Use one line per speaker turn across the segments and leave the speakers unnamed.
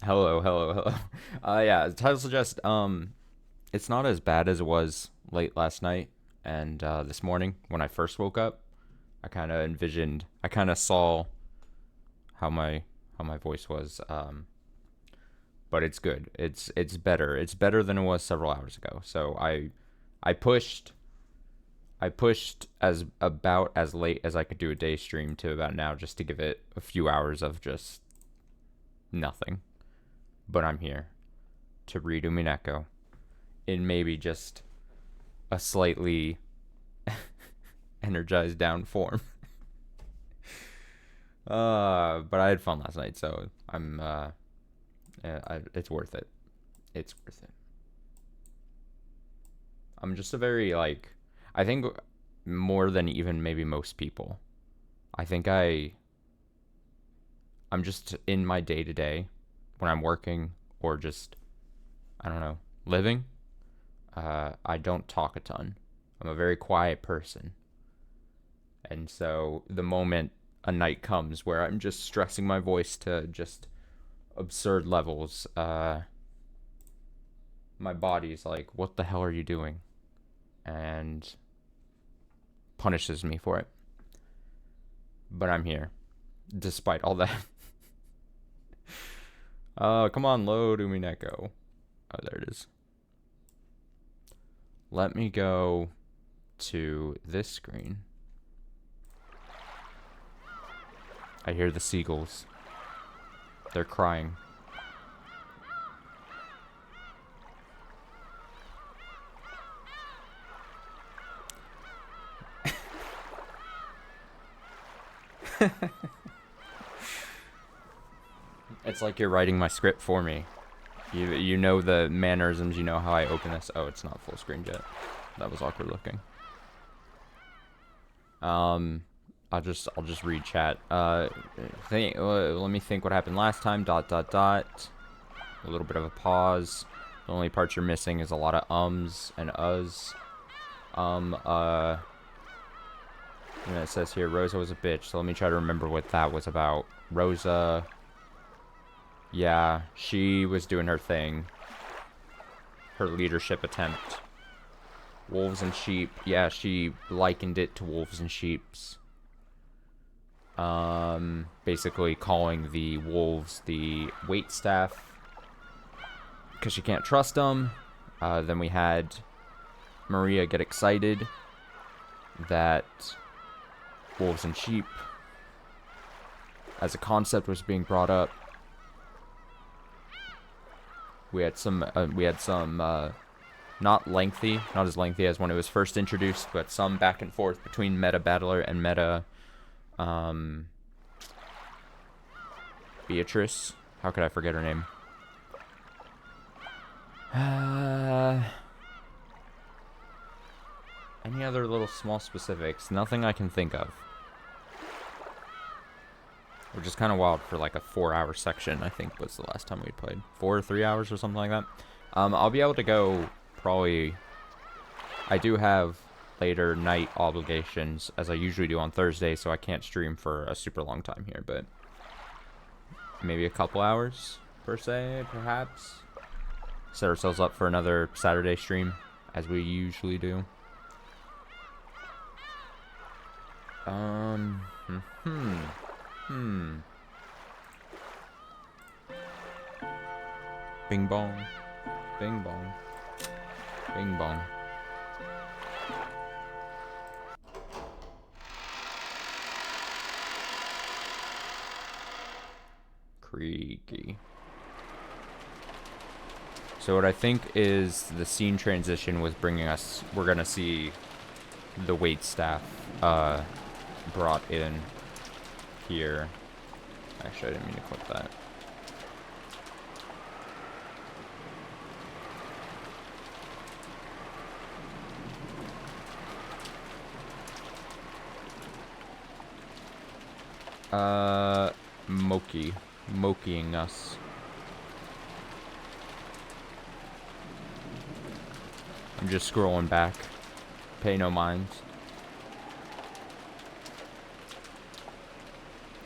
Hello, hello, hello. Yeah, the title suggests it's not as bad as it was late last night and this morning when I first woke up. I kind of saw how my voice was, but it's good. It's better. It's better than it was several hours ago. So I pushed I pushed as about as late as I could do a day stream to about now just to give it a few hours of just nothing. But I'm here to read Umineko in maybe just a slightly energized down form. But I had fun last night, so it's worth it. It's worth it. I'm just a very like, I think more than even maybe most people. I think I'm just in my day to day when I'm working or just I don't know living. I don't talk a ton. I'm a very quiet person. And so the moment a night comes where I'm just stressing my voice to just absurd levels, my body's like, what the hell are you doing? And punishes me for it. But I'm here, despite all that. Come on, load Umineko. Oh, there it is. Let me go to this screen. I hear the seagulls. They're crying. It's like you're writing my script for me. You know the mannerisms, you know how I open this. Oh, it's not full screen yet. That was awkward looking. I'll just read chat. Let me think what happened last time. Dot dot dot. A little bit of a pause. The only parts you're missing is a lot of ums and uhs. And it says here Rosa was a bitch. So let me try to remember what that was about. Rosa. Yeah, she was doing her thing. Her leadership attempt. Wolves and sheep. Yeah, she likened it to wolves and sheep's. Basically calling the wolves the wait staff because she can't trust them. Then we had Maria get excited that wolves and sheep as a concept was being brought up. We had some not as lengthy as when it was first introduced, but some back and forth between meta battler and meta Beatrice. How could I forget her name? Any other little small specifics? Nothing I can think of. Which is kind of wild for like a 4-hour section, I think was the last time we played. 4 or 3 hours or something like that. I'll be able to go probably... I do have later night obligations, as I usually do on Thursday, so I can't stream for a super long time here, but... maybe a couple hours, per se, perhaps. Set ourselves up for another Saturday stream, as we usually do. Bing bong. Bing bong. Bing bong. Creaky. So what I think is the scene transition was bringing us... we're gonna see the wait staff brought in here. Actually, I didn't mean to click that. Mokiing us. I'm just scrolling back. Pay no mind.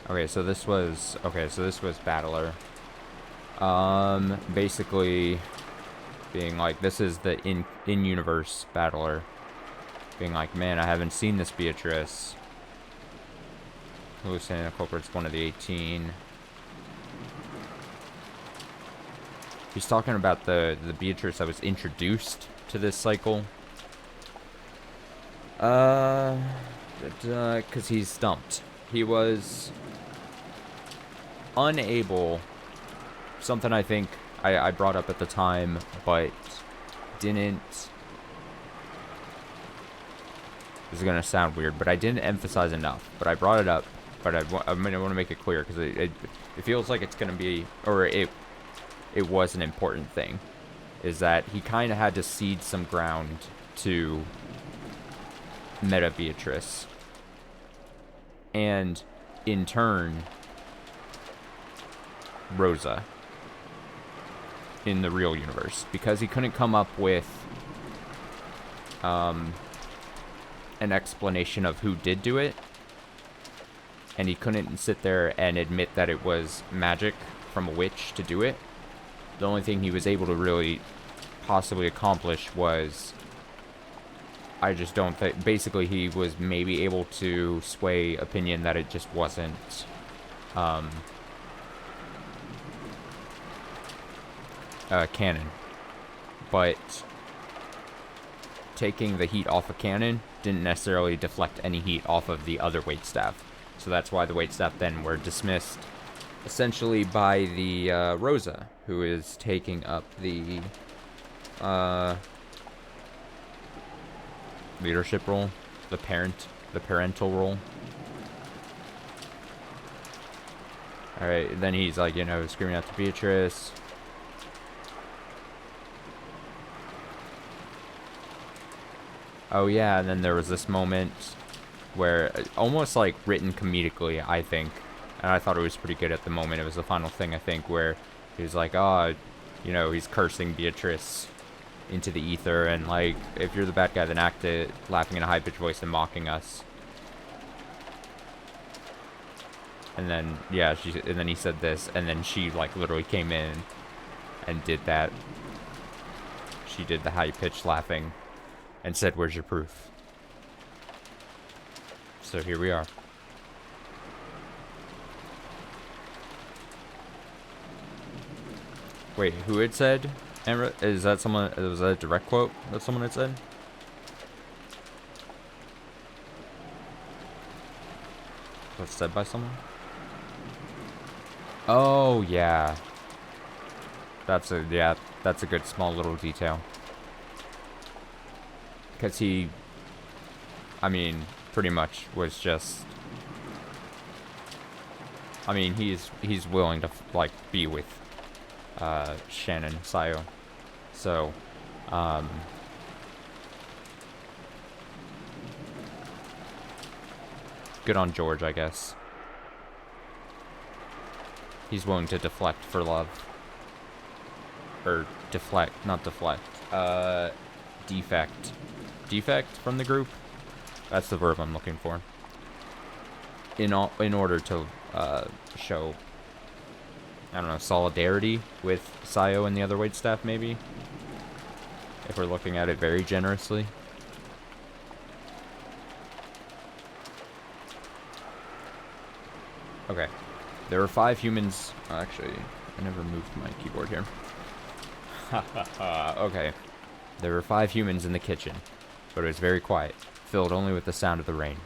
Okay, so this was Battler. Basically being like, this is the in-universe battler. Being like, man, I haven't seen this Beatrice. Hallucinating the culprit's one of the 18. He's talking about the Beatrice that was introduced to this cycle. Because he's stumped. He was unable, something I think I brought up at the time, but didn't, this is going to sound weird, but I didn't emphasize enough, but I brought it up, but I want to make it clear, because it feels like it's going to be, or it was an important thing, is that he kind of had to cede some ground to Meta Beatrice, and in turn Rosa in the real universe, because he couldn't come up with an explanation of who did do it, and he couldn't sit there and admit that it was magic from a witch to do it. The only thing he was able to really possibly accomplish was, I just don't think, basically he was maybe able to sway opinion that it just wasn't canon. But taking the heat off of canon didn't necessarily deflect any heat off of the other waitstaff. So that's why the waitstaff then were dismissed essentially by the Rosa, who is taking up the leadership role, the parental role. Alright, then he's like, screaming out to Beatrice. Oh yeah, and then there was this moment where, almost like written comedically, I think, and I thought it was pretty good at the moment. It was the final thing, I think, where he was like, he's cursing Beatrice into the ether, and like, if you're the bad guy, then act it, laughing in a high-pitched voice and mocking us. And then, yeah, and then he said this, and then she, like, literally came in and did that. She did the high-pitched laughing and said, "Where's your proof?" So here we are. Wait, who had said? Is that someone? Was that a direct quote that someone had said? That's said by someone? Oh yeah. That's a good small little detail. Because he, I mean, pretty much was just, I mean, he's willing to like be with Shannon Sayo. So good on George, I guess. He's willing to deflect for love. Or deflect, not deflect. Defect from the group. That's the verb I'm looking for. In order to show, I don't know, solidarity with Sayo and the other waitstaff, maybe, if we're looking at it very generously. Okay, there were 5 humans. Actually, I never moved my keyboard here. Okay, there were 5 humans in the kitchen, but it was very quiet, filled only with the sound of the rain.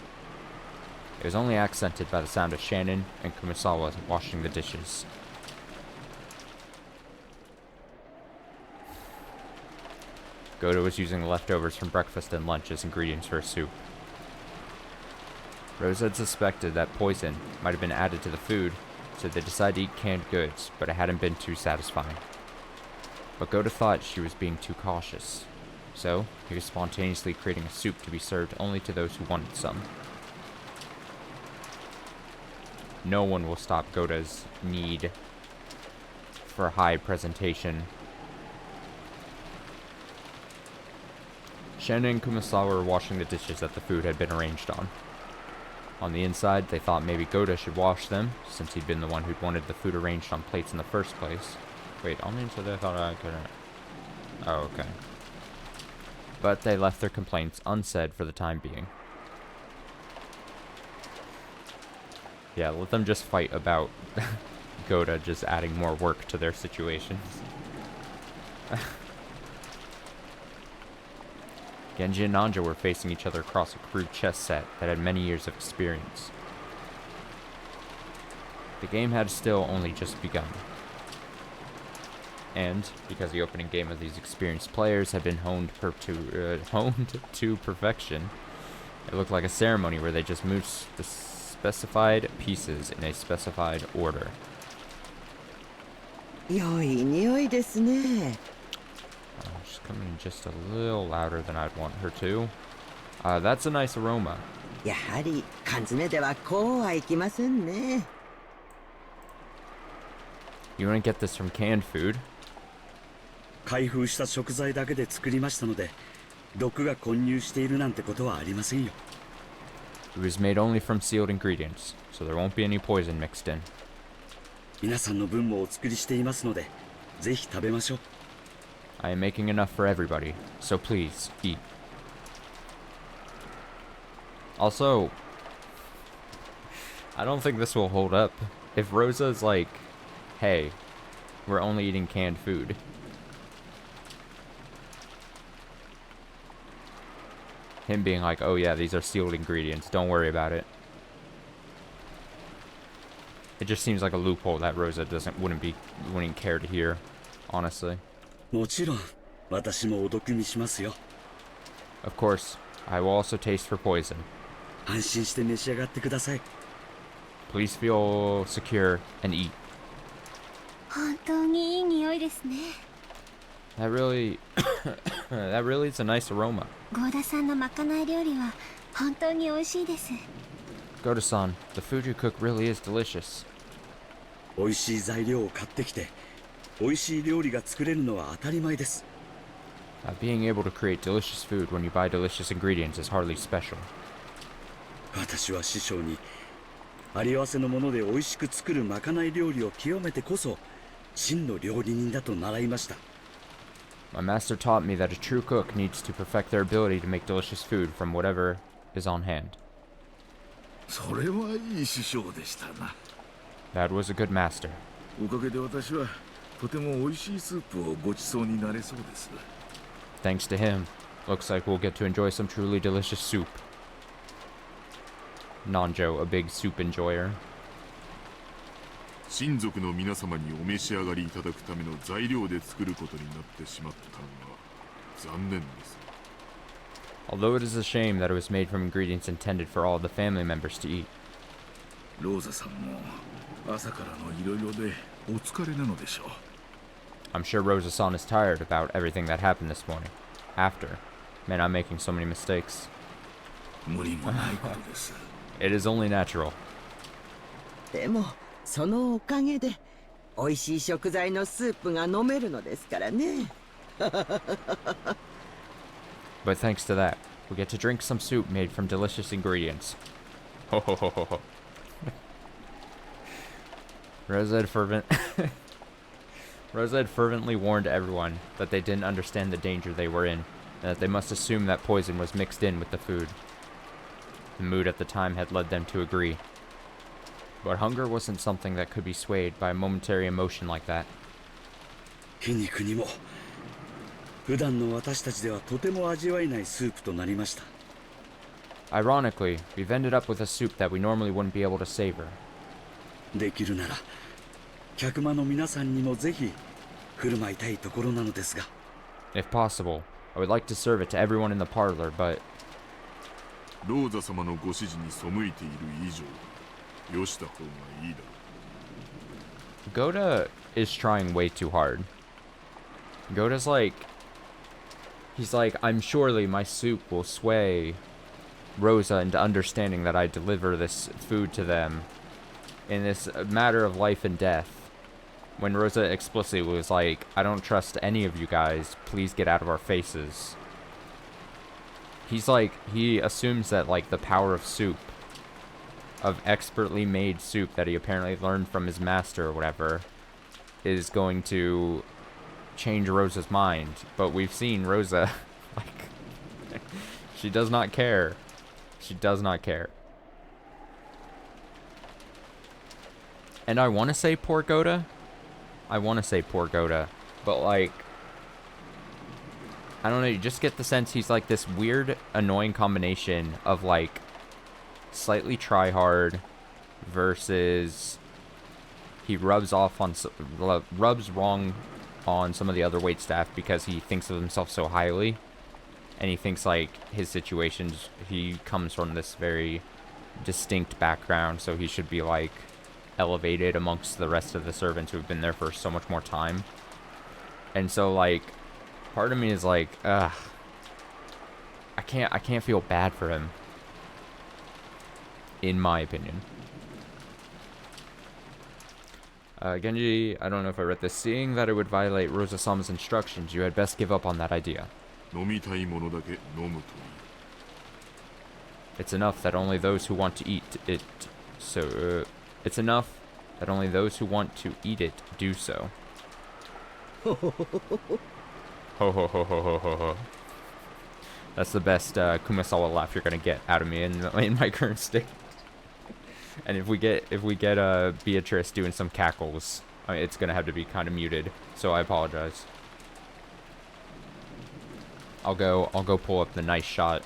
It was only accented by the sound of Shannon and Kumasawa washing the dishes. Goto was using the leftovers from breakfast and lunch as ingredients for a soup. Rosa had suspected that poison might have been added to the food, so they decided to eat canned goods, but it hadn't been too satisfying. But Goto thought she was being too cautious, so he was spontaneously creating a soup to be served only to those who wanted some. No one will stop Goto's need for high presentation. Shannon and Kumasawa were washing the dishes that the food had been arranged on. On the inside, they thought maybe Goto should wash them, since he'd been the one who'd wanted the food arranged on plates in the first place. Wait, only until they thought I couldn't. Oh, okay. But they left their complaints unsaid for the time being. Yeah, let them just fight about Goda just adding more work to their situations. Genji and Nanja were facing each other across a crude chess set that had many years of experience. The game had still only just begun. And, because the opening game of these experienced players had been honed to perfection, it looked like a ceremony where they just moved the specified pieces in a specified order.
良い匂いですね。
She's coming in just a little louder than I'd want her to. That's a nice aroma.
やはり缶詰ではこうはいきませんね。
You want to get this from canned food?
開封した食材だけで作りましたので、毒が混入しているなんてことはありませんよ。
It was made only from sealed ingredients, so there won't be any poison mixed in.
皆さんの分もお作りしていますので、ぜひ食べましょう。
I am making enough for everybody, so please, eat. Also, I don't think this will hold up. If Rosa's like, hey, we're only eating canned food. Him being like, oh yeah, these are sealed ingredients, don't worry about it. It just seems like a loophole that Rosa wouldn't care to hear, honestly.
もちろん、私もお毒味しますよ。
Of course, I will also taste for poison.
安心して召し上がってください。
Please feel secure and eat.
本当にいい匂いですね。
That really is a nice aroma.
合田さんのまかない料理は本当に美味しいです。
Goda-san, the food you cook really is delicious.
美味しい材料を買ってきて、美味しい料理が作れるのは当たり前です。
Being able to create delicious food when you buy delicious ingredients is hardly special.
私は師匠に、あり合わせのもので美味しく作るまかない料理を極めてこそ、真の料理人だと習いました。
My master taught me that a true cook needs to perfect their ability to make delicious food from whatever is on hand.
それはいい師匠でしたな。
That was a good master.
おかげで私はとても美味しいスープをごちそうになれそうです。
Thanks to him, looks like we'll get to enjoy some truly delicious soup. Nanjo, a big soup enjoyer.
親族の皆様にお召し上がりいただくための材料で作ることになってしまったのは残念です。
Although it is a shame that it was made from ingredients intended for all the family members to eat.
ローザさんも朝からのいろいろでお疲れなのでしょう。
I'm sure Rosa-san is tired about everything that happened this morning. After. Man, I'm making so many mistakes.
無理もないことです。
It is only natural.
でもそのおかげで美味しい食材のスープが飲めるのですからね。
But thanks to that, we get to drink some soup made from delicious ingredients. Ho ho ho ho ho. Rosa had fervently warned everyone that they didn't understand the danger they were in, and that they must assume that poison was mixed in with the food. The mood at the time had led them to agree. But hunger wasn't something that could be swayed by a momentary emotion like that.
皮肉にも、普段の私たちではとても味わえないスープとなりました。
Ironically, we've ended up with a soup that we normally wouldn't be able to savor.
できるなら、客間の皆さんにもぜひ振る舞いたいところなのですが。
If possible, I would like to serve it to everyone in the parlor, but
ローザ様のご指示に背いている以上、よした方がいいだろう。
Goda is trying way too hard. Goda's like, he's like, I'm surely my soup will sway Rosa into understanding that I deliver this food to them in this matter of life and death. When Rosa explicitly was like, I don't trust any of you guys, please get out of our faces. He's like, he assumes that like the power of soup, of expertly made soup that he apparently learned from his master or whatever, is going to change Rosa's mind, but we've seen Rosa, like, she does not care. She does not care. And I want to say poor Goda. But, like, I don't know, you just get the sense he's, like, this weird, annoying combination of, like, slightly try-hard versus he rubs wrong on some of the other waitstaff because he thinks of himself so highly. And he thinks, like, his situations, he comes from this very distinct background, so he should be, like, elevated amongst the rest of the servants who have been there for so much more time. And so, like, part of me is like, ugh, I can't feel bad for him, in my opinion. Genji, I don't know if I read this. Seeing that it would violate Rosa-sama's instructions, you had best give up on that idea.
飲みたいものだけ飲むといい。
It's enough that only those who want to eat it it's enough that only those who want to eat it do so. Ho ho ho ho ho ho ho. That's the best Kumasawa laugh you're gonna get out of me in my current state. And if we get Beatrice doing some cackles, I mean, it's gonna have to be kind of muted. So I apologize. I'll go pull up the nice shot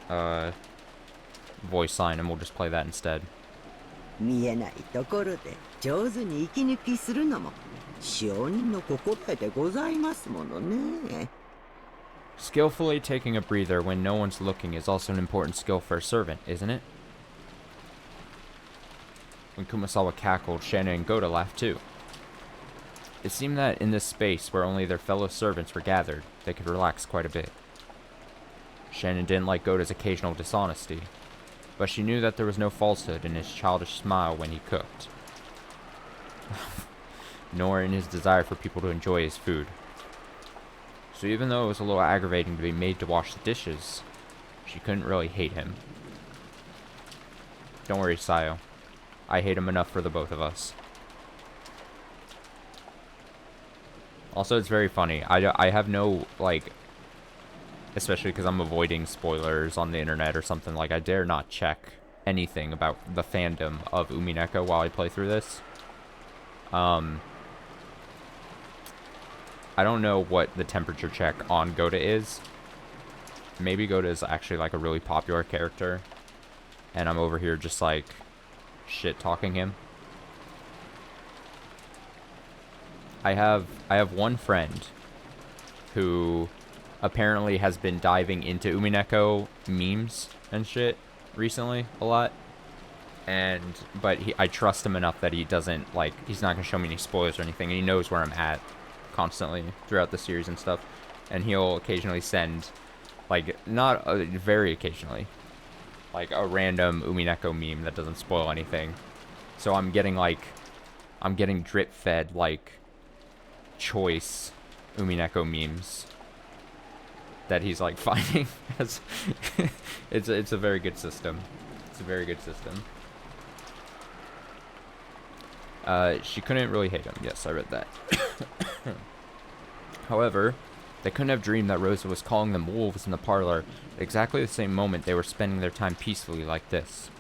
voice line and we'll just play that instead.
見えないところで上手に息抜きするのも使用人の心得でございますものね。
Skillfully taking a breather when no one's looking is also an important skill for a servant, isn't it? When Kumasawa cackled, Shanna and Goda laughed too. It seemed that in this space where only their fellow servants were gathered, they could relax quite a bit. Shannon didn't like Goda's occasional dishonesty, but she knew that there was no falsehood in his childish smile when he cooked, nor in his desire for people to enjoy his food. So even though it was a little aggravating to be made to wash the dishes, she couldn't really hate him. Don't worry, Sayo. I hate him enough for the both of us. Also, it's very funny. I have no, like, especially because I'm avoiding spoilers on the internet or something, like, I dare not check anything about the fandom of Umineko while I play through this. I don't know what the temperature check on Goda is. Maybe Goda is actually, like, a really popular character, and I'm over here just, like, shit-talking him. I have one friend who apparently has been diving into Umineko memes and shit recently a lot. But I trust him enough that he doesn't, like, he's not gonna show me any spoilers or anything, and he knows where I'm at constantly throughout the series and stuff. And he'll occasionally send, like, not very occasionally, like a random Umineko meme that doesn't spoil anything. So I'm getting drip fed, like, choice Umineko memes that he's, like, finding. It's a very good system. It's a very good system. She couldn't really hate him. Yes, I read that. However, they couldn't have dreamed that Rosa was calling them wolves in the parlor at exactly the same moment they were spending their time peacefully like this.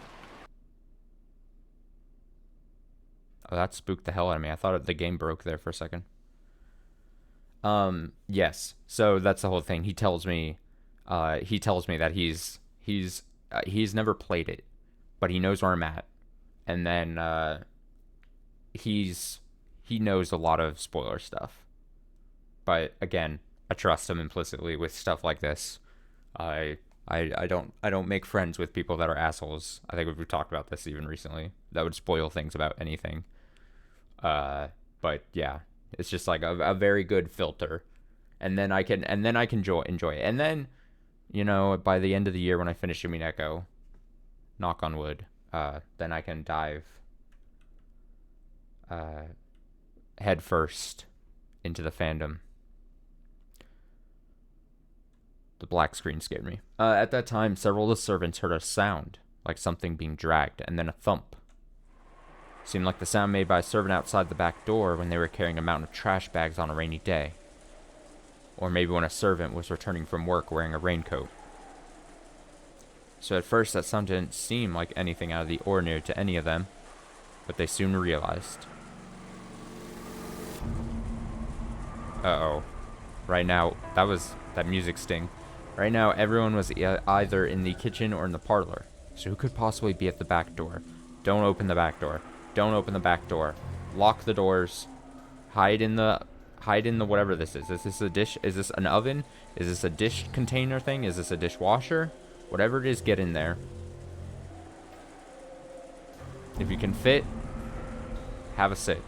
Oh, that spooked the hell out of me. I thought the game broke there for a second. Yes. So that's the whole thing. He tells me that he's never played it, but he knows where I'm at. And then, he knows a lot of spoiler stuff. But again, I trust him implicitly with stuff like this. I don't make friends with people that are assholes. I think we've talked about this even recently. That would spoil things about anything. But yeah, it's just like a very good filter. And then I can enjoy it. And then, you know, by the end of the year when I finish Umineko, knock on wood, then I can dive head first into the fandom. The black screen scared me. At that time, several of the servants heard a sound, like something being dragged, and then a thump. Seemed like the sound made by a servant outside the back door when they were carrying a mountain of trash bags on a rainy day. Or maybe when a servant was returning from work wearing a raincoat. So at first that sound didn't seem like anything out of the ordinary to any of them, but they soon realized. Uh-oh. Right now, that music sting. Right now, everyone was either in the kitchen or in the parlor. So who could possibly be at the back door? Don't open the back door. Don't open the back door. Lock the doors. Hide in the whatever this is. Is this a dish? Is this an oven? Is this a dish container thing? Is this a dishwasher? Whatever it is, get in there. If you can fit, have a sit.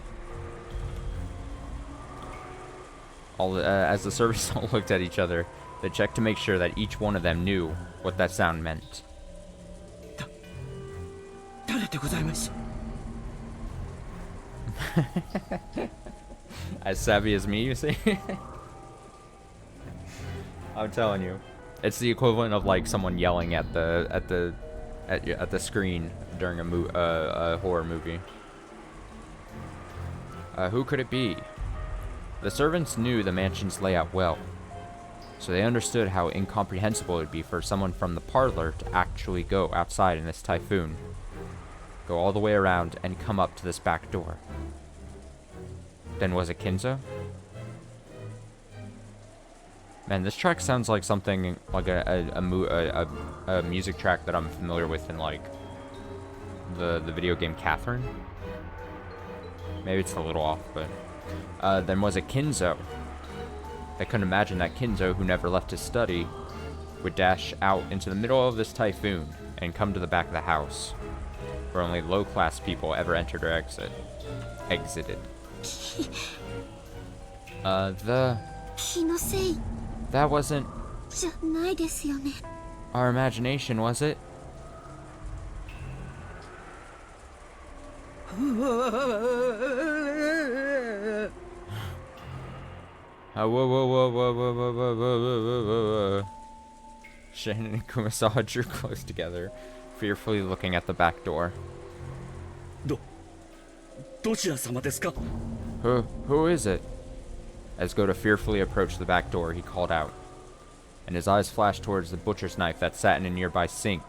As the servants all looked at each other, they checked to make sure that each one of them knew what that sound meant. As savvy as me, you see? I'm telling you, it's the equivalent of like someone yelling at the screen during a horror movie. Who could it be? The servants knew the mansion's layout well, so they understood how incomprehensible it would be for someone from the parlor to actually go outside in this typhoon, go all the way around, and come up to this back door. Then was it Kinzo? Man, this track sounds like something like a music track that I'm familiar with in like the video game Catherine. Maybe it's a little off, but then was it Kinzo? I couldn't imagine that Kinzo, who never left his study, would dash out into the middle of this typhoon and come to the back of the house, where only low-class people ever entered or exited. That wasn't our imagination, was it? Whoa. Shannon and Kumasawa drew close together, fearfully looking at the back door.
どちら様ですか?
Who is it? As Goda fearfully approached the back door, he called out, and his eyes flashed towards the butcher's knife that sat in a nearby sink.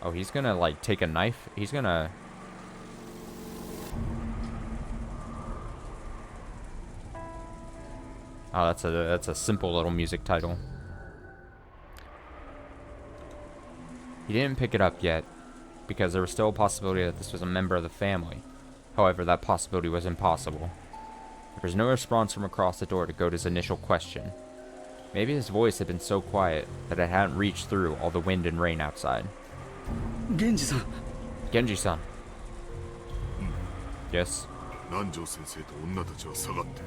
Oh, he's gonna, like, take a knife? He's gonna... Oh, that's a simple little music title. He didn't pick it up yet, because there was still a possibility that this was a member of the family. However, that possibility was impossible. There was no response from across the door to Goda's initial question. Maybe his voice had been so quiet that it hadn't reached through all the wind and rain outside.
Genji-san.
Genji-san. Yes?
Nanjo-sensei to onna tachi wa sagatte.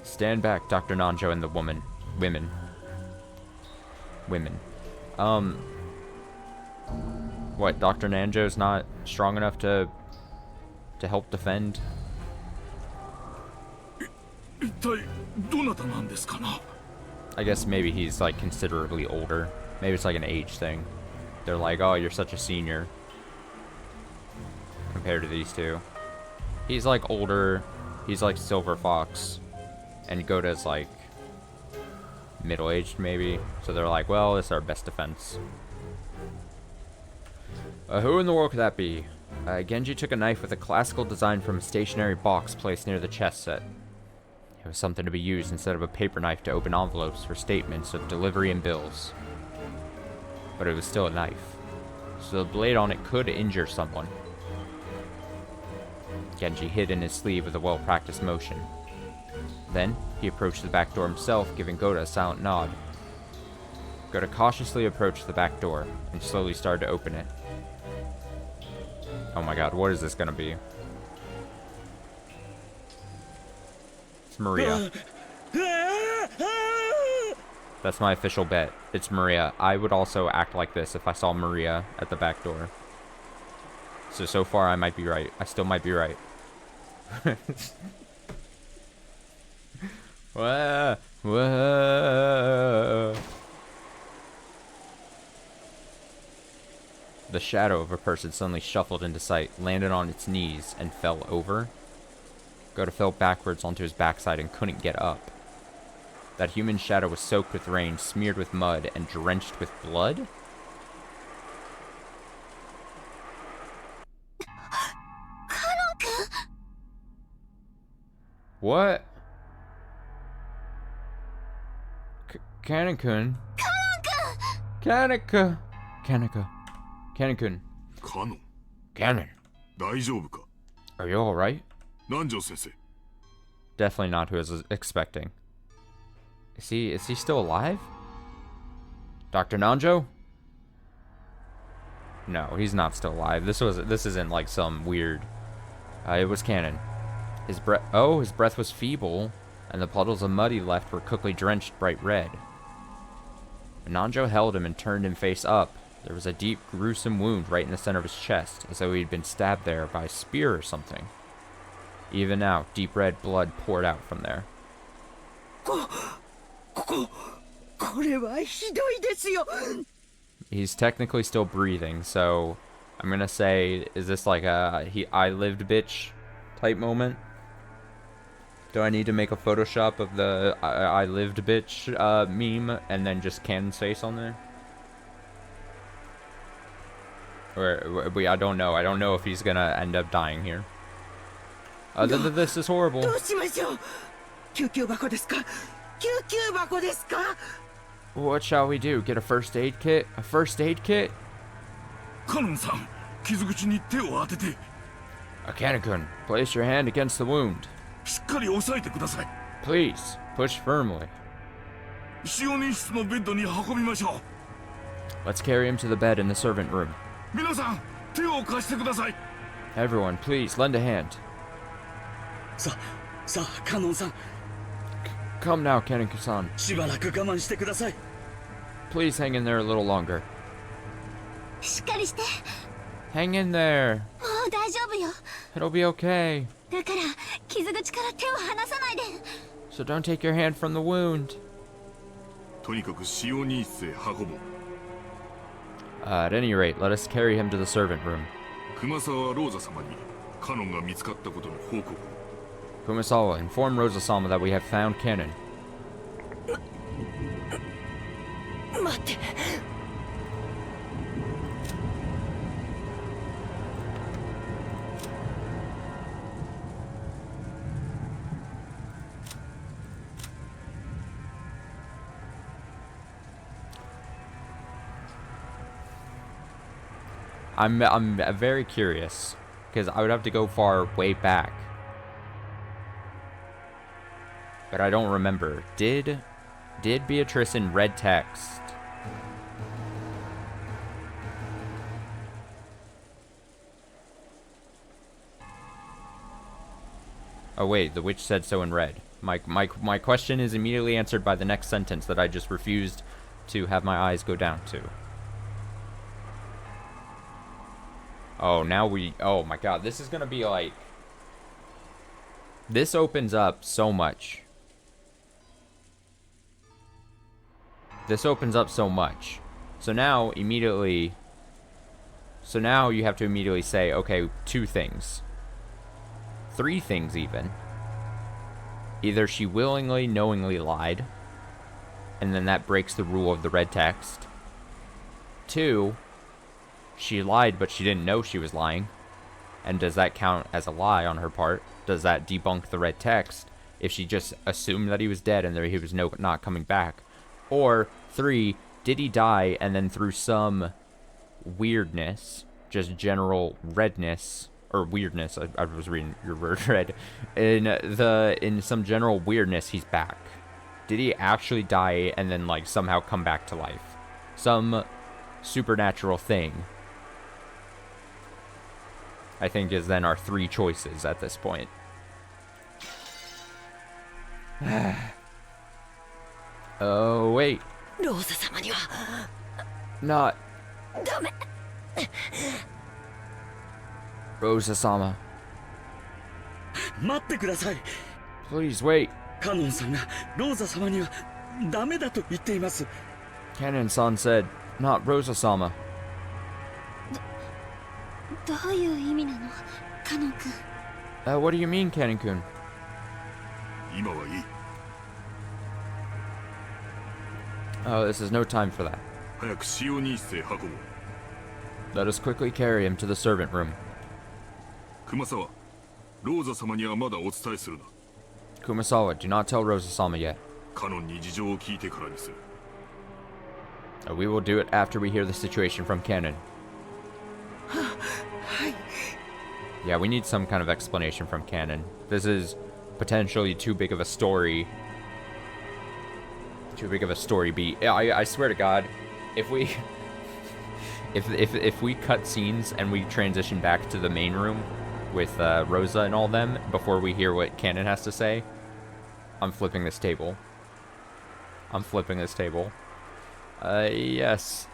Stand back, Dr. Nanjo and the women. What, Dr. Nanjo's not strong enough to help defend? I guess maybe he's like considerably older. Maybe it's like an age thing. They're like, oh, you're such a senior compared to these two. He's like older. He's like Silver Fox. And Goda's like middle-aged maybe. So they're like, well, this is our best defense. Who in the world could that be? Genji took a knife with a classical design from a stationary box placed near the chess set. It was something to be used instead of a paper knife to open envelopes for statements of delivery and bills. But it was still a knife, so the blade on it could injure someone. Genji hid in his sleeve with a well-practiced motion. Then, he approached the back door himself, giving Goda a silent nod. Goda cautiously approached the back door, and slowly started to open it. Oh my god, what is this gonna be? It's Maria. That's my official bet. It's Maria. I would also act like this if I saw Maria at the back door. So far I might be right. I still might be right. Whoa. The shadow of a person suddenly shuffled into sight, landed on its knees, and fell over. Goda fell backwards onto his backside and couldn't get up. That human shadow was soaked with rain, smeared with mud, and drenched with blood? What? Kanekun? Kaneka! Kaneka. Kanekun.
カノン
Kanon.
大丈夫か
Are you alright?
南條先生
Definitely not who I was expecting. Is he still alive? Dr. Nanjo? No, he's not still alive. This isn't like some weird. It was canon. His breath was feeble, and the puddles of mud he left were quickly drenched bright red. Nanjo held him and turned him face up. There was a deep, gruesome wound right in the center of his chest, as though he'd been stabbed there by a spear or something. Even now, deep red blood poured out from there.
これはひどいですよ。
He's technically still breathing, so I'm gonna say, is this like a I lived bitch type moment? Do I need to make a Photoshop of the I lived bitch meme and then just Canon's face on there? Or I don't know. I don't know if he's gonna end up dying here. This is horrible.
どうしましょう。救急箱ですか。救急箱ですか。
What shall we do? Get a first aid kit? A first aid kit?
カノンさん傷口に手を当てて
Kanekun, place your hand against the wound.
しっかり押さえてください
Please, push firmly.
使用人室のベッドに運びましょ
Let's carry him to the bed in the servant room.
う皆さん手を貸してください
Everyone, please, lend a hand.
さあカノンさん
Come now, Kanekun-san.
しばらく我慢してください
Please hang in there a little longer.
しっかりして。
Hang in there.
もう大丈夫よ。
It'll be okay.
だから傷口から手を離さないで。
So don't take your hand from the wound.
とにかく使用人室へ運ぼう
At any rate, let us carry him to the servant room.
熊沢ローザ様にカノンが見つかったことの報告を
Kumasawa, inform Rosa-sama that we have found Kanon.
待って。
I'm very curious, because I would have to go far way back. But I don't remember. Did Beatrice in red text? Oh wait, the witch said so in red. My question is immediately answered by the next sentence that I just refused to have my eyes go down to. Oh, now oh my god, this is gonna be like... This opens up so much. This opens up so much. So now, immediately... So now you have to immediately say, okay, 2 things. 3 things, even. Either she willingly, knowingly lied, and then that breaks the rule of the red text. 2, she lied, but she didn't know she was lying. And does that count as a lie on her part? Does that debunk the red text if she just assumed that he was dead and that he was not coming back? Or 3, did he die and then through some weirdness, just general redness, or weirdness, I was reading your word red, in some general weirdness, he's back? Did he actually die and then like somehow come back to life? Some supernatural thing, I think, is then our 3 choices at this point. Oh, wait.
ローザ様には
Not
ダメ。
Rosa-sama.
待ってください
Please wait.
カノンさんがローザ様にはダメだと言っています
Kanon-san said, not Rosa-sama.
どういう意味なの、カノン君。
What do you mean, Canon-kun?
今はいい。
Oh, this is no time for that.
早く使用人室へ運ぼう。
Let us quickly carry him to the servant room.
熊沢、ローザ様にはまだお伝えするな。
Kumasawa, do not tell Rosa-sama yet.
カノンに事情を聞いてからにする。
We will do it after we hear the situation from Canon. Yeah, we need some kind of explanation from Canon. This is potentially too big of a story. Too big of a story beat. I swear to God, if we if we cut scenes and we transition back to the main room with Rosa and all them before we hear what Canon has to say, I'm flipping this table. I'm flipping this table. Yes.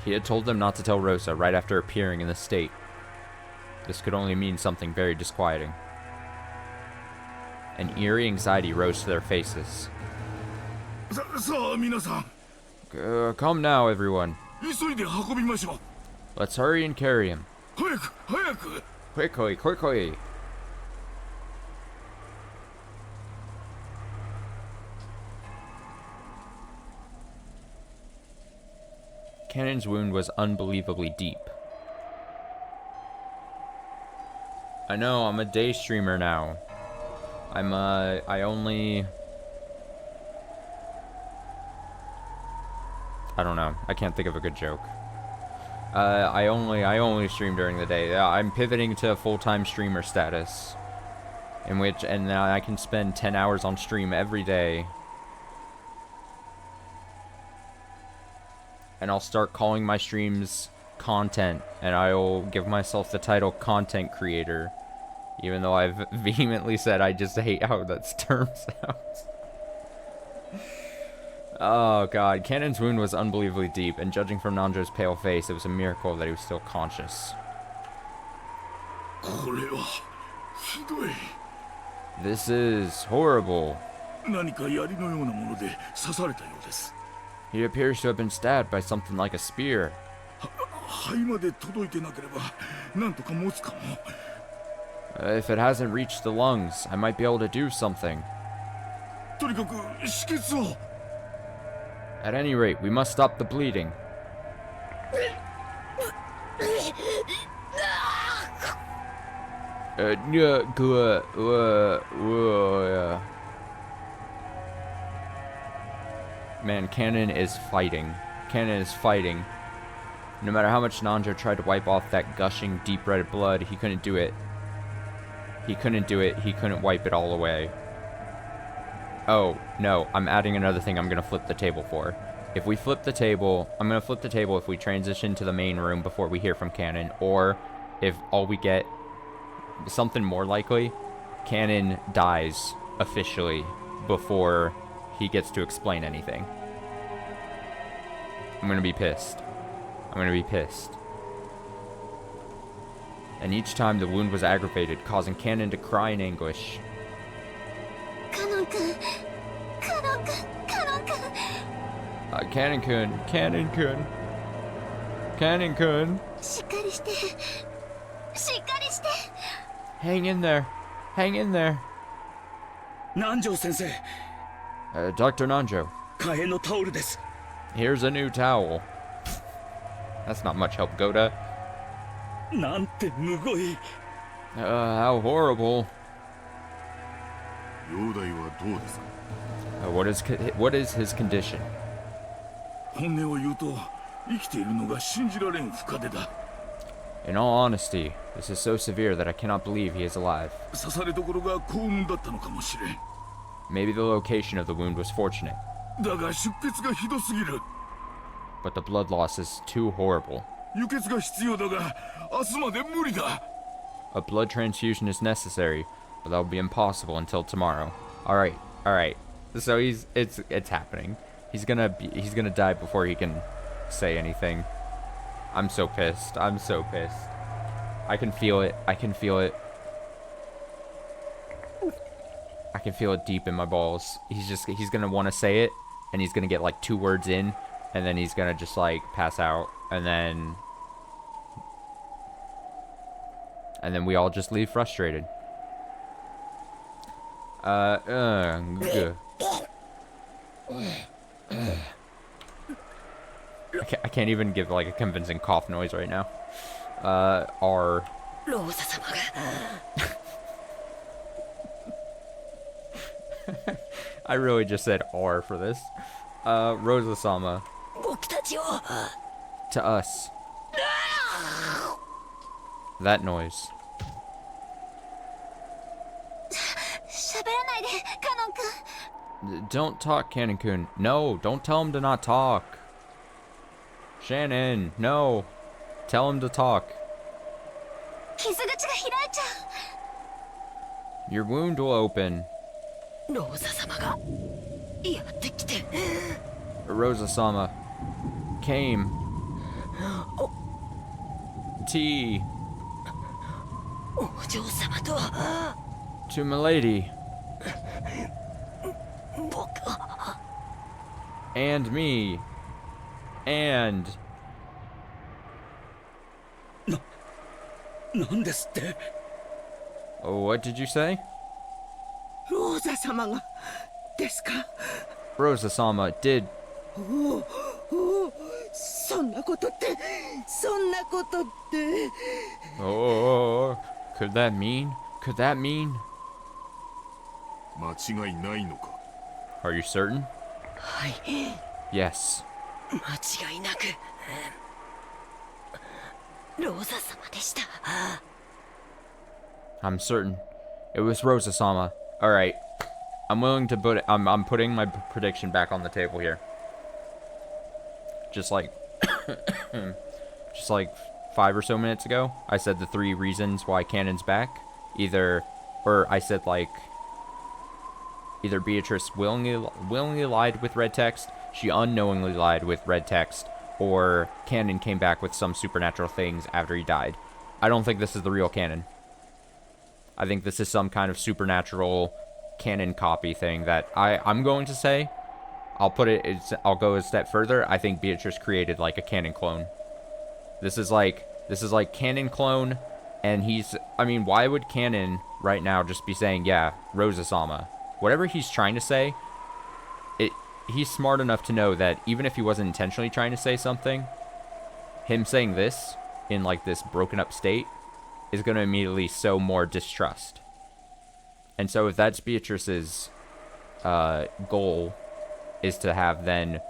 He had told them not to tell Rosa right after appearing in the state. This could only mean something very disquieting. An eerie anxiety rose to their faces.
さあ皆さん、
Come now, everyone.
急いで運びましょう。
Let's hurry and carry him.
早く早く。
Quickly, quickly. Cannon's wound was unbelievably deep. I know, I'm a day streamer now. I don't know. I can't think of a good joke. I only stream during the day. Yeah, I'm pivoting to full-time streamer status, and now I can spend 10 hours on stream every day. And I'll start calling my streams content, and I'll give myself the title content creator, even though I've vehemently said I just hate how that term sounds. Oh god, Cannon's wound was unbelievably deep, and judging from Nanjo's pale face, it was a miracle that he was still conscious.
これはひどい。
This is horrible.
何か槍のようなもので刺されたようです。
He appears to have been stabbed by something like a spear.
肺まで届いてなければなんとか持つかも。
If it hasn't reached the lungs, I might be able to do something.
とにかく止血を。
At any rate, we must stop the bleeding. Man, Cannon is fighting. Cannon is fighting. No matter how much Nanjo tried to wipe off that gushing, deep red blood, he couldn't do it. He couldn't do it. He couldn't wipe it all away. Oh, no. I'm adding another thing I'm going to flip the table for. If we flip the table, I'm going to flip the table if we transition to the main room before we hear from Cannon, or if all we get, something more likely, Cannon dies officially before he gets to explain anything. I'm going to be pissed. I'm going to be pissed. And each time the wound was aggravated, causing Cannon to cry in anguish.
カノン君、カノン君、カノン君。
Cannon-kun, Cannon-kun, Cannon-kun.
しっかりして、しっかりして。
Hang in there, hang in there.
南條先生、
Dr. Nanjo,
火炎のタオルです。
here's a new towel. That's not much help, Goda.
なんてむごい。
How horrible.
容体はどうですか。
What is his condition?
本音を言うと生きているのが信じられん深手だ。
In all honesty, this is so severe that I cannot believe he is alive.
刺されどころが幸運だったのかもしれん。
Maybe the location of the wound was fortunate,
だが出血がひどすぎる。
but the blood loss is too horrible.
輸血が必要だが明日まで無理だ。
A blood transfusion is necessary, but that will be impossible until tomorrow. Alright, alright. So it's happening. He's gonna die before he can say anything. I'm so pissed. I'm so pissed. I can feel it. I can feel it. I can feel it deep in my balls. He's gonna want to say it, and he's gonna get like 2 words in, and then he's gonna just like pass out, and then we all just leave frustrated. Good. I can't even give like a convincing cough noise right now. R. I really just said R for this. Rosa-sama. To us. That noise.
喋らないでカノン君
Don't talk, Cannon-kun. No, don't tell him to not talk. Shannon, no. Tell him to talk.
傷口が開いちゃ
Your wound will open.
うローザ様がやってきて
Rosa-sama came. T
お嬢様とは
to milady
僕は
and me and
なんですって
oh, what did you say?
ローザ様がですか
Rosa-sama did
そんなことってそんなことって
oh, could that mean? Could that mean?
間違いないのか
Are you certain?
はい
Yes.
間違いなくローザ様でした
I'm certain. It was Rosa-sama. Alright. I'm willing to put it, I'm putting my prediction back on the table here. Just like just like 5 or so minutes ago, I said the 3 reasons why Cannon's back. Either Beatrice willingly lied with red text, she unknowingly lied with red text, or Cannon came back with some supernatural things after he died. I don't think this is the real Cannon. I think this is some kind of supernatural Cannon copy thing that I'm going to say. I'll go a step further. I think Beatrice created like a Cannon clone. This is like Cannon clone, and why would Cannon right now just be saying, yeah, Rosa-sama? Whatever he's trying to say, he's smart enough to know that even if he wasn't intentionally trying to say something, him saying this in like this broken up state is going to immediately sow more distrust. And so if that's Beatrice's goal, is to have then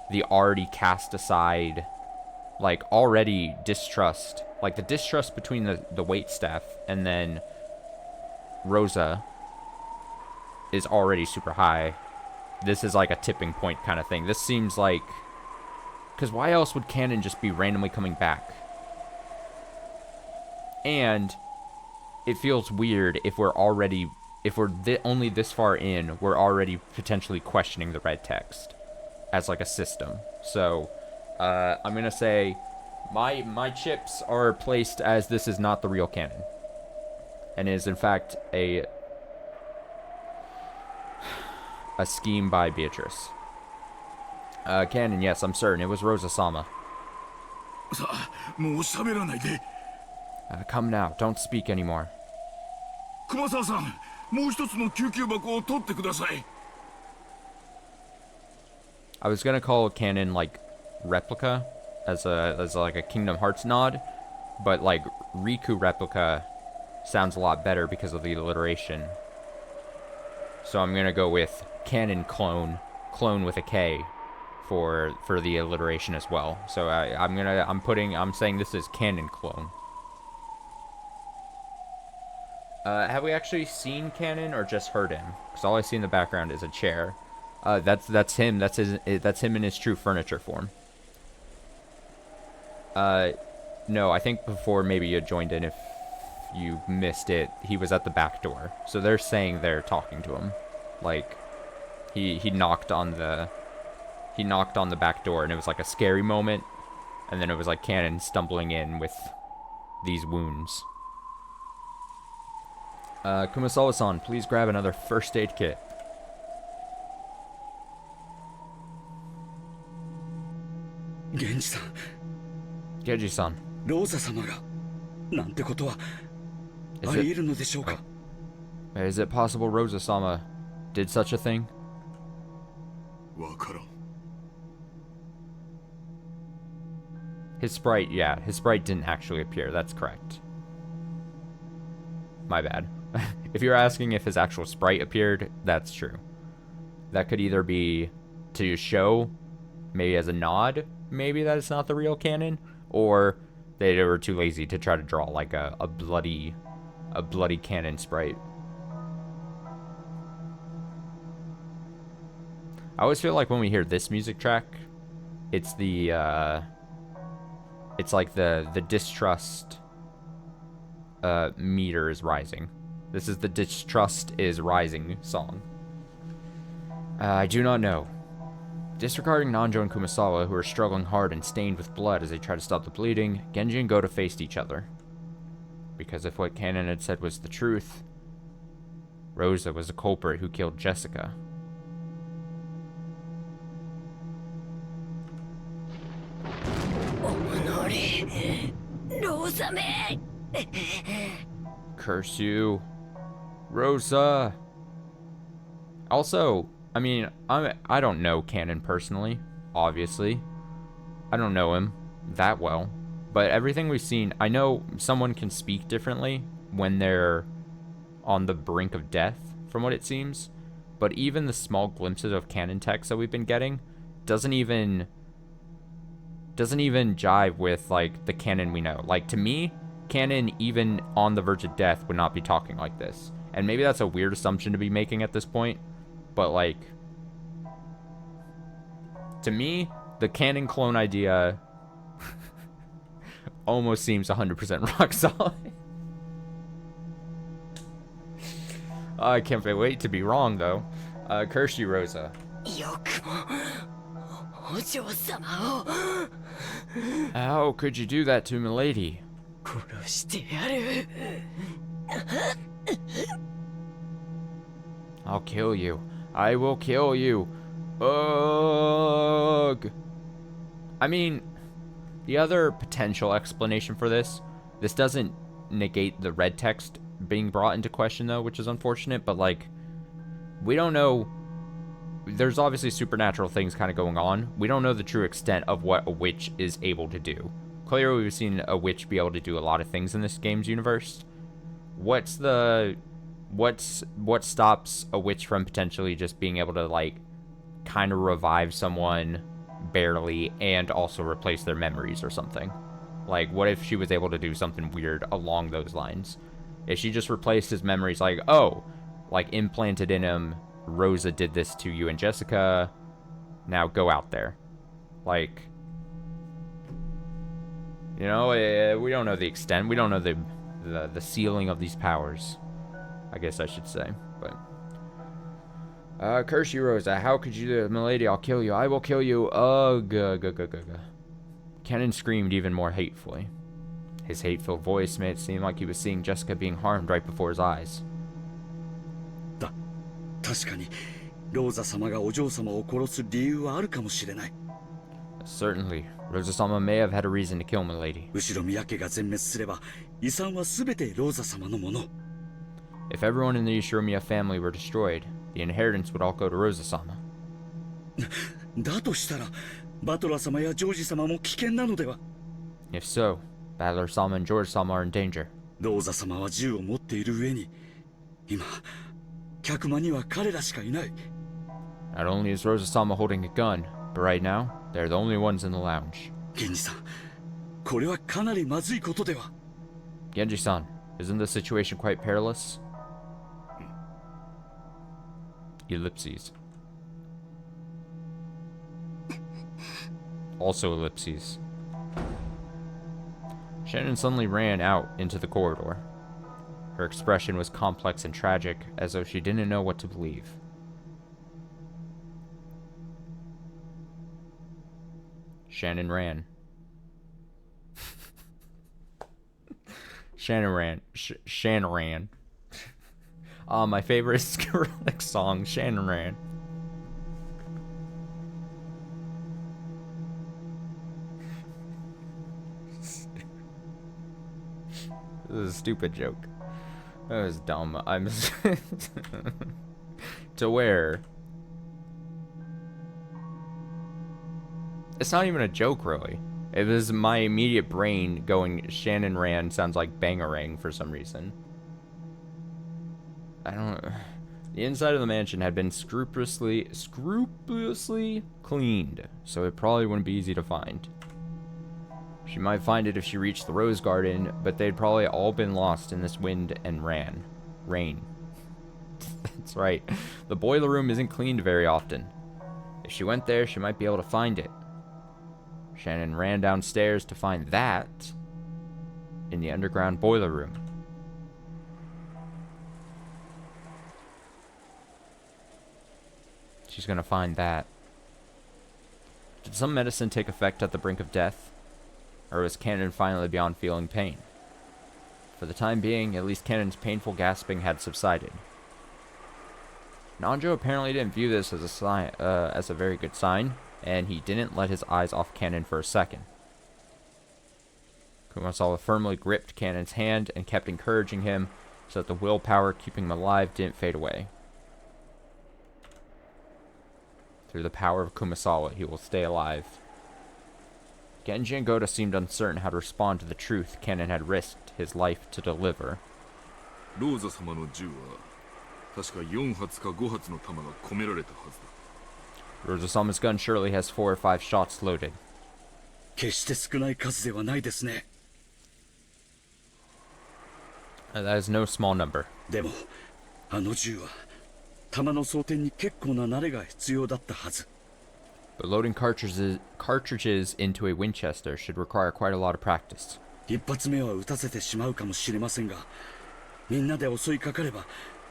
the already cast aside, like already distrust, like the distrust between the waitstaff and then Rosa is already super high. This is like a tipping point kind of thing. This seems like, because why else would Cannon just be randomly coming back? And it feels weird if we're only this far in, we're already potentially questioning the red text as like a system. So I'm gonna say my chips are placed as this is not the real Cannon, and is in fact a scheme by Beatrice. Cannon, yes, I'm certain it was Rosa-sama.
さあもう喋らないで
Come now, don't speak anymore.
熊沢さんもう一つの救急箱を取ってください
I was gonna call Cannon like replica as like a Kingdom Hearts nod, but like Riku replica sounds a lot better because of the alliteration. So I'm gonna go with Cannon clone with a K for the alliteration as well. So I'm saying this is Cannon clone. Have we actually seen Cannon or just heard him? Because all I see in the background is a chair. That's him. That's him in his true furniture form. No, I think before maybe you joined in. If you missed it, he was at the back door. So they're saying they're talking to him, like he knocked on the back door, and it was like a scary moment, and then it was like Cannon stumbling in with these wounds. Kumasawa-san, please grab another first aid kit.
源氏さん、
Genji-san,
ローザ様がなんてことは
is
あり
it
得るのでしょうか。
is it possible Rosa-sama did such a thing?
わからん。
His sprite, yeah, his sprite didn't actually appear. That's correct. My bad. If you're asking if his actual sprite appeared, that's true. That could either be to show, maybe as a nod, maybe that it's not the real canon, or they were too lazy to try to draw like a bloody canon sprite. I always feel like when we hear this music track, it's the it's like the distrust meter is rising. This is the distrust is rising song. I do not know. Disregarding Nanjo and Kumasawa, who are struggling hard and stained with blood as they try to stop the bleeding, Genji and Goto faced each other. Because if what Kanon had said was the truth, Rosa was the culprit who killed Jessica. Curse you, Rosa. Also, I mean, I don't know Kanon personally, obviously. I don't know him that well. But everything we've seen, I know someone can speak differently when they're on the brink of death, from what it seems. But even the small glimpses of canon text that we've been getting doesn't even jive with, like, the canon we know. Like, to me, canon, even on the verge of death, would not be talking like this. And maybe that's a weird assumption to be making at this point. But, like, to me, the canon clone idea almost seems 100% rock solid. I can't wait to be wrong, though. Curse you, Rosa. How could you do that to milady? I'll kill you. I will kill you. Ugh. I mean, the other potential explanation for this doesn't negate the red text being brought into question, though, which is unfortunate, but, like, we don't know. There's obviously supernatural things kind of going on. We don't know the true extent of what a witch is able to do. Clearly, we've seen a witch be able to do a lot of things in this game's universe. What stops a witch from potentially just being able to, like, kind of revive someone barely and also replace their memories or something? Like, what if she was able to do something weird along those lines? If she just replaced his memories, like, oh, like, implanted in him, Rosa did this to you and Jessica, now go out there. Like, you know, we don't know the extent, we don't know the ceiling of these powers, I guess I should say, but... curse you, Rosa, how could you do it? Milady, I'll kill you, I will kill you, ugh, Kennen screamed even more hatefully. His hate-filled voice made it seem like he was seeing Jessica being harmed right before his eyes.
確かにローザ様がお嬢様を殺す理由はあるかもしれない。
Certainly, Rosa-sama may have had a reason to kill milady.
後ろ宮家が全滅すれば遺産はすべてローザ様のもの。
If everyone in the Yoshiromiya family were destroyed, the inheritance would all go to Rosa-sama.
だとしたらバトラ様やジョージ様も危険なのでは。
If so, Battler-sama and George-sama are in danger.
ローザ様は銃を持っている上に今客間には彼らしかいない。
Not only is Rosa-sama holding a gun, but right now, they're the only ones in the lounge.
源氏さん、これはかなりまずいことでは。
Genji-san, isn't the situation quite perilous? Ellipses. Also ellipses. Shannon suddenly ran out into the corridor. Her expression was complex and tragic, as though she didn't know what to believe. Shannon ran. Shannon ran. Shannon ran. My favorite Skrillex song, Shannon ran. This is a stupid joke. That was dumb. I'm to where it's not even a joke, really. It was my immediate brain going, Shannon Rand sounds like Bangarang for some reason. I don't know. The inside of the mansion had been scrupulously cleaned, so it probably wouldn't be easy to find. She might find it if she reached the rose garden, but they'd probably all been lost in this wind and rain. That's right. The boiler room isn't cleaned very often. If she went there, she might be able to find it. Shannon ran downstairs to find that in the underground boiler room. She's gonna find that. Did some medicine take effect at the brink of death? Or was Cannon finally beyond feeling pain? For the time being, at least Cannon's painful gasping had subsided. Nanjo apparently didn't view this as a sign, as a very good sign, and he didn't let his eyes off Cannon for a second. Kumasawa firmly gripped Cannon's hand and kept encouraging him so that the willpower keeping him alive didn't fade away. Through the power of Kumasawa, he will stay alive. Genji and Goda seemed uncertain how to respond to the truth Cannon had risked his life to deliver.
ローザ様の銃は確か4発か5発の弾が込められたはずだ。
Rosa-sama's gun surely has 4 or 5 shots loaded.
決して少ない数ではないですね。
That is no small number.
でもあの銃は弾の装填に結構な慣れが必要だったはず。
But loading cartridges into a Winchester should require quite a lot of practice.
一発目は撃たせてしまうかもしれませんが、みんなで襲いかかれば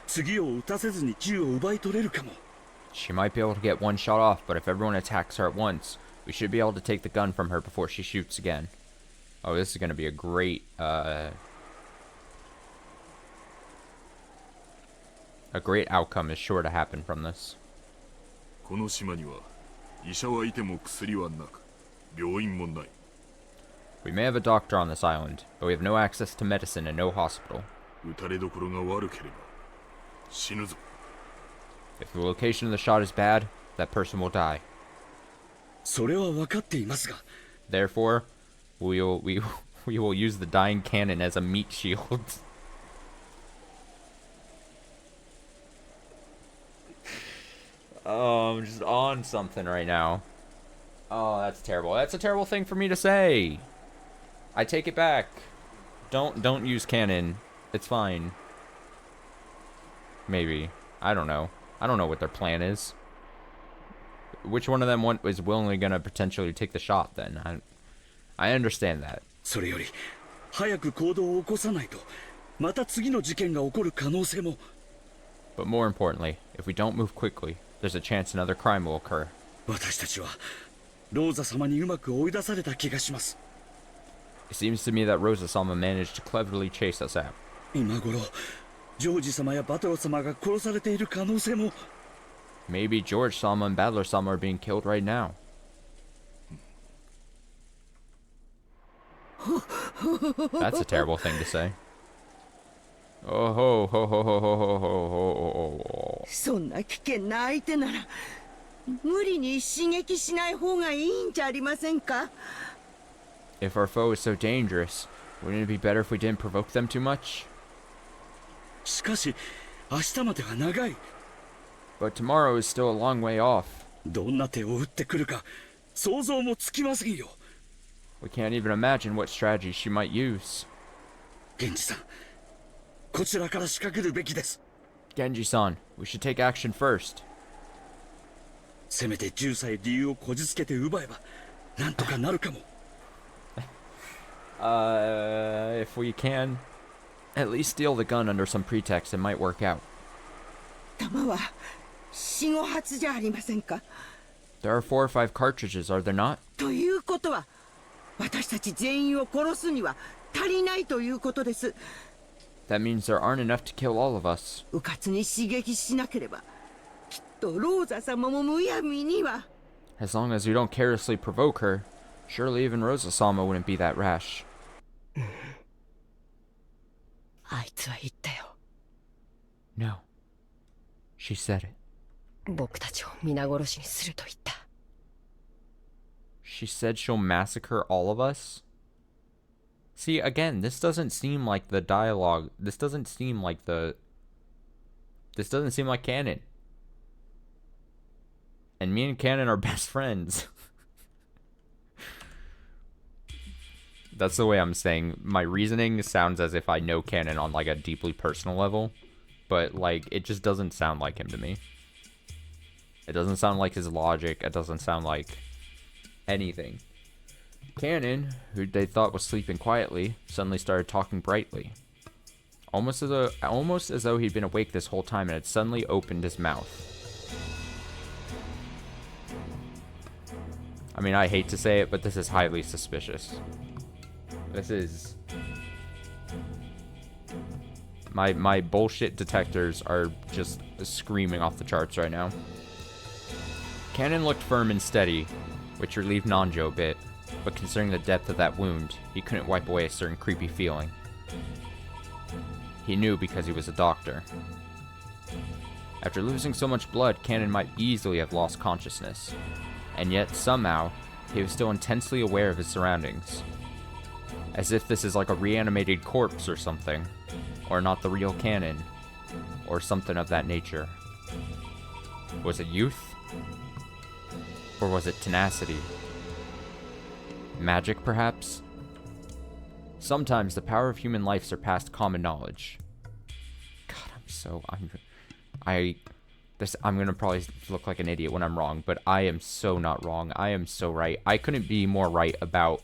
次を撃たせずに銃を奪い取れるかも。
She might be able to get one shot off, but if everyone attacks her at once, we should be able to take the gun from her before she shoots again. Oh, this is going to be a great outcome is sure to happen from this.
この島には医者はいても薬はなく、病院もない。
We may have a doctor on this island, but we have no access to medicine and no hospital.
撃たれどころが悪ければ死ぬぞ。
If the location of the shot is bad, that person will die.
それは分かっていますが。
Therefore, we will use the dying cannon as a meat shield. Oh, I'm just on something right now. Oh, that's terrible. That's a terrible thing for me to say. I take it back. Don't use cannon. It's fine. Maybe. I don't know. I don't know what their plan is. Which one of them is willingly gonna potentially take the shot then? I understand that.
それより早く行動を起こさないとまた次の事件が起こる可能性も。
But more importantly, if we don't move quickly, there's a chance another crime will occur.
私たちはローザ様にうまく追い出された気がします。
It seems to me that Rosa-sama managed to cleverly chase us out.
今頃ジョージ様やバトロ様が殺されている可能性も。
Maybe George-sama and Battler-sama are being killed right now. That's a terrible thing to say. Oh ho ho ho ho ho ho ho ho.
そんな危険な相手なら無理に刺激しない方がいいんじゃありませんか。
If our foe is so dangerous, wouldn't it be better if we didn't provoke them too much?
しかし明日までは長い。
But tomorrow is still a long way off.
どんな手を打ってくるか想像もつきませんよ。
We can't even imagine what strategy she might use.
源氏さん、こちらから仕掛けるべきです。
Genji-san, we should take action first.
せめて10歳理由をこじつけて奪えばなんとかなるかも。
If we can, at least steal the gun under some pretext, it might work out.
弾は4、5発じゃありませんか。
There are 4 or 5 cartridges, are there not?
ということは私たち全員を殺すには足りないということです。
That means there aren't enough to kill all of us.
うかつに刺激しなければきっとローザ様もむやみには。
As long as we don't carelessly provoke her, surely even Rosa-sama wouldn't be that rash.
あいつは言ったよ。
No. She said it.
僕たちを皆殺しにすると言った。
She said she'll massacre all of us? See, again, this doesn't seem like the dialogue. This doesn't seem like canon. And me and Canon are best friends. That's the way I'm saying. My reasoning sounds as if I know Canon on like a deeply personal level. But like, it just doesn't sound like him to me. It doesn't sound like his logic. It doesn't sound like anything. Canon, who they thought was sleeping quietly, suddenly started talking brightly. Almost as though he'd been awake this whole time and had suddenly opened his mouth. I mean, I hate to say it, but this is highly suspicious. This is... My bullshit detectors are just screaming off the charts right now. Canon looked firm and steady, which relieved Nanjo a bit, but considering the depth of that wound, he couldn't wipe away a certain creepy feeling. He knew because he was a doctor. After losing so much blood, Canon might easily have lost consciousness, and yet somehow, he was still intensely aware of his surroundings. As if this is like a reanimated corpse or something, or not the real Canon, or something of that nature. Was it youth? Or was it tenacity? Magic, perhaps? Sometimes the power of human life surpassed common knowledge. God, I'm gonna probably look like an idiot when I'm wrong, but I am so not wrong. I am so right. I couldn't be more right about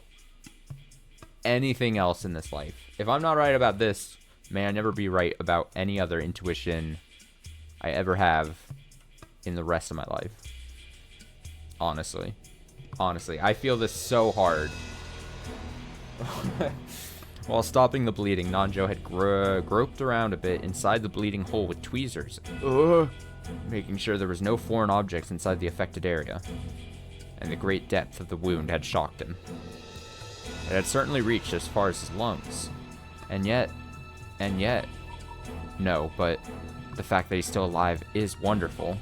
anything else in this life. If I'm not right about this, may I never be right about any other intuition I ever have in the rest of my life. Honestly, I feel this so hard. While stopping the bleeding, Nanjo had groped around a bit inside the bleeding hole with tweezers, making sure there was no foreign objects inside the affected area. And the great depth of the wound had shocked him. It had certainly reached as far as his lungs. And yet, no, but the fact that he's still alive is wonderful.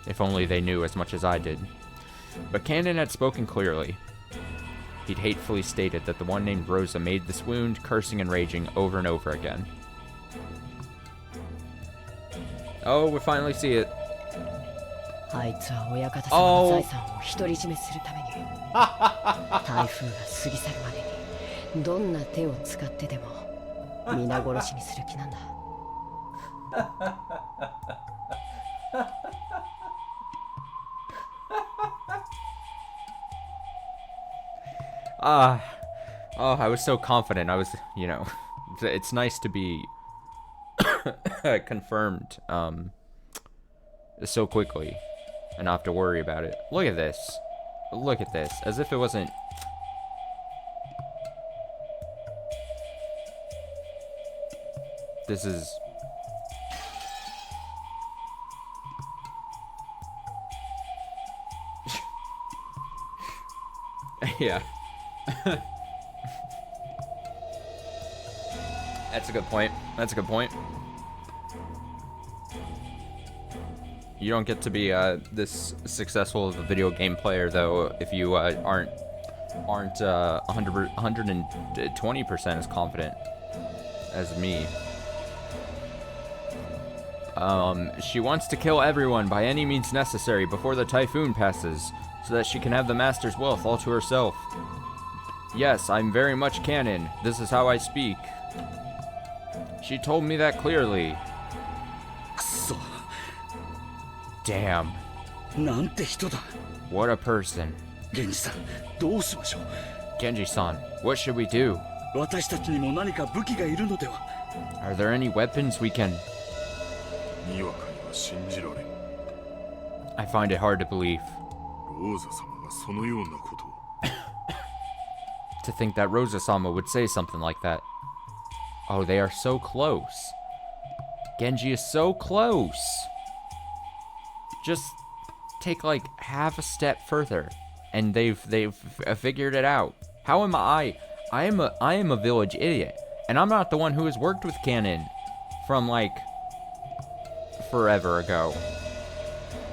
If only they knew as much as I did. But Canon had spoken clearly. He'd hatefully stated that the one named Rosa made this wound, cursing and raging over and over again. Oh, we finally see it.
あいつは親方様の財産を独り占めするために台風が過ぎ去るまでにどんな手を使ってでも皆殺しにする気なんだ。
I was so confident. I was, it's nice to be confirmed so quickly and not have to worry about it. Look at this. Look at this. As if it wasn't... This is... Yeah. That's a good point. That's a good point. You don't get to be this successful as a video game player, though, if you aren't 120% as confident as me. She wants to kill everyone by any means necessary before the typhoon passes, so that she can have the master's wealth all to herself. Yes, I'm very much canon. This is how I speak. She told me that clearly. Damn.
なんて人だ。
What a person.
源氏さん、どうしましょう。
Genji-san, what should we do?
私たちにも何か武器がいるのでは。
Are there any weapons we can...
にわかには信じられん。
I find it hard to believe.
ローザ様がそのようなことを。
To think that Rosa-sama would say something like that. Oh, they are so close. Genji is so close. Just take like half a step further and they've figured it out. How am I I am a village idiot, and I'm not the one who has worked with Canon from like forever ago.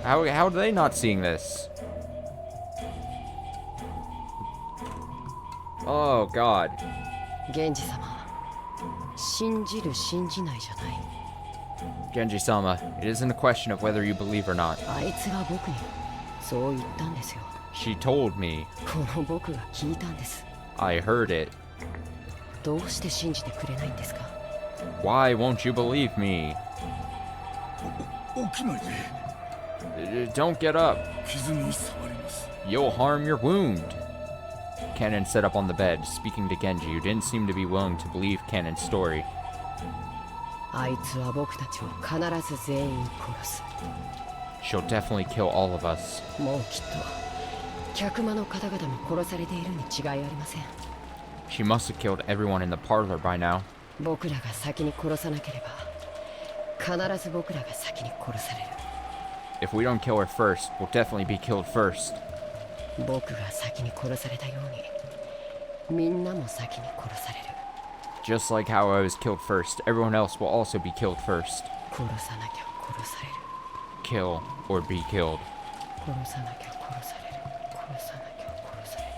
How are they not seeing this? Oh God.
源氏様、信じる信じないじゃない。
Genji-sama, it isn't a question of whether you believe or not.
あいつが僕にそう言ったんですよ。
She told me.
この僕が聞いたんです。
I heard it.
どうして信じてくれないんですか？
Why won't you believe me?
起きないで。
Don't get up.
傷に触ります。
You'll harm your wound. Kanon sat up on the bed, speaking to Genji, who didn't seem to be willing to believe Kanon's story.
あいつは僕たちを必ず全員殺す。
She'll definitely kill all of us.
もうきっと客間の方々も殺されているに違いありません。
She must have killed everyone in the parlor by now.
僕らが先に殺さなければ必ず僕らが先に殺される。
If we don't kill her first, we'll definitely be killed first.
僕が先に殺されたようにみんなも先に殺される。
Just like how I was killed first, everyone else will also be killed first.
殺さなきゃ殺される。
Kill or be killed.
殺さなきゃ殺される。殺さなきゃ殺される。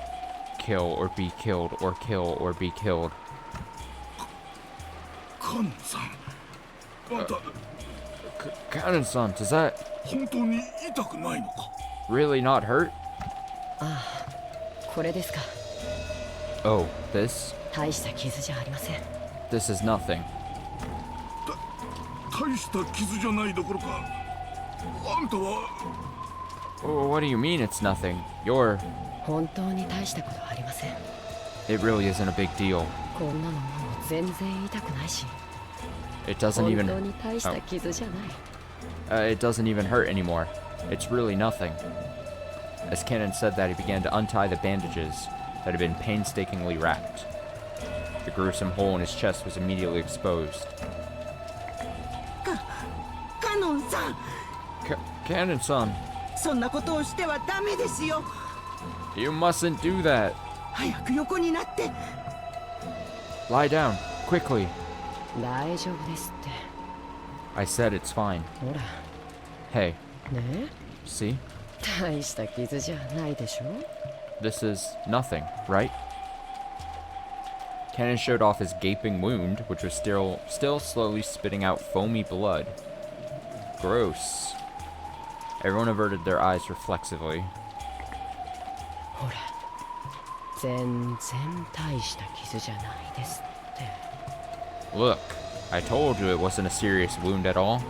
Kill or be killed or kill or be killed.
カノンさん、あんた
Kanon-san, does that
本当に痛くないのか？
really not hurt?
これですか。
Oh, this?
大した傷じゃありません。
This is nothing.
大した傷じゃないどころか、あんたは
Oh, what do you mean it's nothing? You're...
本当に大したことありません。
It really isn't a big deal.
こんなのもう全然痛くないし。
It doesn't
本
even...
当に大した傷じゃない。
It doesn't even hurt anymore. It's really nothing. As Kanon said that, he began to untie the bandages that had been painstakingly wrapped. The gruesome hole in his chest was immediately exposed.
カノンさん、
Kanon-san,
そんなことをしてはダメですよ。
you mustn't do that.
早く横になって。
Lie down, quickly.
大丈夫ですって。
I said it's fine.
ほら、
Hey,
ね
see?
大した傷じゃないでしょ。
This is nothing, right? Kanon showed off his gaping wound, which was still slowly spitting out foamy blood. Gross. Everyone averted their eyes reflexively.
ほら、全然大した傷じゃないですって。
Look, I told you it wasn't a serious wound at all.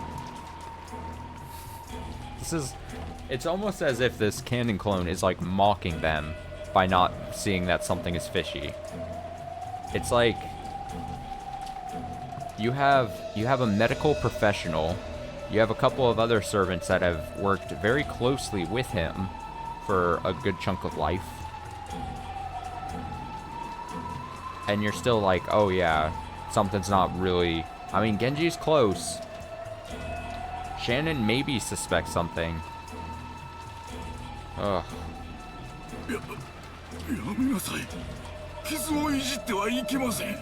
It's almost as if this Kanon clone is like mocking them by not seeing that something is fishy. It's like you have a medical professional, you have a couple of other servants that have worked very closely with him for a good chunk of life. And you're still like, oh yeah, something's not really... I mean, Genji's close. Shannon maybe suspects something. Ugh.
やめなさい。傷をいじってはいけません。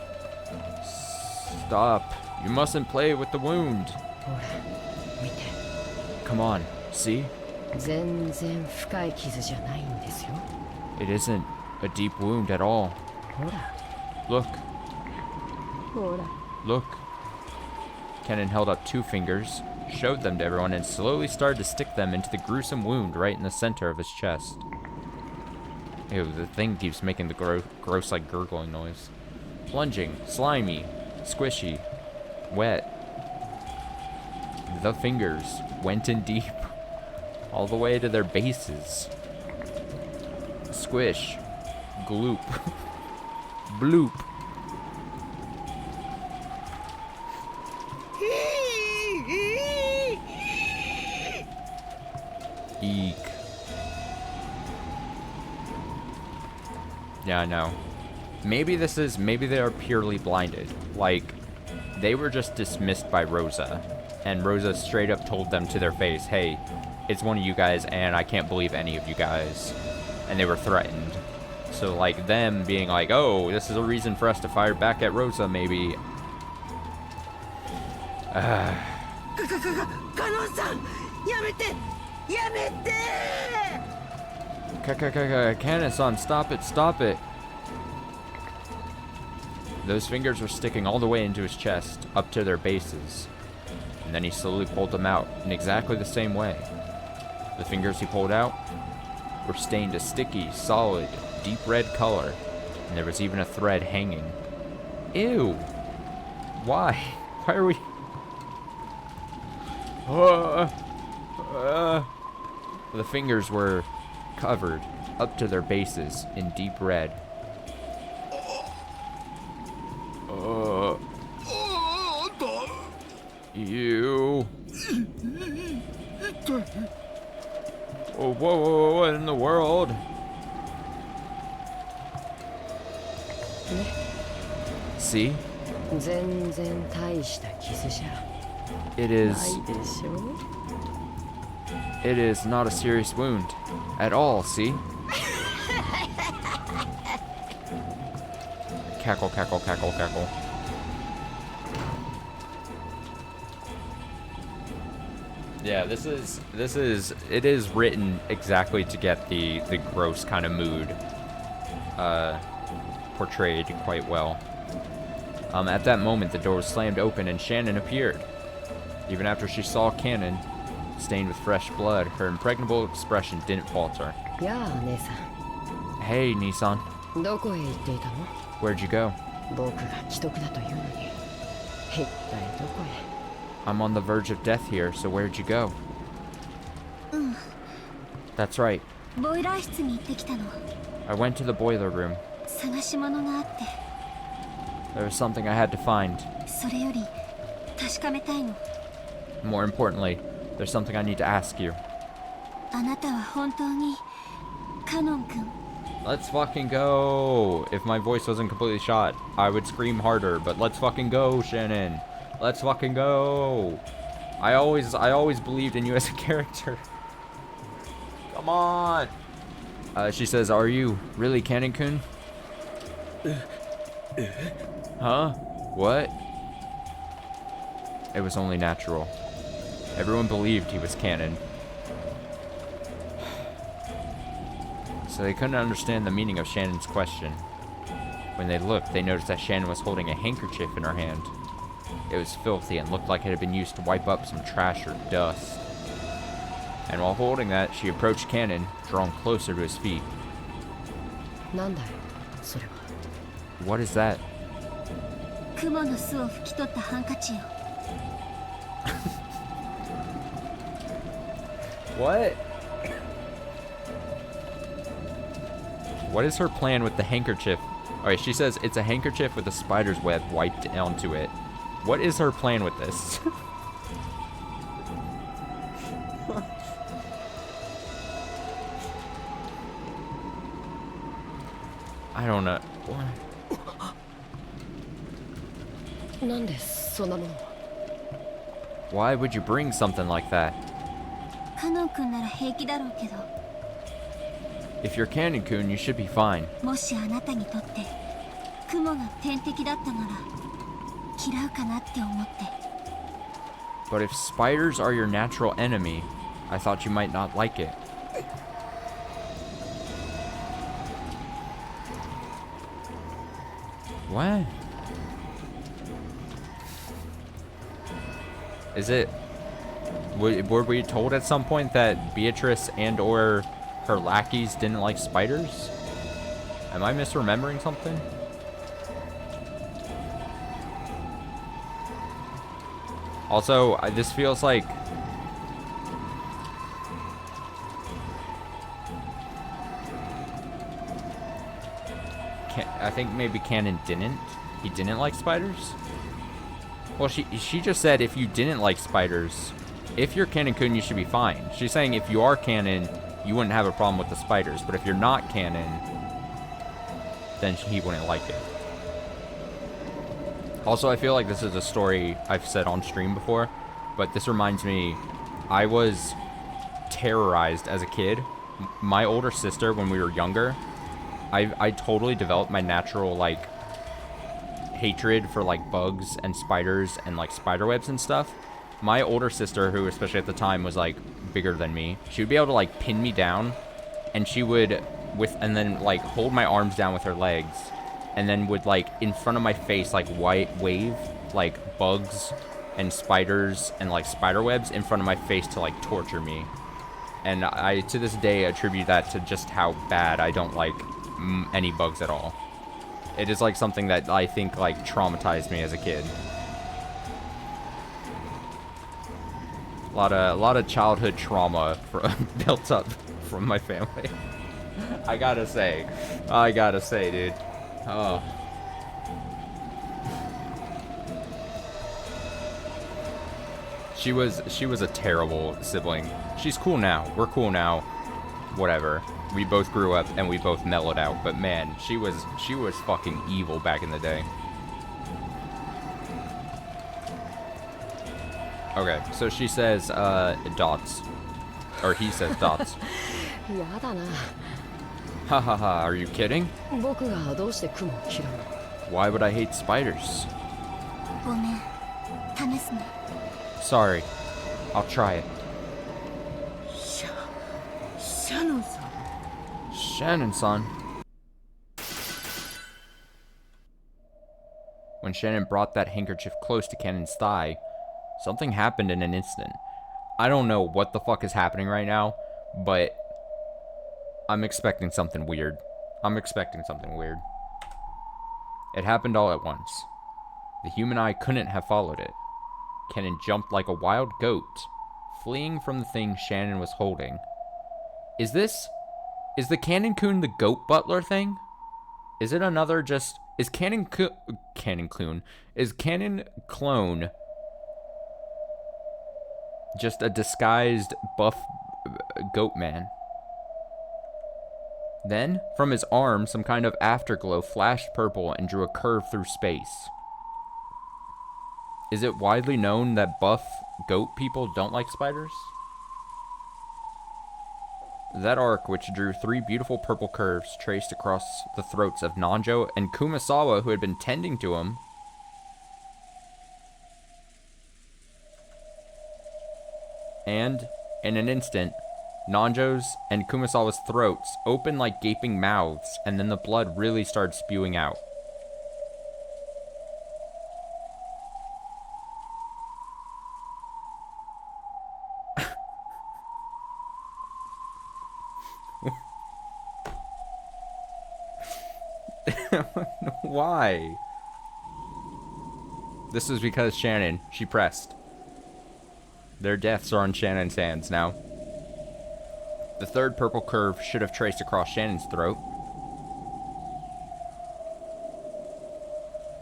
Stop. You mustn't play with the wound.
ほら、見て。
Come on, see?
全然深い傷じゃないんですよ。
It isn't a deep wound at all.
ほら、
Look,
ほら。
look. Kennen held up 2 fingers, showed them to everyone, and slowly started to stick them into the gruesome wound right in the center of his chest. Ew, the thing keeps making the gross like gurgling noise. Plunging, slimy, squishy, wet. The fingers went in deep, all the way to their bases. Squish, gloop, bloop. Eek. Yeah, I know. Maybe they are purely blinded. Like, they were just dismissed by Rosa. And Rosa straight up told them to their face, hey, it's one of you guys and I can't believe any of you guys. And they were threatened. So, like, them being like, oh, this is a reason for us to fire back at Rosa, maybe.
カノンさんやめてやめて
Cannon-san, stop it, stop it. Those fingers were sticking all the way into his chest, up to their bases. And then he slowly pulled them out, in exactly the same way. The fingers he pulled out were stained a sticky, solid, deep red color, and there was even a thread hanging. Ew! Why? Why are we... The fingers were covered up to their bases in deep red. You. Oh, whoa, what in the world? See?
全然大した傷じゃ
It
ない
is.
でしょ
It is not a serious wound at all, see? Cackle, cackle, cackle, cackle. Yeah, it is written exactly to get the gross kind of mood portrayed quite well. At that moment, the door was slammed open and Shannon appeared. Even after she saw Cannon, stained with fresh blood, her impregnable expression didn't falter.
やあ姉さ
Hey, Nissan,
んどこへ行っていたの
where'd you go?
僕が既得だというのに一体どこへ
I'm on the verge of death here, so where'd you go? That's right.
ボイラー室に行ってきたの
I went to the boiler room.
探し物があって
There was something I had to find.
それより確かめたいの
More importantly, there's something I need to ask you.
あなたは本当にカノン君
Let's fucking go! If my voice wasn't completely shot, I would scream harder, but let's fucking go, Shannon! Let's fucking go! I always believed in you as a character. Come on! She says, are you really Cannon-kun? Huh? What? It was only natural. Everyone believed he was Cannon. So they couldn't understand the meaning of Shannon's question. When they looked, they noticed that Shannon was holding a handkerchief in her hand. It was filthy and looked like it had been used to wipe up some trash or dust. And while holding that, she approached Cannon, drawn closer to his feet.
なんだいそれは
What is that?
クモの巣を拭き取ったハンカチよ
What? What is her plan with the handkerchief? Alright, she says it's a handkerchief with a spider's web wiped onto it. What is her plan with this? I don't know.
なんでそんなもの
Why would you bring something like that?
カノン君なら平気だろうけど
If you're Cannon-kun, you should be fine.
もしあなたにとってクモが天敵だったなら嫌うかなって思って
But if spiders are your natural enemy, I thought you might not like it. What? Is it... Were we told at some point that Beatrice and or her lackeys didn't like spiders? Am I misremembering something? Also, this feels like... I think maybe Cannon didn't. He didn't like spiders? Well, she just said if you didn't like spiders, if you're Cannon-kun, you should be fine. She's saying if you are Cannon, you wouldn't have a problem with the spiders. But if you're not Cannon, then he wouldn't like it. Also, I feel like this is a story I've said on stream before, but this reminds me, I was terrorized as a kid. My older sister, when we were younger, I totally developed my natural, like, hatred for, like, bugs and spiders and, like, spider webs and stuff. My older sister, who especially at the time was, like, bigger than me, she would be able to, like, pin me down, and she would, and then, like, hold my arms down with her legs, and then would, like, in front of my face, like, wave, like, bugs and spiders and, like, spider webs in front of my face to, like, torture me. And I, to this day, attribute that to just how bad I don't like any bugs at all. It is, like, something that I think, like, traumatized me as a kid. A lot of childhood trauma built up from my family. I gotta say, dude. Oh. She was a terrible sibling. She's cool now. We're cool now. Whatever. We both grew up and we both mellowed out. But man, she was fucking evil back in the day. Okay, so she says, dots. Or he says dots. Ha ha ha, are you kidding? Why would I hate spiders?
ごめん試すね
Sorry, I'll try it.
Shannon-san.
Shannon-san. When Shannon brought that handkerchief close to Cannon's thigh, something happened in an instant. I don't know what the fuck is happening right now, but I'm expecting something weird. It happened all at once. The human eye couldn't have followed it. Cannon jumped like a wild goat, fleeing from the thing Shannon was holding. Is the Cannon-kun the goat butler thing? Is it another just... Is Cannon-kun... Is Cannon clone just a disguised buff goat man? Then, from his arm, some kind of afterglow flashed purple and drew a curve through space. Is it widely known that buff goat people don't like spiders? That arc, which drew 3 beautiful purple curves traced across the throats of Nanjo and Kumasawa, who had been tending to him, and, in an instant, Nanjo's and Kumasawa's throats opened like gaping mouths, and then the blood really started spewing out. Why? This is because Shannon, she pressed. Their deaths are on Shannon's hands now. The third purple curve should have traced across Shannon's throat.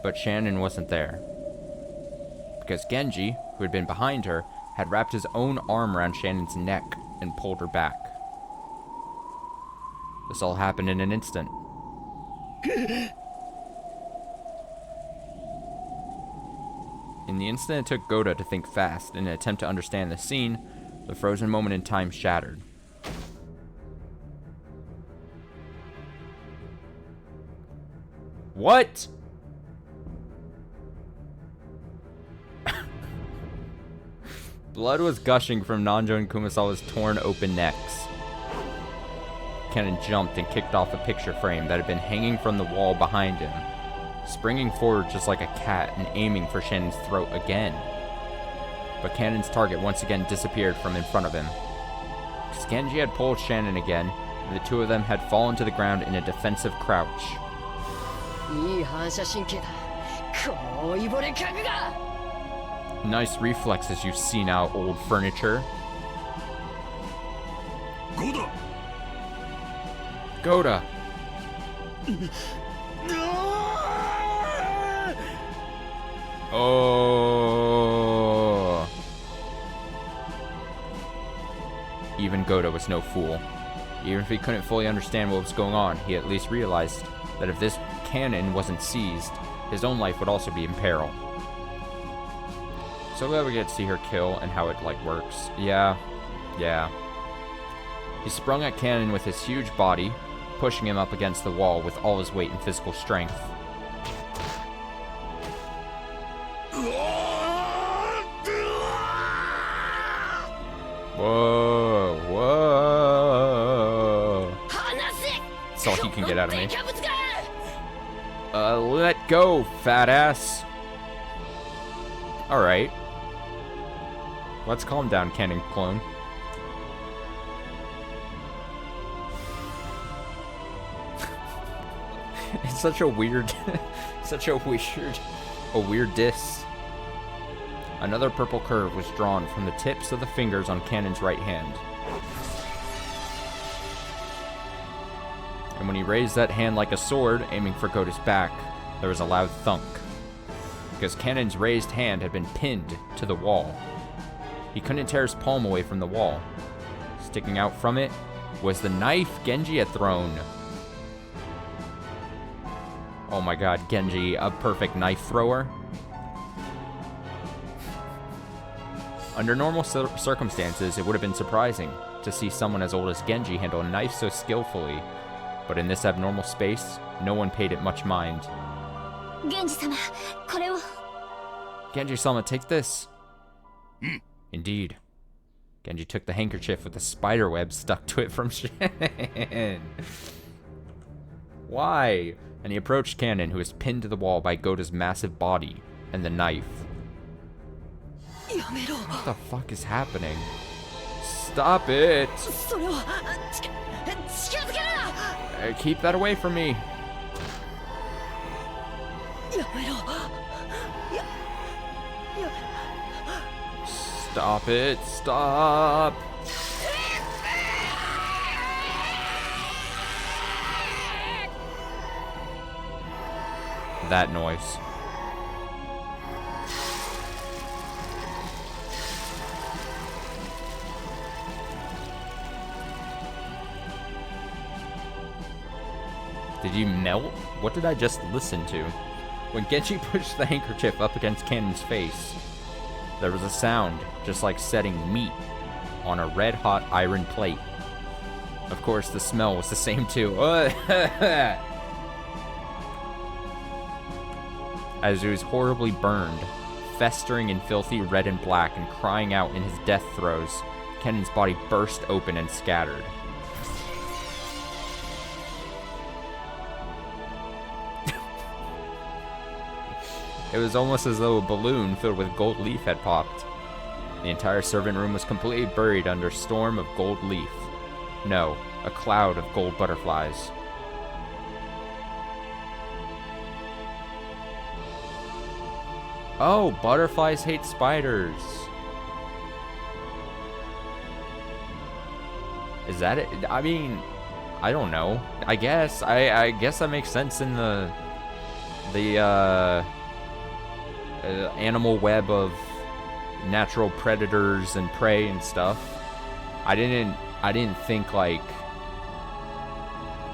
But Shannon wasn't there. Because Genji, who had been behind her, had wrapped his own arm around Shannon's neck and pulled her back. This all happened in an instant. In the instant it took Goda to think fast in an attempt to understand the scene, the frozen moment in time shattered. What? Blood was gushing from Nanjo and Kumasawa's torn open necks. Cannon jumped and kicked off a picture frame that had been hanging from the wall behind him, springing forward just like a cat and aiming for Shannon's throat again. But Cannon's target once again disappeared from in front of him. Because Genji had pulled Shannon again, and the two of them had fallen to the ground in a defensive crouch. Nice reflexes, you senile old furniture. Goda! Oh. Even Goda was no fool. Even if he couldn't fully understand what was going on, he at least realized that if this cannon wasn't seized, his own life would also be in peril. So glad we get to see her kill and how it, like, works. Yeah. He sprung at Cannon with his huge body, pushing him up against the wall with all his weight and physical strength. Whoa, whoa. That's all he can get out of me. Let go, fat ass. Alright. Let's calm down, Cannon Clone. It's such a weird, a weird diss. Another purple curve was drawn from the tips of the fingers on Cannon's right hand. And when he raised that hand like a sword, aiming for Gota's back, there was a loud thunk. Because Cannon's raised hand had been pinned to the wall. He couldn't tear his palm away from the wall. Sticking out from it was the knife Genji had thrown. Oh my god, Genji, a perfect knife thrower. Under normal circumstances, it would have been surprising to see someone as old as Genji handle a knife so skillfully. But in this abnormal space, no one paid it much mind. Genji-sama, take this. Indeed. Genji took the handkerchief with the spider web stuck to it from Shin. Why? And he approached Cannon, who was pinned to the wall by Gota's massive body and the knife. What the fuck is happening? Stop it! Keep that away from me. Stop it. Stop. That noise. Did you melt? What did I just listen to? When Genji pushed the handkerchief up against Cannon's face, there was a sound just like setting meat on a red-hot iron plate. Of course, the smell was the same too. As he was horribly burned, festering in filthy red and black and crying out in his death throes, Cannon's body burst open and scattered. It was almost as though a balloon filled with gold leaf had popped. The entire servant room was completely buried under a storm of gold leaf. No, a cloud of gold butterflies. Oh, butterflies hate spiders. Is that it? I mean, I don't know. I guess. I guess that makes sense in the animal web of natural predators and prey and stuff. I didn't think like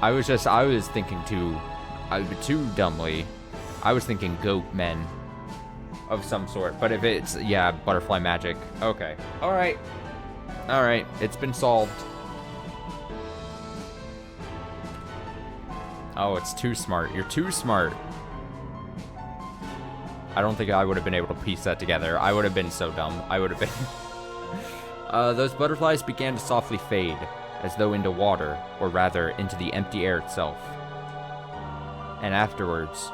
I was thinking too dumbly. I was thinking goat men of some sort, but if it's butterfly magic. Okay. All right. It's been solved. Oh, it's too smart. You're too smart. I don't think I would have been able to piece that together. I would have been so dumb. I would have been. Those butterflies began to softly fade, as though into water, or rather, into the empty air itself. And afterwards,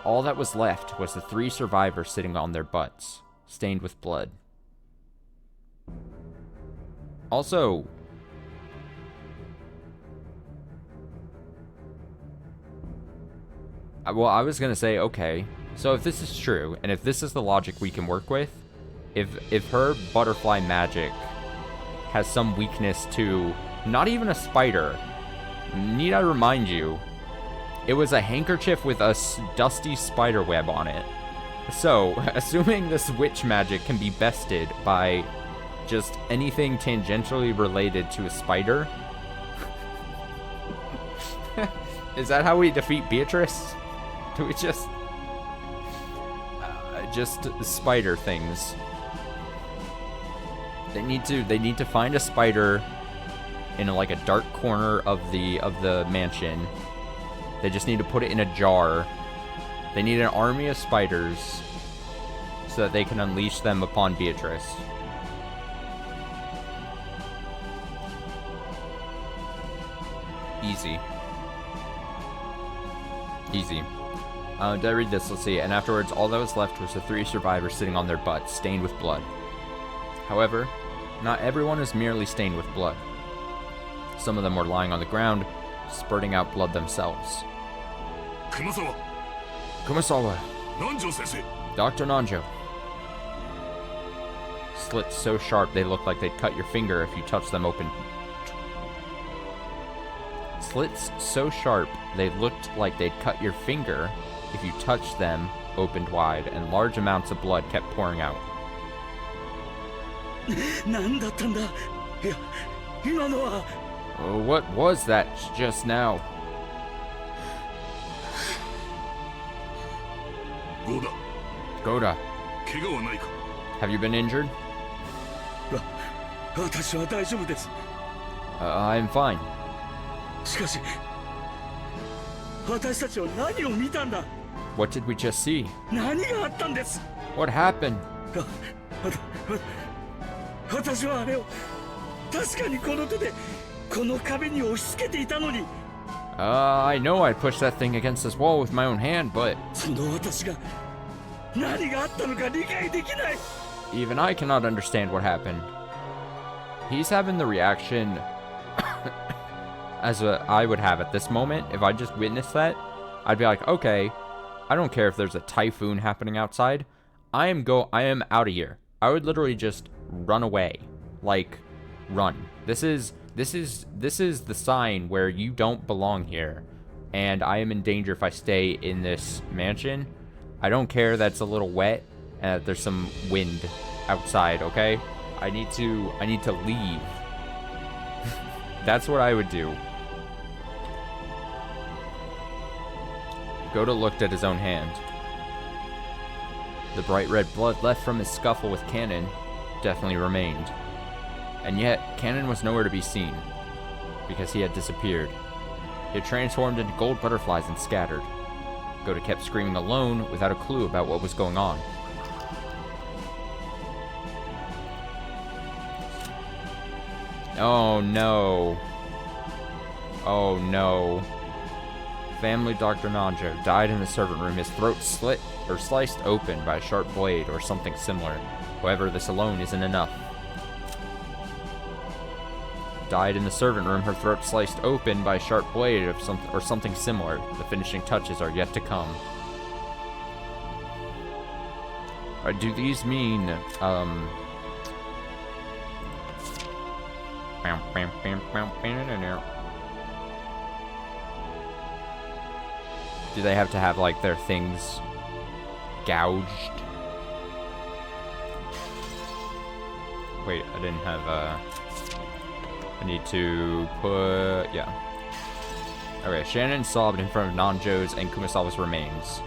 all that was left was the 3 survivors sitting on their butts, stained with blood. Also, well, I was gonna say, okay, so if this is true, and if this is the logic we can work with, if her butterfly magic has some weakness to not even a spider, need I remind you, it was a handkerchief with a dusty spider web on it. So, assuming this witch magic can be bested by just anything tangentially related to a spider, is that how we defeat Beatrice? Do we just spider things? They need to find a spider in like a dark corner of the mansion. They just need to put it in a jar. They need an army of spiders so that they can unleash them upon Beatrice. Easy. Easy. Did I read this? Let's see. And afterwards, all that was left was the 3 survivors sitting on their butts, stained with blood. However, not everyone is merely stained with blood. Some of them were lying on the ground, spurting out blood themselves. Kumasawa. Dr. Nanjo. Slits so sharp they look like they'd cut your finger if you touch them open. Slits so sharp they looked like they'd cut your finger if you touched them opened wide, and large amounts of blood kept pouring out. What was that just now? Goda. Have you been injured? I'm fine. What did we just see? What happened? I know I pushed that thing against this wall with my own hand, but even I cannot understand what happened. He's having the reaction as I would have at this moment. If I just witnessed that, I'd be like, okay, I don't care if there's a typhoon happening outside. I am out of here. I would literally just run away. Like, run. This is the sign where you don't belong here, and I am in danger if I stay in this mansion. I don't care that it's a little wet and that there's some wind outside, okay? I need to leave. That's what I would do. Goda looked at his own hand. The bright red blood left from his scuffle with Cannon definitely remained. And yet, Cannon was nowhere to be seen, because he had disappeared. He had transformed into gold butterflies and scattered. Goda kept screaming alone, without a clue about what was going on. Oh no. Oh no. Family Dr. Nanjo died in the servant room, his throat slit or sliced open by a sharp blade or something similar. However, this alone isn't enough. Died in the servant room, her throat sliced open by a sharp blade of something similar. The finishing touches are yet to come. Do these mean, do they have to have, like, their things gouged? Wait, I didn't have, I need to put, yeah. Okay, Shannon sobbed in front of Nanjo's and Kumasawa's remains,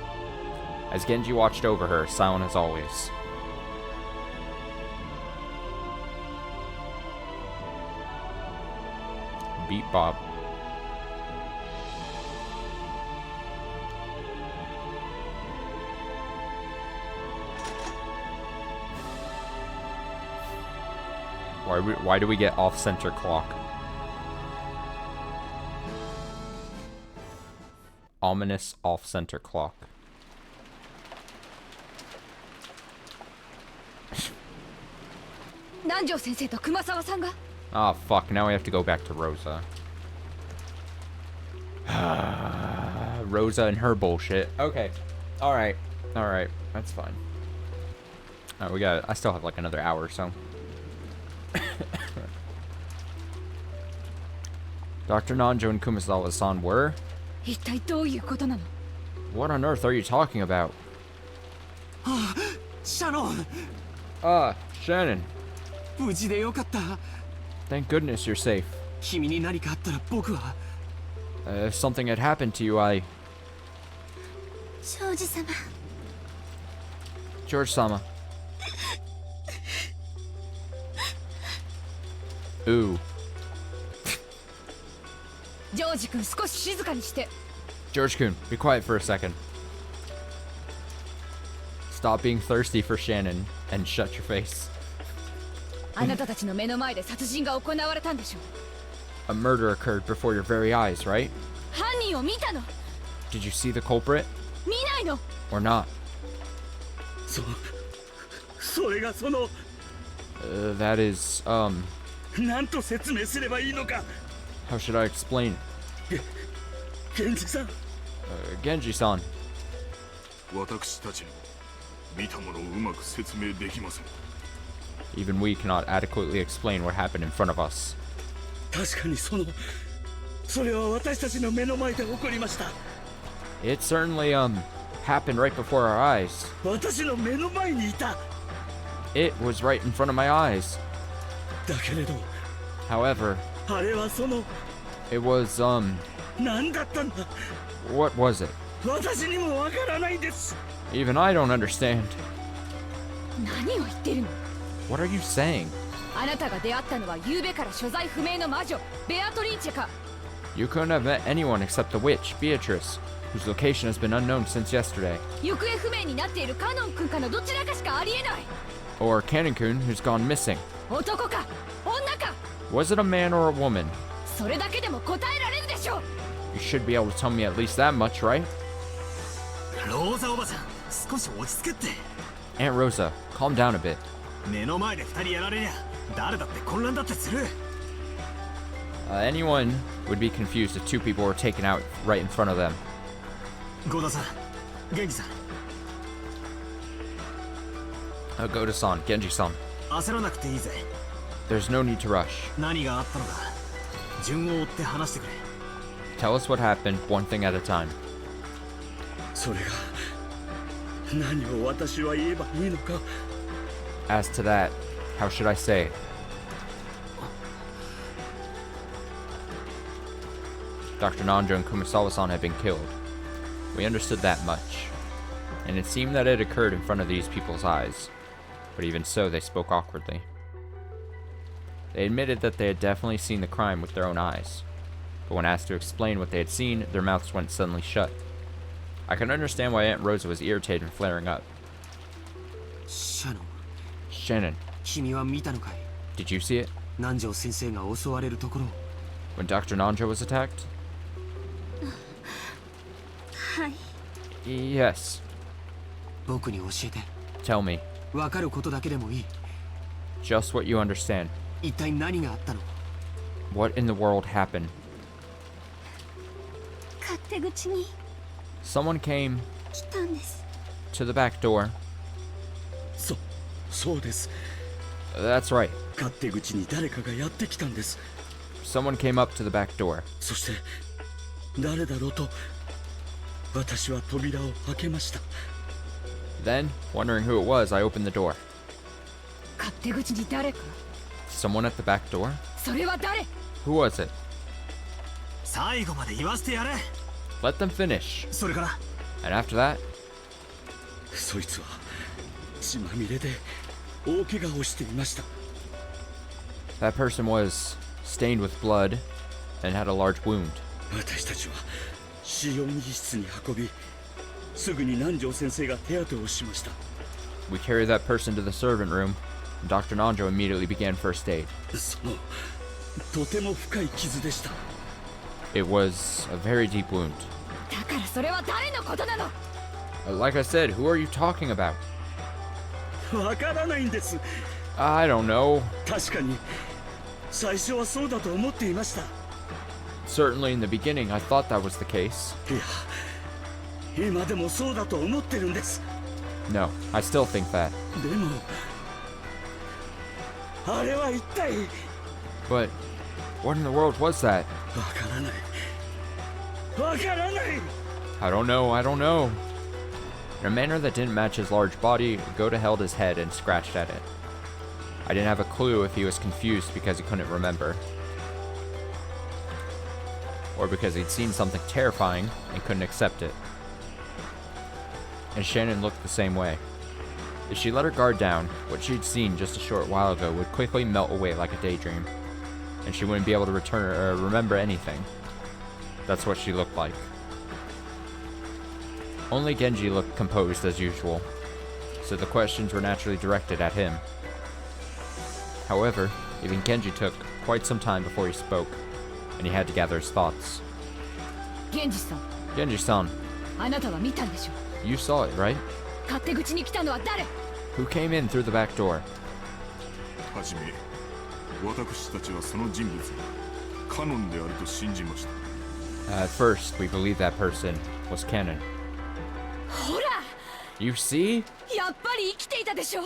as Genji watched over her, silent as always. Beat Bob. Why do we get off-center clock? Ominous off-center clock. Oh fuck, now we have to go back to Rosa. Rosa and her bullshit. Okay. Alright. Alright. That's fine. Alright, I still have like another hour or so. Dr. Nanjo and Kumasawa-san were? What on earth are you talking about?
Shannon!
Shannon. Thank goodness you're safe. If something had happened to you, George-sama. Ooh.
ジョージ君少し静かにして。
George-kun, be quiet for a second. Stop being thirsty for Shannon and shut your face.
あなたたちの目の前で殺人が行われたんでしょ。
A murder occurred before your very eyes, right?
犯人を見たの？
Did you see the culprit?
見ないの？
Or not?
それがその
That is,
何と説明すればいいのか。
how should I explain?
源氏さん、
Genji-san.
私たちにも見たものをうまく説明できません。
Even we cannot adequately explain what happened in front of us.
確かにそれは私たちの目の前で起こりました。
It certainly, happened right before our eyes.
私の目の前にいた。
It was right in front of my eyes.
だけれど
However,
あれは
it was,
何だったんだ。
what was it?
私にもわからないんです。
Even I don't understand.
何を言ってるの？
What are you saying?
あなたが出会ったのは昨夜から所在不明の魔女ベアトリーチェか？
You couldn't have met anyone except the witch, Beatrice, whose location has been unknown since yesterday.
行方不明になっているカノン君かのどちらかしかありえない。
Or Canon-kun, who's gone missing.
男か女か？
Was it a man or a woman?
それだけでも答えられるでしょう。
You should be able to tell me at least that much, right?
ローザおばさん、少し落ち着けって。
Aunt Rosa, calm down a bit.
目の前で二人やられりゃ誰だって混乱だってする。
Anyone would be confused if two people were taken out right in front of them.
ゴダさん、元気さん、
Goda-san, Genji-san.
焦らなくていいぜ。
There's no need to rush.
何があったのか順を追って話してくれ。
Tell us what happened, one thing at a time.
それが何を私は言えばいいのか。
As to that, how should I say? Dr. Nanjo and Kumasawa-san had been killed. We understood that much. And it seemed that it occurred in front of these people's eyes. But even so, they spoke awkwardly. They admitted that they had definitely seen the crime with their own eyes. But when asked to explain what they had seen, their mouths went suddenly shut. I can understand why Aunt Rosa was irritated and flaring up.
シャノン、
Shannon,
君は見たのかい？
did you see it?
南條先生が襲われるところ。
When Dr. Nanjo was attacked?
はい。
Yes.
僕に教えて。
Tell me.
わかることだけでもいい。
Just what you understand.
一体何があったの？
What in the world happened?
勝手口に
Someone came
来たんです。
to the back door.
そうです。
That's right.
勝手口に誰かがやってきたんです。
Someone came up to the back door.
そして誰だろうと私は扉を開けました。
Then, wondering who it was, I opened the door.
勝手口に誰か？
Someone at the back door?
それは誰？
Who was it?
最後まで言わせてやれ。
Let them finish.
それから
And after that,
そいつは血まみれで大怪我をしていました。
that person was stained with blood and had a large wound.
私たちは使用儀室に運び、すぐに南條先生が手当てをしました。
We carried that person to the servant room, and Dr. Nanjo immediately began first aid.
とても深い傷でした。
It was a very deep wound.
だからそれは誰のことなの？
Like I said, who are you talking about?
わからないんです。
I don't know.
確かに最初はそうだと思っていました。
Certainly in the beginning, I thought that was the case.
いや、今でもそうだと思ってるんです。
No, I still think that.
でもあれは一体
But what in the world was that?
わからない。わからない。
I don't know, I don't know. In a manner that didn't match his large body, Goda held his head and scratched at it. I didn't have a clue if he was confused because he couldn't remember, or because he'd seen something terrifying and couldn't accept it. And Shannon looked the same way. If she let her guard down, what she'd seen just a short while ago would quickly melt away like a daydream, and she wouldn't be able to remember anything. That's what she looked like. Only Genji looked composed as usual, so the questions were naturally directed at him. However, even Genji took quite some time before he spoke, and he had to gather his thoughts.
Genji-san,
Genji-san,
あなたは見たんでしょ
you saw it, right?
勝手口に来たのは誰
Who came in through the back door?
はじめ、私たちはその人物がカノンであると信じました。
At first, we believed that person was canon.
ほら
You see?
やっぱり生きていたでしょ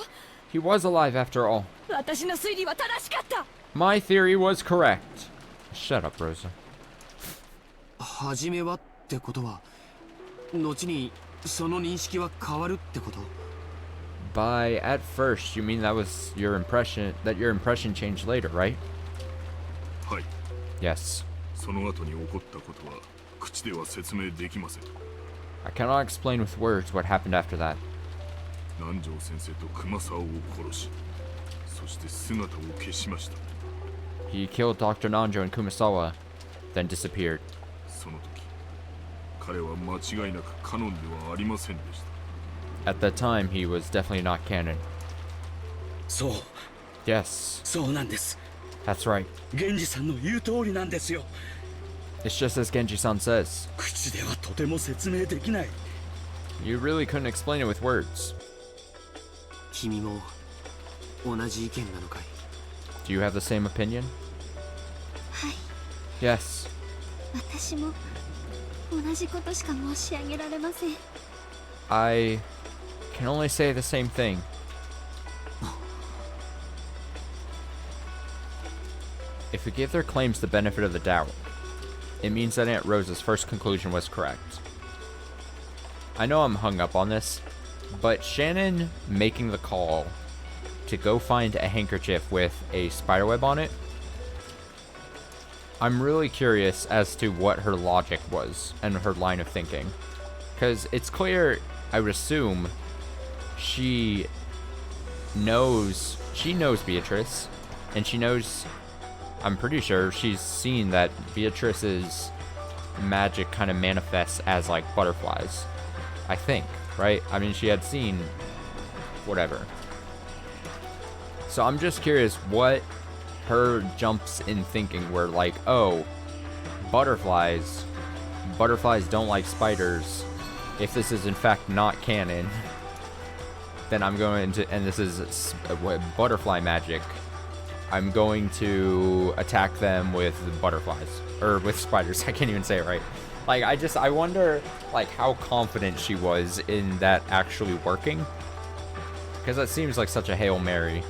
He was alive after all.
私の推理は正しかった
My theory was correct. Shut up, Rosa.
初めはってことは後にその認識は変わるってこと？
By at first, you mean that your impression changed later, right?
はい。
Yes.
その後に起こったことは口では説明できません。
I cannot explain with words what happened after that.
南條先生と熊沢を殺し、そして姿を消しました。
He killed Dr. Nanjo and Kumasawa, then disappeared.
その時、彼は間違いなくカノンではありませんでした。
At that time, he was definitely not canon.
そう
Yes,
そうなんです。
that's right.
源氏さんの言う通りなんですよ。
It's just as Genji-san says.
口ではとても説明できない。
You really couldn't explain it with words.
君も同じ意見なのかい？
Do you have the same opinion?
はい、
Yes.
私も同じことしか申し上げられません。
I can only say the same thing. If we give their claims the benefit of the doubt, it means that Aunt Rosa's first conclusion was correct. I know I'm hung up on this, but Shannon making the call to go find a handkerchief with a spiderweb on it, I'm really curious as to what her logic was and her line of thinking. Because it's clear, I would assume, she knows Beatrice, and she knows, I'm pretty sure she's seen that Beatrice's magic kind of manifests as like butterflies. I think, right? I mean, she had seen whatever. So I'm just curious what her jumps in thinking were like, oh, butterflies don't like spiders. If this is in fact not canon, then I'm going to, and this is butterfly magic, I'm going to attack them with butterflies, or with spiders. I can't even say it right. Like, I wonder, like, how confident she was in that actually working. Because that seems like such a Hail Mary.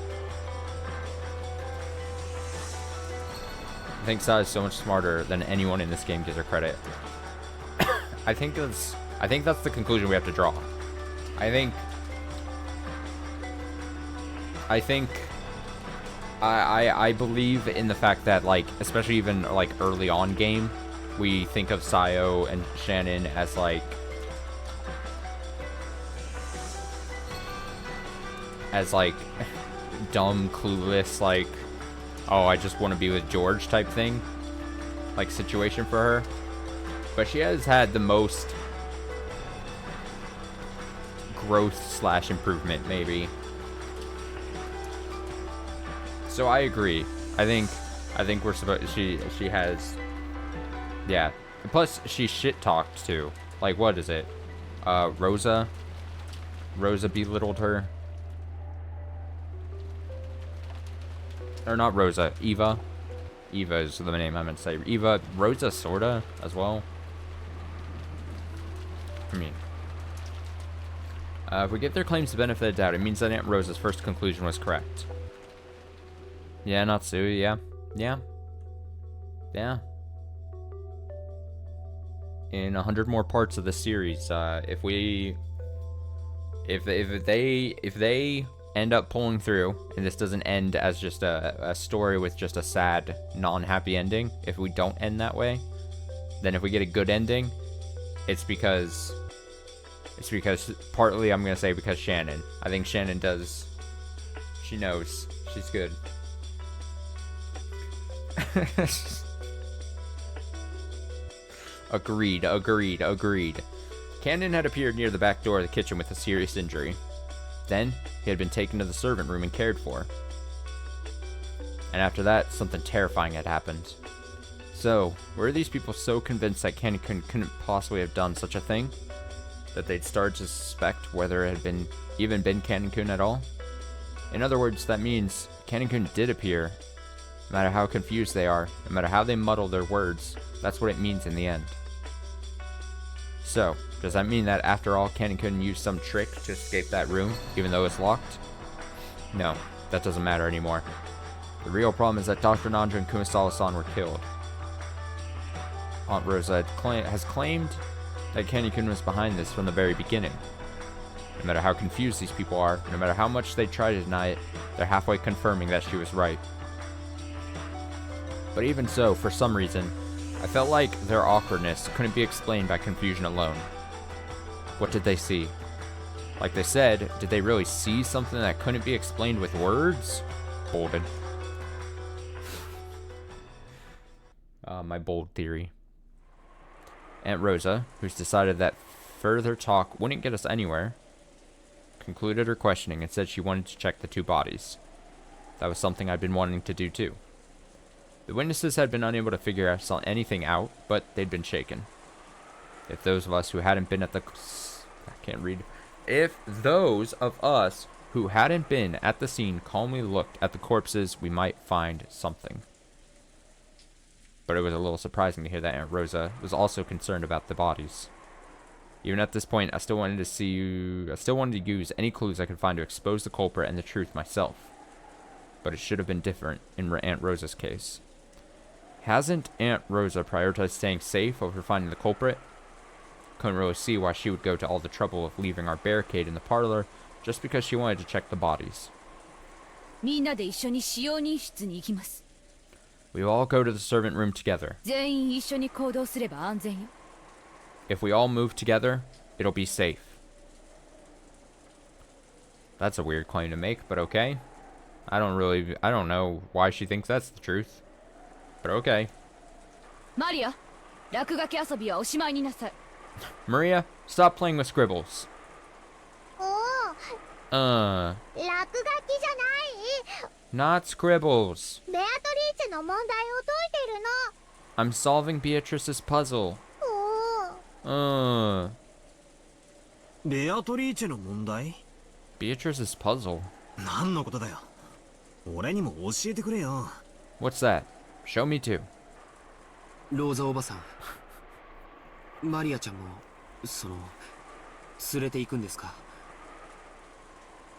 I think Sai is so much smarter than anyone in this game gives her credit. I think that's the conclusion we have to draw. I believe in the fact that, like, especially even like early on game, we think of Sayo and Shannon as like dumb, clueless, like, oh, I just want to be with George type thing, like, situation for her. But she has had the most growth / improvement, maybe. So I agree. I think we're supposed, she has, yeah. Plus she shit talked too. Like, what is it? Rosa belittled her. Or not Rosa, Eva. Eva is the name I meant to say. Eva, Rosa sorta as well. I mean, if we give their claims the benefit of the doubt, it means that Aunt Rosa's first conclusion was correct. Yeah, Natsu, yeah. In 100 more parts of the series, if they end up pulling through, and this doesn't end as just a story with just a sad, non-happy ending, if we don't end that way, then if we get a good ending, it's because partly I'm gonna say because Shannon. I think Shannon does. She knows. She's good. Agreed, agreed, agreed. Cannon had appeared near the back door of the kitchen with a serious injury. Then, he had been taken to the servant room and cared for. And after that, something terrifying had happened. So, were these people so convinced that Cannon couldn't possibly have done such a thing, that they'd started to suspect whether it had even been Cannon at all? In other words, that means Cannon did appear. No matter how confused they are, no matter how they muddle their words, that's what it means in the end. So, does that mean that after all, Cannon used some trick to escape that room, even though it's locked? No, that doesn't matter anymore. The real problem is that Dr. Nandra and Kumasala-san were killed. Aunt Rosa has claimed that Cannon was behind this from the very beginning. No matter how confused these people are, no matter how much they try to deny it, they're halfway confirming that she was right. But even so, for some reason, I felt like their awkwardness couldn't be explained by confusion alone. What did they see? Like they said, did they really see something that couldn't be explained with words? Bolded. My bold theory. Aunt Rosa, who's decided that further talk wouldn't get us anywhere, concluded her questioning and said she wanted to check the two bodies. That was something I'd been wanting to do too. The witnesses had been unable to figure anything out, but they'd been shaken. If those of us who hadn't been at the... If those of us who hadn't been at the scene calmly looked at the corpses, we might find something. But it was a little surprising to hear that Aunt Rosa was also concerned about the bodies. Even at this point, I still wanted to use any clues I could find to expose the culprit and the truth myself. But it should have been different in Aunt Rosa's case. Hasn't Aunt Rosa prioritized staying safe over finding the culprit? Couldn't really see why she would go to all the trouble of leaving our barricade in the parlor just because she wanted to check the bodies. We will all go to the servant room together. If we all move together, it'll be safe. That's a weird claim to make, but okay. I don't know why she thinks that's the truth. But okay.
Maria,
Maria, stop playing with scribbles. Not scribbles. I'm solving Beatrice's puzzle. Beatrice's puzzle? What's that? Show me too.
Rosa おばさん、マリアちゃんも連れて行くんですか?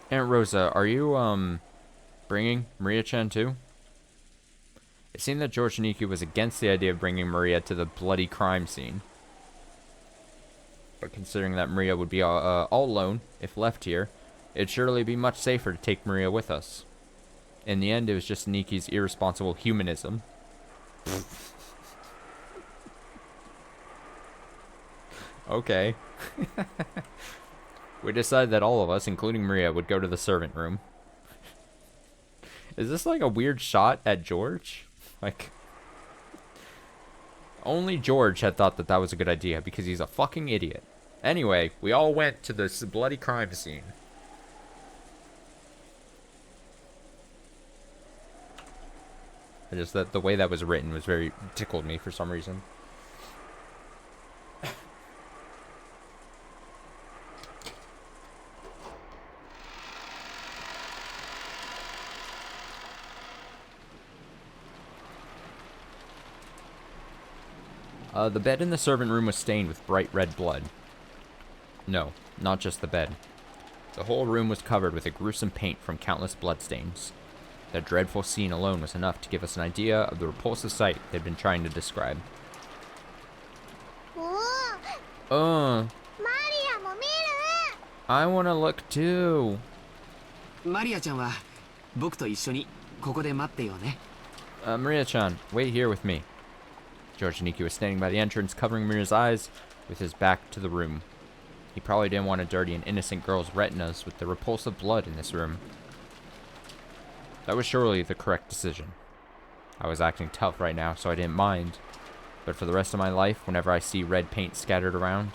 Aunt Rosa, are you bringing Maria-chan too? It seemed that George Niki was against the idea of bringing Maria to the bloody crime scene. But considering that Maria would be all alone if left here, it'd surely be much safer to take Maria with us. In the end, it was just Niki's irresponsible humanism. Okay. We decided that all of us, including Maria, would go to the servant room. Is this like a weird shot at George? Like, only George had thought that that was a good idea because he's a fucking idiot. Anyway, we all went to this bloody crime scene. Just that the way that was written was very tickled me for some reason. The bed in the servant room was stained with bright red blood. No, not just the bed. The whole room was covered with a gruesome paint from countless bloodstains. That dreadful scene alone was enough to give us an idea of the repulsive sight they'd been trying to describe. I want to look too.
Maria-chan,
Maria-chan, wait here with me. George Niki was standing by the entrance, covering Maria's eyes with his back to the room. He probably didn't want to dirty an innocent girl's retinas with the repulsive blood in this room. That was surely the correct decision. I was acting tough right now, so I didn't mind. But for the rest of my life, whenever I see red paint scattered around,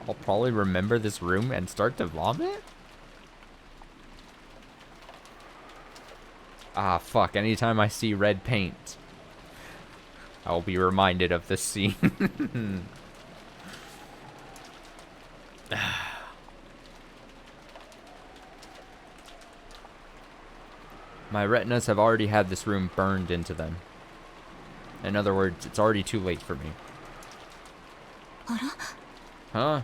I'll probably remember this room and start to vomit? Ah, fuck. Anytime I see red paint, I'll be reminded of this scene. My retinas have already had this room burned into them. In other words, it's already too late for me. Huh?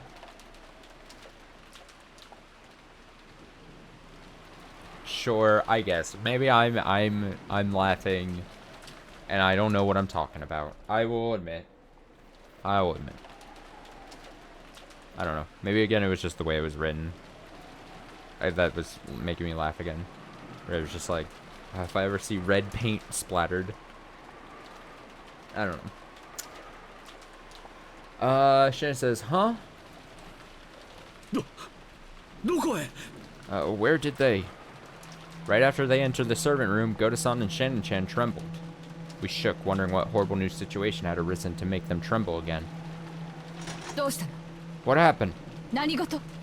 Sure, I guess. Maybe I'm laughing and I don't know what I'm talking about. I will admit. I don't know. Maybe again it was just the way it was written. That was making me laugh again. Where it was just like, if I ever see red paint splattered. I don't know. Shannon says, huh? Where did they? Right after they entered the servant room, Goda-san and Shannon-chan trembled. We shook, wondering what horrible new situation had arisen to make them tremble again. What happened?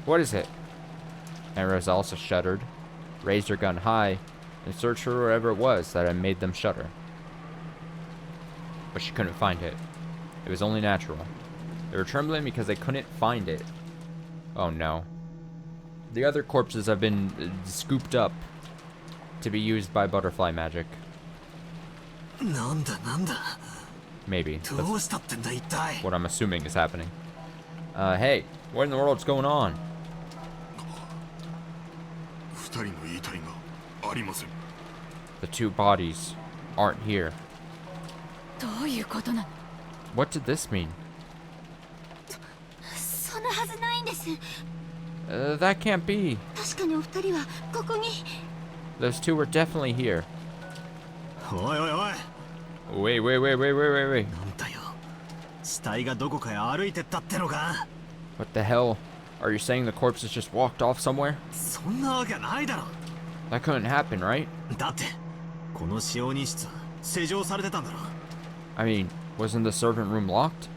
What is it? And Rosa also shuddered, raised her gun high, and searched for whatever it was that had made them shudder. But she couldn't find it. It was only natural. They were trembling because they couldn't find it. Oh no. The other corpses have been scooped up to be used by butterfly magic. Maybe. That's what I'm assuming is happening. Hey, what in the world's going on? The two bodies aren't here. What did this mean? That can't be. Those two were definitely here. Wait. What the hell? Are you saying the corpses just walked off somewhere? That couldn't happen, right? I mean, wasn't the servant room locked?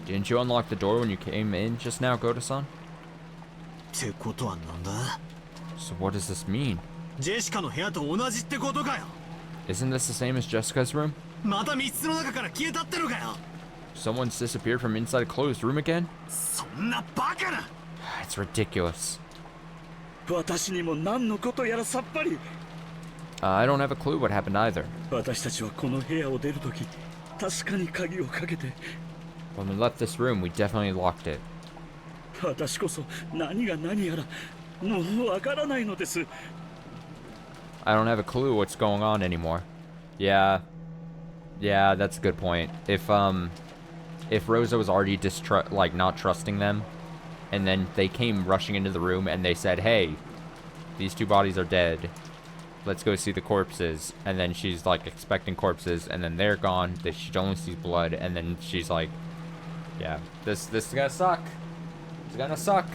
Didn't you unlock the door when you came in just now, Goda-san? So what does this mean? Isn't this the same as Jessica's room? Someone's disappeared from inside a closed room again? It's ridiculous. I don't have a clue what happened either. When we left this room, we definitely locked it. I don't have a clue what's going on anymore. Yeah, that's a good point. If Rosa was already not trusting them, and then they came rushing into the room and they said, "Hey, these two bodies are dead. Let's go see the corpses." And then she's like expecting corpses, and then they're gone. She only sees blood, and then she's like, "Yeah, this is gonna suck. It's gonna suck."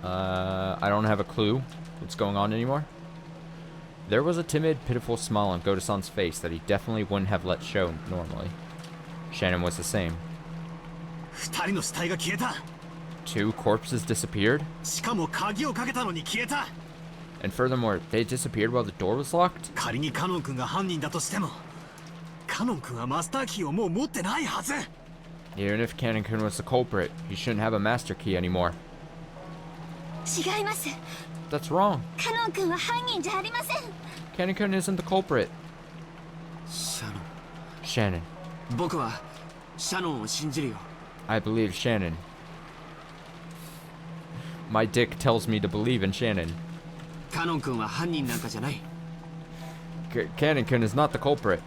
I don't have a clue what's going on anymore. There was a timid, pitiful smile on Goda-san's face that he definitely wouldn't have let show normally. Shannon was the same. Two corpses disappeared? And furthermore, they disappeared while the door was locked? Even if Canon-kun was the culprit, he shouldn't have a master key anymore. That's wrong. Canon-kun isn't the culprit. Shannon. I believe Shannon. My dick tells me to believe in Shannon. Canon-kun is not the culprit.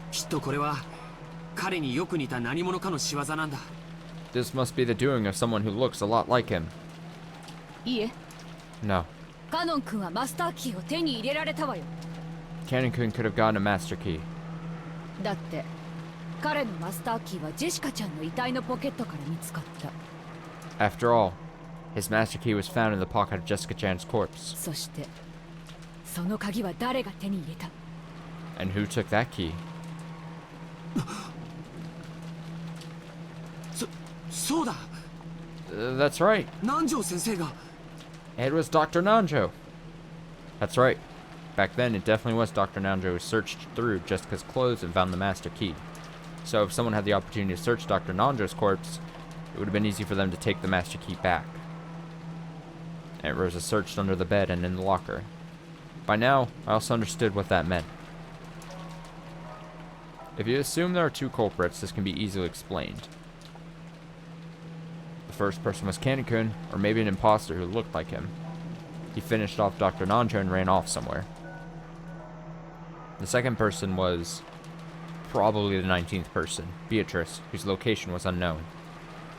This must be the doing of someone who looks a lot like him. No. Canon-kun could have gotten a master key. After all, His master key was found in the pocket of Jessica Chan's corpse.
そしてその鍵は誰が手に入れた？
And who took that key?
そうだ。
That's right.
南條先生が。
It was Dr. Nanjo. That's right. Back then, it definitely was Dr. Nanjo who searched through Jessica's clothes and found the master key. So if someone had the opportunity to search Dr. Nanjo's corpse, it would have been easy for them to take the master key back. Aunt Rosa searched under the bed and in the locker. By now, I also understood what that meant. If you assume there are two culprits, this can be easily explained. The first person was Kanekun, or maybe an imposter who looked like him. He finished off Dr. Nanjo and ran off somewhere. The second person was probably the 19th person, Beatrice, whose location was unknown.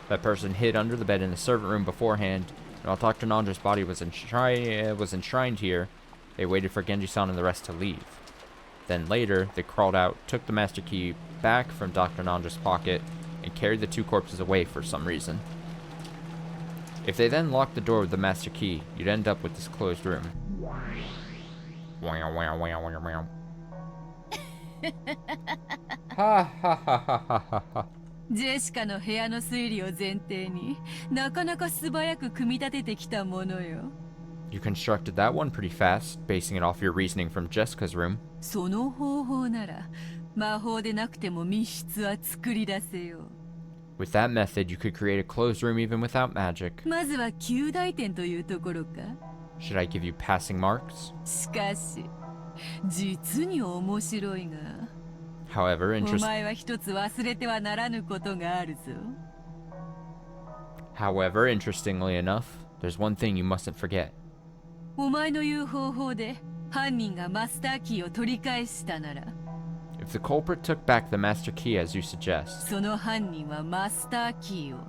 That person hid under the bed in the servant room beforehand, and while Dr. Nanjo's body was enshrined here, they waited for Genji-san and the rest to leave. Then later, they crawled out, took the master key back from Dr. Nanjo's pocket, and carried the two corpses away for some reason. If they then locked the door with the master key, you'd end up with this closed room. Ha ha ha ha ha ha ha.
ジェシカの部屋の推理を前提になかなか素早く組み立ててきたものよ。
You constructed that one pretty fast, basing it off your reasoning from Jessica's room.
その方法なら魔法でなくても密室は作り出せよ。
With that method, you could create a closed room even without magic.
まずは及第点というところか。
Should I give you passing marks?
しかし実に面白いが。
However,
お前は一つ忘れてはならぬことがあるぞ。
However, interestingly enough, there's one thing you mustn't forget.
お前の言う方法で犯人がマスターキーを取り返したなら、
If the culprit took back the master key as you suggest,
その犯人はマスターキーを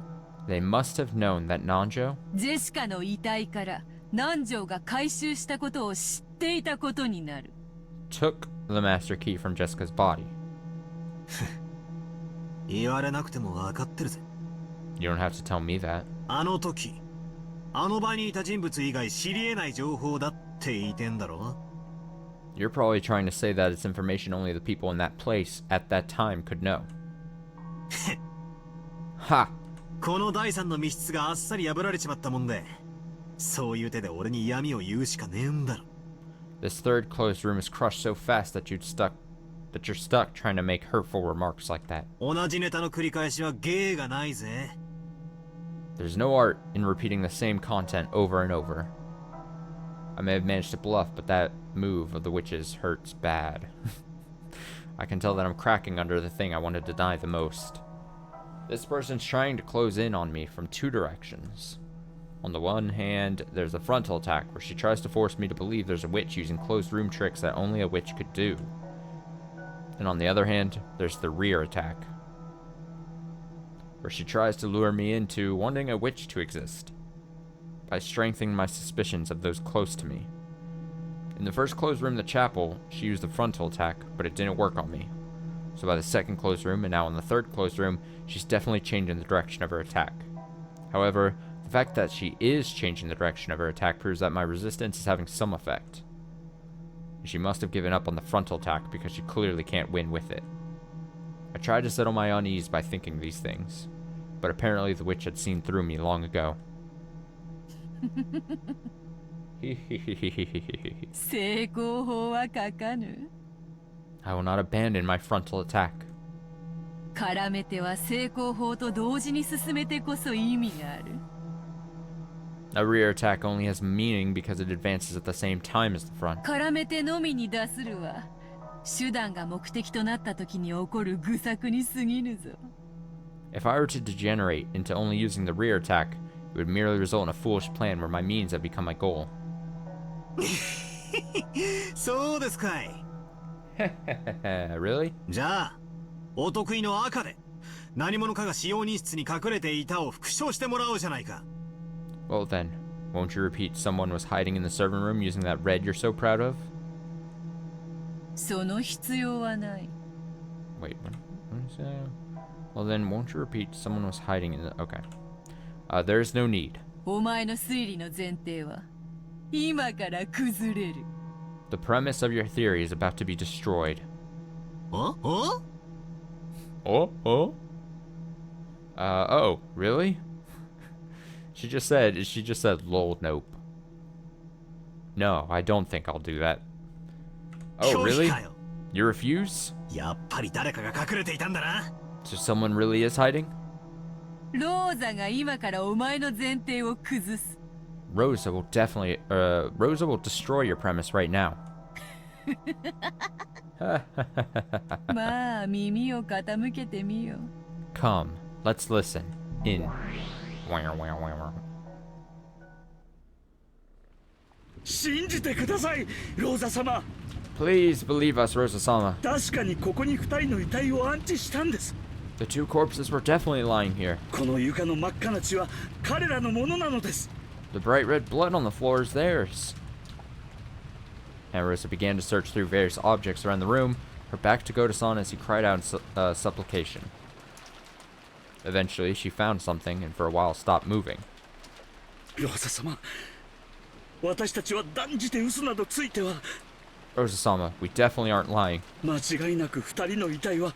they must have known that Nanjo,
ジェシカの遺体から南條が回収したことを知っていたことになる。
took the master key from Jessica's body.
言われなくても分かってるぜ。
You don't have to tell me that.
あの時、あの場にいた人物以外知り得ない情報だって言いてんだろ。
You're probably trying to say that it's information only the people in that place at that time could know. Ha!
この第三の密室があっさり破られちまったもんで、そういう手で俺に闇を言うしかねえんだろ。
This third closed room is crushed so fast that you're stuck trying to make hurtful remarks like that.
同じネタの繰り返しは芸がないぜ。
There's no art in repeating the same content over and over. I may have managed to bluff, but that move of the witches hurts bad. I can tell that I'm cracking under the thing I want to deny the most. This person's trying to close in on me from two directions. On the one hand, there's the frontal attack, where she tries to force me to believe there's a witch using closed room tricks that only a witch could do. And on the other hand, there's the rear attack, where she tries to lure me into wanting a witch to exist, by strengthening my suspicions of those close to me. In the first closed room, the chapel, she used the frontal attack, but it didn't work on me. So by the second closed room, and now in the third closed room, she's definitely changing the direction of her attack. However, the fact that she is changing the direction of her attack proves that my resistance is having some effect. She must have given up on the frontal attack because she clearly can't win with it. I tried to settle my unease by thinking these things, but apparently the witch had seen through me long ago.
成功法は書かぬ。
I will not abandon my frontal attack.
絡めては成功法と同時に進めてこそ意味がある。
A rear attack only has meaning because it advances at the same time as the front.
絡めてのみに出するは手段が目的となった時に起こる愚策に過ぎぬぞ。
If I were to degenerate into only using the rear attack, it would merely result in a foolish plan where my means have become my goal.
そうですかい。
Really?
じゃあ、お得意の赤で何者かが使用人室に隠れていたを復唱してもらおうじゃないか。
Well then, won't you repeat someone was hiding in the servant room using that red you're so proud of?
その必要はない。
Wait, what is that? Well then, won't you repeat someone was hiding in the... Okay. There's no need.
お前の推理の前提は今から崩れる。
The premise of your theory is about to be destroyed.
お
Oh? Oh, really? She just said, lol, nope. No, I don't think I'll do that. Oh, really? You refuse?
やっぱり誰かが隠れていたんだな。
So someone really is hiding?
ローザが今からお前の前提を崩す。
Rosa will destroy your premise right now.
まあ耳を傾けてみよ。
Come, let's listen. In.
信じてください、ローザ様。
Please believe us, Rosa-sama.
確かにここに2人の遺体を安置したんです。
The two corpses were definitely lying here.
この床の真っ赤な血は彼らのものなのです。
The bright red blood on the floor is theirs. And Rosa began to search through various objects around the room, her back to Goto-san as he cried out in supplication. Eventually, she found something and for a while stopped moving.
ローザ様、私たちは断じて嘘などついては。
Rosa-sama, we definitely aren't lying.
間違いなく2人の遺体は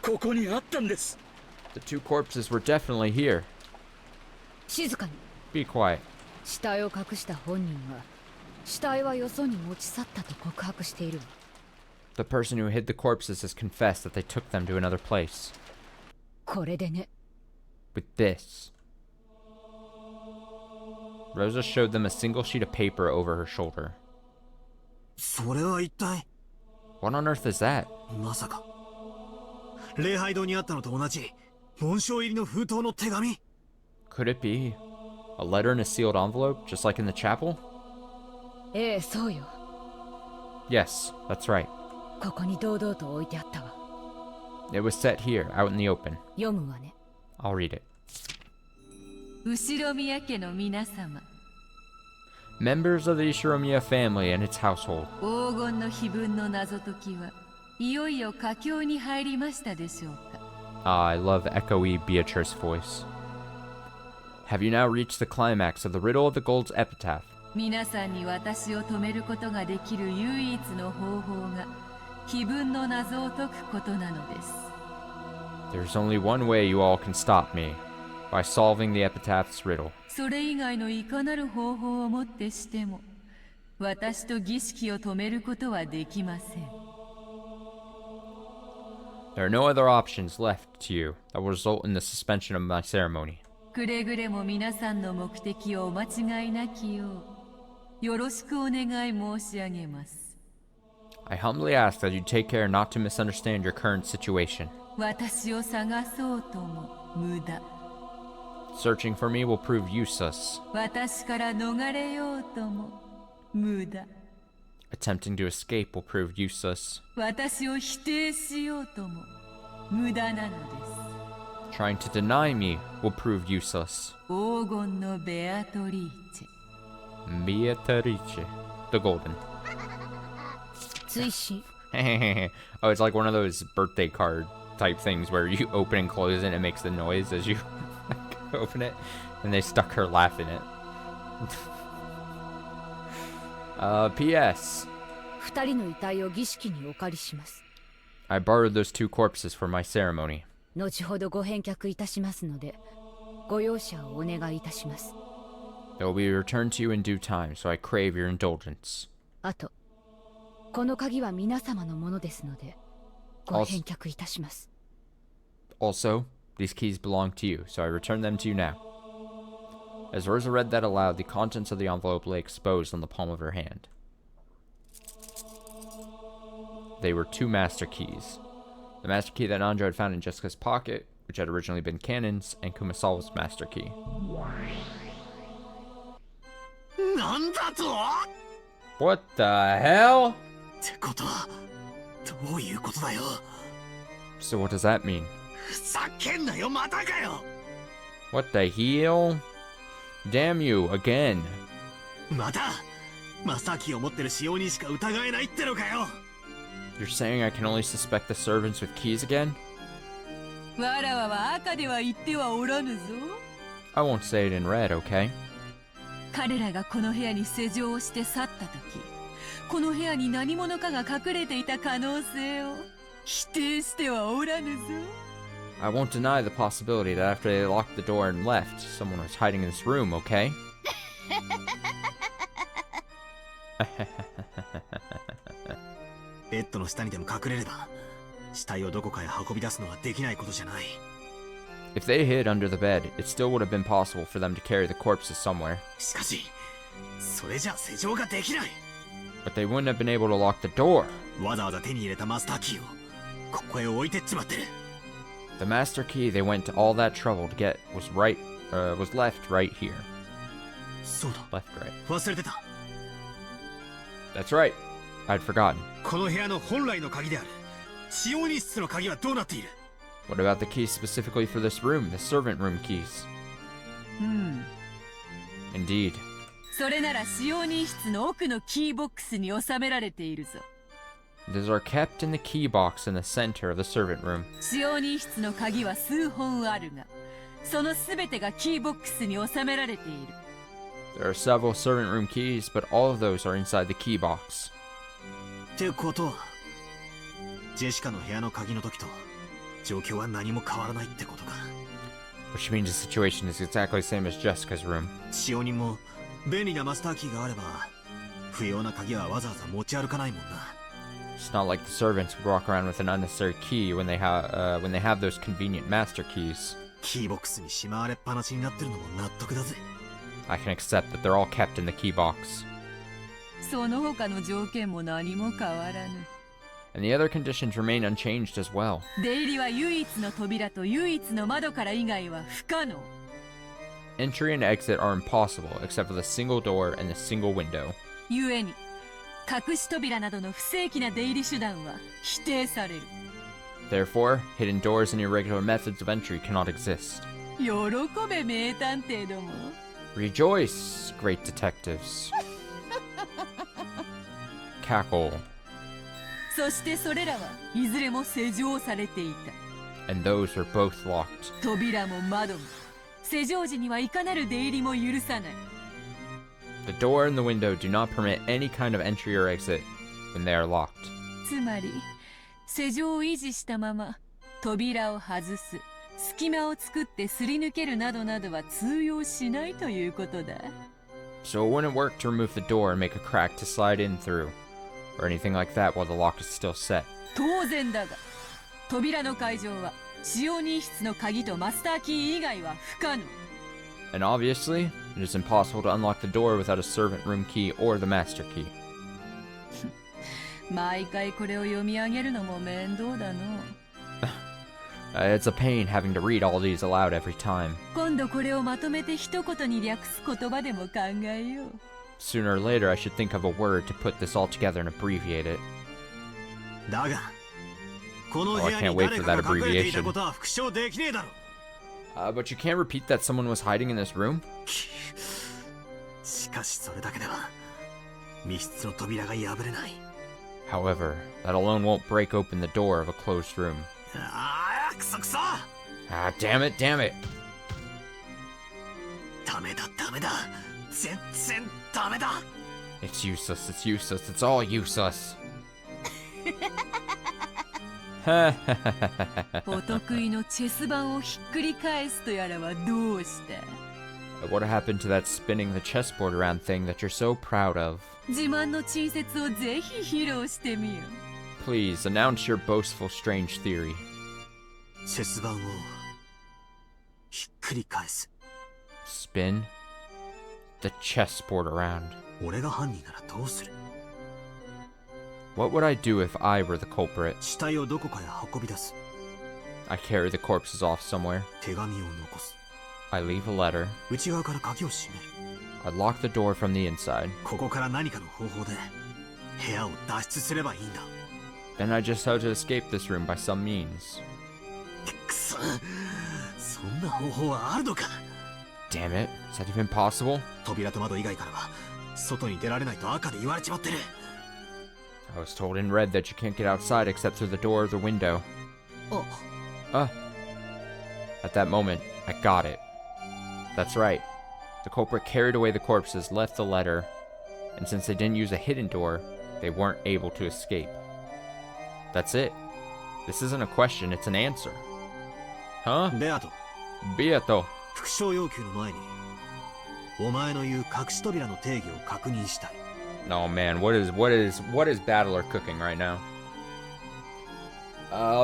ここにあったんです。
The two corpses were definitely here.
静かに。
Be quiet.
死体を隠した本人は死体はよそに持ち去ったと告白している。
The person who hid the corpses has confessed that they took them to another place.
これでね。
With this. Rosa showed them a single sheet of paper over her shoulder.
それは一体。
What on earth is that?
まさか礼拝堂にあったのと同じ紋章入りの封筒の手紙。
Could it be a letter in a sealed envelope, just like in the chapel?
ええ、そうよ。
Yes, that's right.
ここに堂々と置いてあったわ。
It was set here, out in the open.
読むわね。
I'll read it.
後宮家の皆様。
Members of the Ishiromiya family and its household.
黄金の碑文の謎解きはいよいよ佳境に入りましたでしょうか。
Ah, I love echoey Beatrice's voice. Have you now reached the climax of the riddle of the gold's epitaph?
皆さんに私を止めることができる唯一の方法が碑文の謎を解くことなのです。
There's only one way you all can stop me. By solving the epitaph's riddle.
それ以外のいかなる方法をもってしても私と儀式を止めることはできません。
There are no other options left to you that will result in the suspension of my ceremony.
くれぐれも皆さんの目的をお間違いなきようよろしくお願い申し上げます。
I humbly ask that you take care not to misunderstand your current situation.
私を探そうとも無駄。
Searching for me will prove useless.
私から逃れようとも無駄。
Attempting to escape will prove useless.
私を否定しようとも無駄なのです。
Trying to deny me will prove useless.
黄金のベアトリーチェ。
Beatrice. The golden.
追伸。
Oh, it's like one of those birthday card type things where you open and close it and it makes the noise as you open it. And they stuck her laugh in it. P.S.
二人の遺体を儀式にお借りします。
I borrowed those two corpses for my ceremony.
後ほどご返却いたしますので、ご容赦をお願いいたします。
They will be returned to you in due time, so I crave your indulgence.
あと、この鍵は皆様のものですので、ご返却いたします。
Also, these keys belong to you, so I return them to you now. As Rosa read that aloud, the contents of the envelope lay exposed on the palm of her hand. They were two master keys. The master key that Andra had found in Jessica's pocket, which had originally been Kanon's, and Kumasawa's master key.
なんだと
What the hell?
ってことはどういうことだよ。
So what does that mean?
ふざけんなよ、またかよ。
What the hell? Damn you, again.
またマスターキーを持ってる使用人しか疑えないってのかよ。
You're saying I can only suspect the servants with keys again?
わらわは赤では言ってはおらぬぞ。
I won't say it in red, okay?
彼らがこの部屋に施錠をして去った時、この部屋に何者かが隠れていた可能性を否定してはおらぬぞ。
I won't deny the possibility that after they locked the door and left, someone was hiding in this room, okay?
ベッドの下にでも隠れれば死体をどこかへ運び出すのはできないことじゃない。
If they hid under the bed, it still would have been possible for them to carry the corpses somewhere.
しかしそれじゃ施錠ができない。
But they wouldn't have been able to lock the door.
わざわざ手に入れたマスターキーをここへ置いてっちまってる。
The master key they went to all that trouble to get was left right here.
そうだ。
Left right.
忘れてた。
That's right. I'd forgotten.
この部屋の本来の鍵である使用人室の鍵はどうなっている？
What about the keys specifically for this room, the servant room keys? Indeed.
それなら使用人室の奥のキーボックスに収められているぞ。
These are kept in the key box in the center of the servant room.
使用人室の鍵は数本あるが、そのすべてがキーボックスに収められている。
There are several servant room keys, but all of those are inside the key box.
ってことはジェシカの部屋の鍵の時と状況は何も変わらないってことか。
Which means the situation is exactly the same as Jessica's room.
使用人も便利なマスターキーがあれば不要な鍵はわざわざ持ち歩かないもんな。
It's not like the servants would walk around with an unnecessary key when they have those convenient master keys.
キーボックスにしまわれっぱなしになってるのも納得だぜ。
I can accept that they're all kept in the key box.
その他の条件も何も変わらぬ。
And the other conditions remain unchanged as well.
出入りは唯一の扉と唯一の窓から以外は不可能。
Entry and exit are impossible except for the single door and the single window.
故に隠し扉などの不正規な出入り手段は否定される。
Therefore, hidden doors and irregular methods of entry cannot exist.
喜べ名探偵ども。
Rejoice, great detectives. Cackle.
そしてそれらはいずれも施錠されていた。
And those were both locked.
扉も窓も施錠時にはいかなる出入りも許さない。
The door and the window do not permit any kind of entry or exit when they are locked.
つまり施錠を維持したまま扉を外す、隙間を作ってすり抜けるなどなどは通用しないということだ。
So it wouldn't work to remove the door and make a crack to slide in through, or anything like that while the lock is still set.
当然だが、扉の解錠は使用人室の鍵とマスターキー以外は不可能。
And obviously, it is impossible to unlock the door without a servant room key or the master key.
毎回これを読み上げるのも面倒だの。
It's a pain having to read all these aloud every time.
今度これをまとめて一言に略す言葉でも考えよう。
Sooner or later, I should think of a word to put this all together and abbreviate it.
だがこの部屋に誰かが隠れていたことは復唱できねえだろ。
But you can't repeat that someone was hiding in this room?
しかしそれだけでは密室の扉が破れない。
However, that alone won't break open the door of a closed room.
ああ、くそくそ。
Damn it, damn it.
ダメだ、ダメだ。全然ダメだ。
It's useless, it's useless, it's all useless.
お得意のチェス盤をひっくり返すとやらはどうした？
What happened to that spinning the chessboard around thing that you're so proud of?
自慢の珍説をぜひ披露してみよ。
Please, announce your boastful strange theory.
チェス盤をひっくり返す。
Spin the chessboard around.
俺が犯人ならどうする？
What would I do if I were the culprit?
死体をどこかへ運び出す。
I carry the corpses off somewhere.
手紙を残す。
I leave a letter.
内側から鍵を閉める。
I lock the door from the inside.
ここから何かの方法で部屋を脱出すればいいんだ。
Then I just have to escape this room by some means.
くそ、そんな方法はあるのか？
Damn it, is that even possible?
扉と窓以外からは外に出られないと赤で言われちまってる。
I was told in red that you can't get outside except through the door or the window. At that moment, I got it. That's right. The culprit carried away the corpses, left the letter, and since they didn't use a hidden door, they weren't able to escape. That's it. This isn't a question, it's an answer. Huh?
で、あと
Beato.
副賞要求の前にお前の言う隠し扉の定義を確認したい。
No man, what is Battler cooking right now?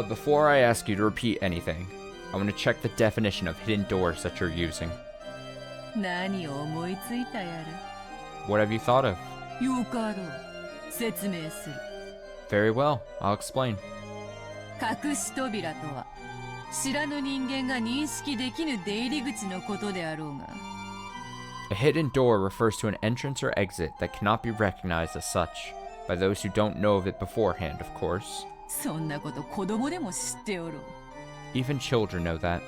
Before I ask you to repeat anything, I want to check the definition of hidden doors that you're using.
何を思いついたやら。
What have you thought of?
よかろう。説明する。
Very well, I'll explain.
隠し扉とは知らぬ人間が認識できぬ出入り口のことであろうが。
A hidden door refers to an entrance or exit that cannot be recognized as such by those who don't know of it beforehand, of course.
そんなこと子供でも知っておろう。
Even children know that.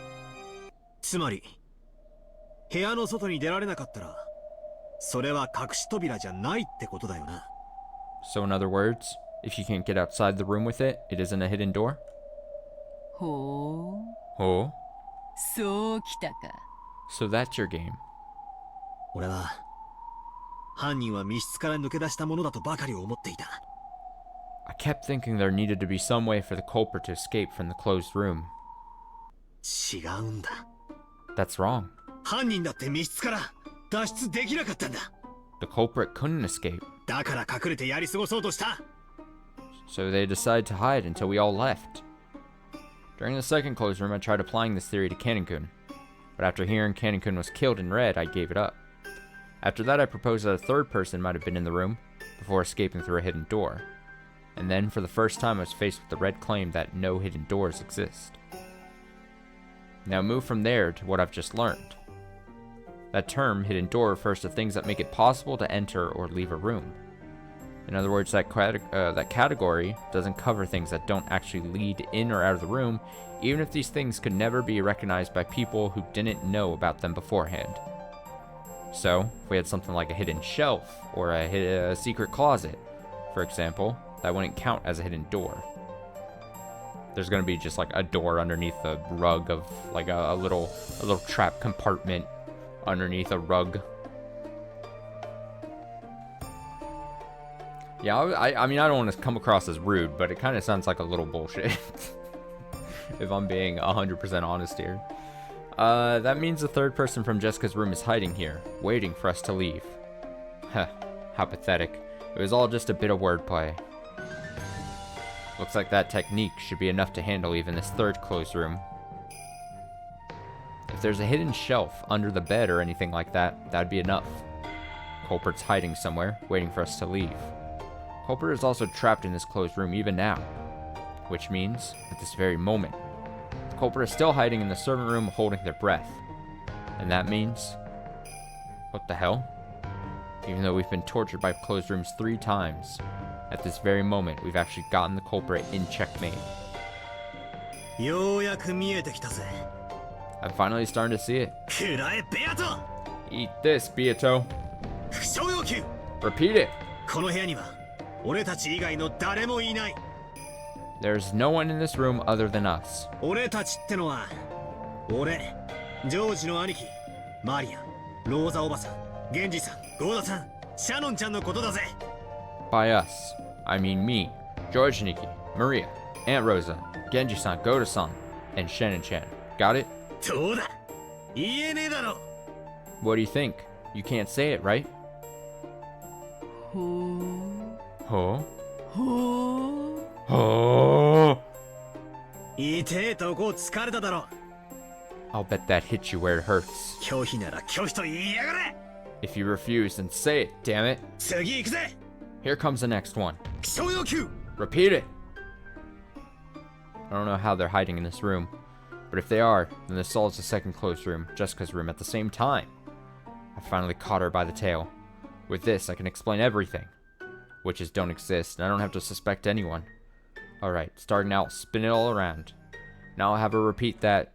つまり部屋の外に出られなかったらそれは隠し扉じゃないってことだよな。
So in other words, if you can't get outside the room with it, it isn't a hidden door?
ほう。
Oh?
そうきたか。
So that's your game.
俺は犯人は密室から抜け出したものだとばかり思っていた。
I kept thinking there needed to be some way for the culprit to escape from the closed room.
違うんだ。
That's wrong.
犯人だって密室から脱出できなかったんだ。
The culprit couldn't escape,
だから隠れてやり過ごそうとした。
so they decided to hide until we all left. During the second closed room, I tried applying this theory to Kanin-kun, but after hearing Kanin-kun was killed in red, I gave it up. After that, I proposed that a third person might have been in the room before escaping through a hidden door. And then, for the first time, I was faced with the red claim that no hidden doors exist. Now move from there to what I've just learned. That term, hidden door, refers to things that make it possible to enter or leave a room. In other words, that category doesn't cover things that don't actually lead in or out of the room, even if these things could never be recognized by people who didn't know about them beforehand. So, if we had something like a hidden shelf, or a secret closet, for example, that wouldn't count as a hidden door. There's gonna be just like a door underneath the rug of like a little trap compartment underneath a rug. Yeah, I mean, I don't want to come across as rude, but it kind of sounds like a little bullshit. If I'm being 100% honest here. That means the third person from Jessica's room is hiding here, waiting for us to leave. Heh, how pathetic. It was all just a bit of wordplay. Looks like that technique should be enough to handle even this third closed room. If there's a hidden shelf under the bed or anything like that, that'd be enough. Culprit's hiding somewhere, waiting for us to leave. Culprit is also trapped in this closed room even now, which means, at this very moment, the culprit is still hiding in the servant room holding their breath. And that means... what the hell? Even though we've been tortured by closed rooms 3 times, at this very moment, we've actually gotten the culprit in checkmate.
ようやく見えてきたぜ。
I'm finally starting to see it.
くらえ、ベアト。
Eat this, Beato.
副賞要求。
Repeat it.
この部屋には俺たち以外の誰もいない。
There's no one in this room other than us.
俺たちってのは、俺、ジョージの兄貴、マリア、ローザおばさん、ゲンジさん、ゴーダさん、シャノンちゃんのことだぜ。
By us, I mean me, George Nikki, Maria, Aunt Rosa, Genji-san, Goda-san, and Shannon-chan. Got it?
どうだ言えねえだろ。
What do you think? You can't say it, right?
ほ
Huh?
う。ほう。
Oh!
痛えとこ疲れただろ。
I'll bet that hit you where it hurts.
拒否なら拒否と言いやがれ。
If you refuse, then say it, damn it.
次行くぜ。
Here comes the next one.
副賞要求。
Repeat it! I don't know how they're hiding in this room, but if they are, then this solves the second closed room, Jessica's room, at the same time. I finally caught her by the tail. With this, I can explain everything. Witches don't exist, and I don't have to suspect anyone. Alright, starting out, spin it all around. Now I'll have her repeat that.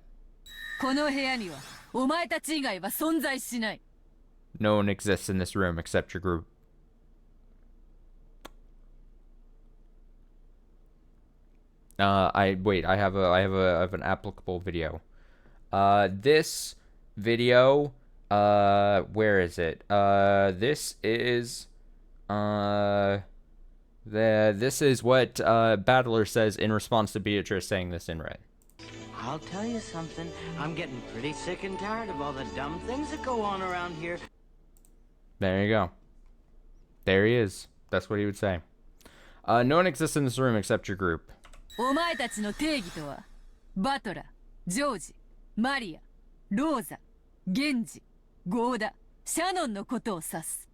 この部屋にはお前たち以外は存在しない。
No one exists in this room except your group. I have an applicable video. This video Where is it? This is this is what Battler says in response to Beatrice saying this in red.
I'll tell you something. I'm getting pretty sick and tired of all the dumb things that go on around here.
There you go. There he is. That's what he would say. No one exists in this room except your group.
お前たちの定義とはバトラー、ジョージ、マリア、ローザ、ゲンジ、ゴーダ、シャノンのことを指す。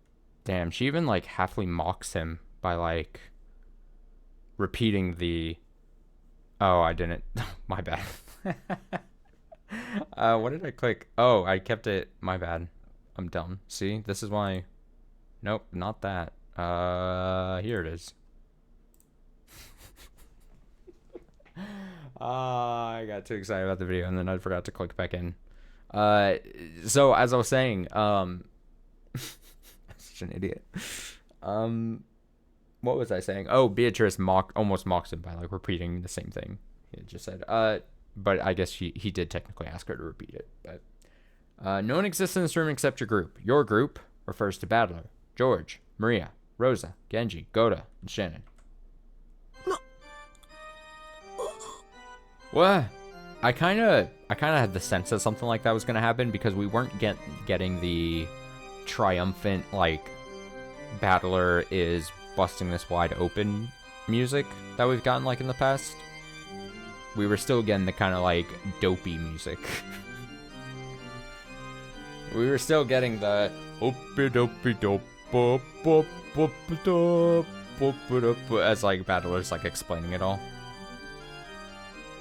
Damn, she even like halfly mocks him by like repeating the oh, I didn't. My bad. What did I click? Oh, I kept it. My bad. I'm dumb. See, this is why. Nope, not that. Here it is. I got too excited about the video and then I forgot to click back in. So as I was saying, such an idiot. What was I saying? Oh, Beatrice almost mocks him by like repeating the same thing he just said. But I guess he did technically ask her to repeat it. But no one exists in this room except your group. Your group refers to Battler, George, Maria, Rosa, Genji, Goda, and Shannon. What? I kind of had the sense that something like that was gonna happen because we weren't getting the triumphant like Battler is busting this wide open music that we've gotten like in the past. We were still getting the kind of like dopey music. We were still getting the as like Battler's like explaining it all.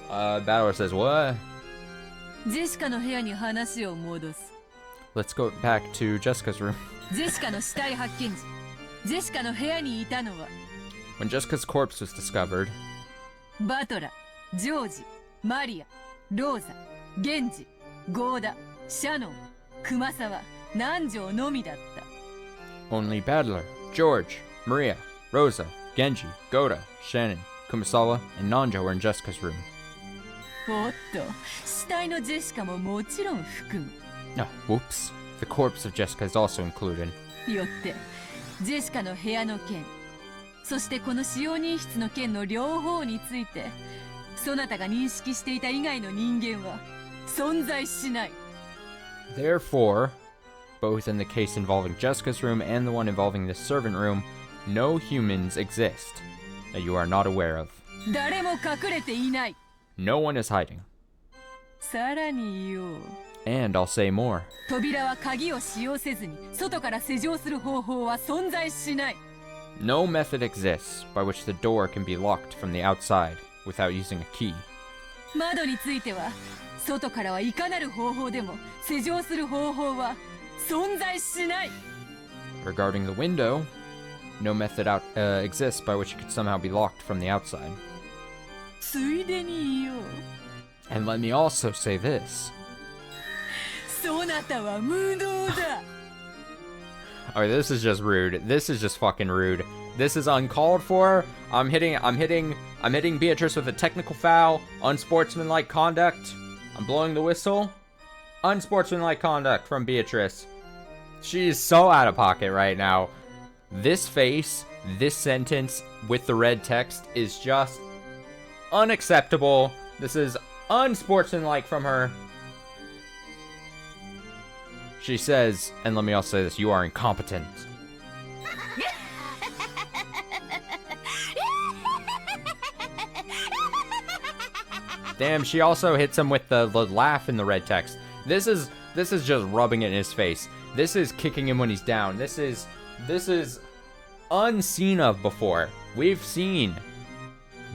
Battler says what?
ジェシカの部屋に話を戻す。
Let's go back to Jessica's room.
ジェシカの死体発見時、ジェシカの部屋にいたのは
When Jessica's corpse was discovered,
バトラー、ジョージ、マリア、ローザ、ゲンジ、ゴーダ、シャノン、熊沢、南條のみだった。
only Battler, George, Maria, Rosa, Genji, Goda, Shannon, Kumasawa, and Nanjo were in Jessica's room.
おっと、死体のジェシカももちろん含む。
Oh, whoops. The corpse of Jessica is also included.
よって、ジェシカの部屋の件、そしてこの使用人室の件の両方について、そなたが認識していた以外の人間は存在しない。
Therefore, both in the case involving Jessica's room and the one involving the servant room, no humans exist that you are not aware of.
誰も隠れていない。
No one is hiding.
さらに言おう。
And I'll say more.
扉は鍵を使用せずに外から施錠する方法は存在しない。
No method exists by which the door can be locked from the outside without using a key.
窓については外からはいかなる方法でも施錠する方法は存在しない。
Regarding the window, no method exists by which it could somehow be locked from the outside.
ついでに言おう。
And let me also say this.
そなたは無能だ。
Okay, this is just rude. This is just fucking rude. This is uncalled for. I'm hitting Beatrice with a technical foul. Unsportsmanlike conduct. I'm blowing the whistle. Unsportsmanlike conduct from Beatrice. She is so out of pocket right now. This face, this sentence with the red text is just unacceptable. This is unsportsmanlike from her. She says, and let me also say this, you are incompetent. Damn, she also hits him with the laugh in the red text. This is just rubbing it in his face. This is kicking him when he's down. This is unseen of before. We've seen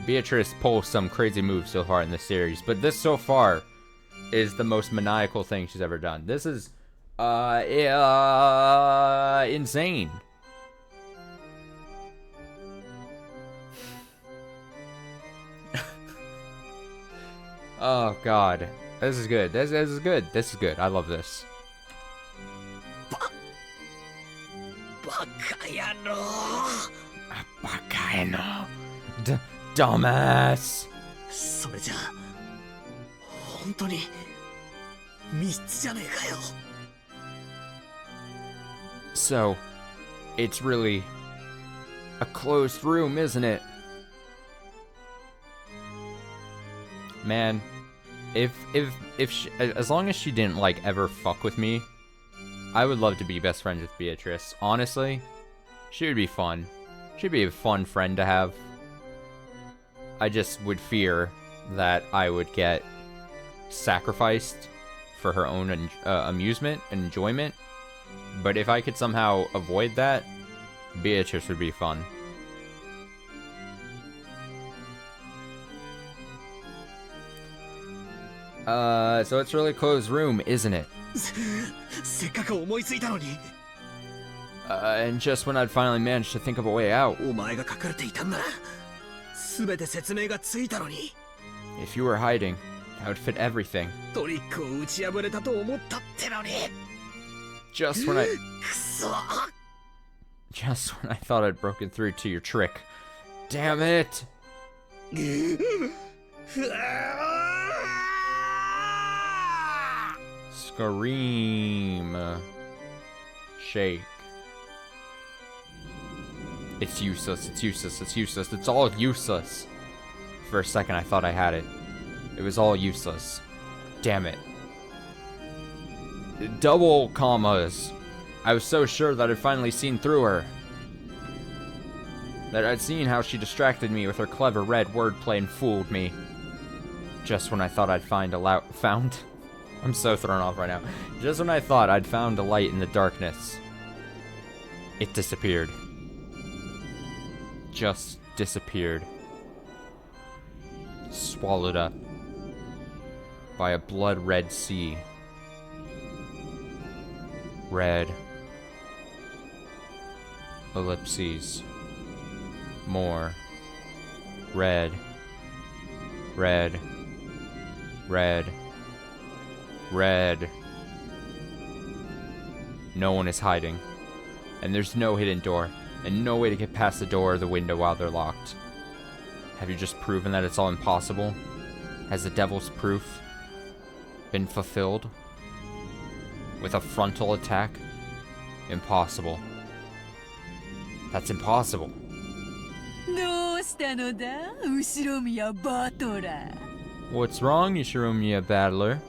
Beatrice pull some crazy moves so far in this series, but this so far is the most maniacal thing she's ever done. This is insane. Oh god, this is good. This is good. This is good. I love this.
バカ野郎。
バカ野郎。Dumbass.
それじゃ本当に3つじゃねえかよ。
So, it's really a closed room, isn't it? Man, if she, as long as she didn't like ever fuck with me, I would love to be best friends with Beatrice. Honestly, she would be fun. She'd be a fun friend to have. I just would fear that I would get sacrificed for her own amusement and enjoyment. But if I could somehow avoid that, Beatrice would be fun. So it's really closed room, isn't it? And just when I'd finally managed to think of a way out. If you were hiding, that would fit everything. Just when I thought I'd broken through to your trick. Damn it! Scream. Shake. It's useless, it's useless, it's useless, it's all useless. For a second I thought I had it. It was all useless. Damn it. Double commas. I was so sure that I'd finally seen through her. That I'd seen how she distracted me with her clever red wordplay and fooled me. Just when I thought I'd found... I'm so thrown off right now. Just when I thought I'd found a light in the darkness, it disappeared. Just disappeared. Swallowed up by a blood-red sea. Red. Ellipses. More. Red. Red. Red. Red. No one is hiding. And there's no hidden door. And no way to get past the door or the window while they're locked. Have you just proven that it's all impossible? Has the devil's proof been fulfilled? With a frontal attack? Impossible. That's impossible. What's wrong, Yoshiromiya Battler?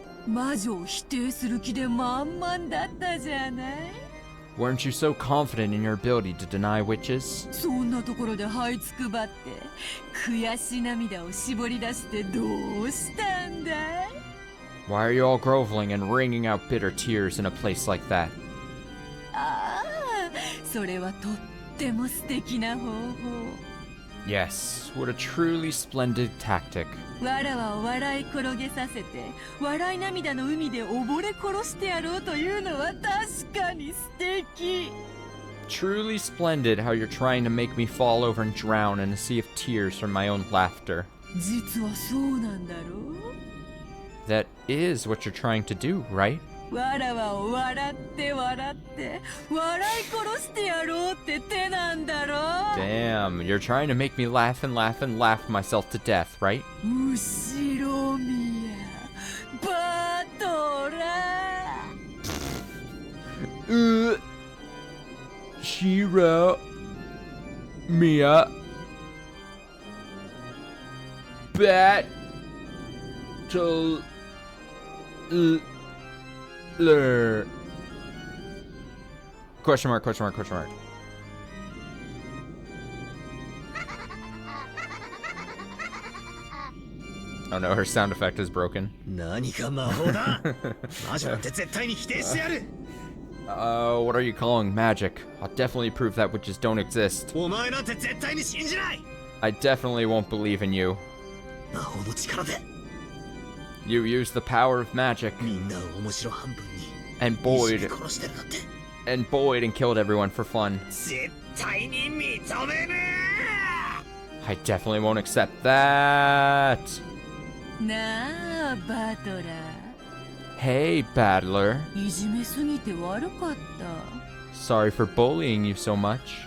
Weren't you so confident in your ability to deny witches? Why are you all groveling and wringing out bitter tears in a place like that? Yes, what a truly splendid tactic. Truly splendid how you're trying to make me fall over and drown in a sea of tears from my own laughter. That is what you're trying to do, right? Damn, you're trying to make me laugh and laugh and laugh myself to death, right? Shiro Mia Battle Question mark, question mark, question mark. Oh no, her sound effect is broken. What are you calling magic? I'll definitely prove that witches don't exist. I definitely won't believe in you. You used the power of magic. And buoyed and killed everyone for fun. I definitely won't accept that. Hey, Battler. Sorry for bullying you so much.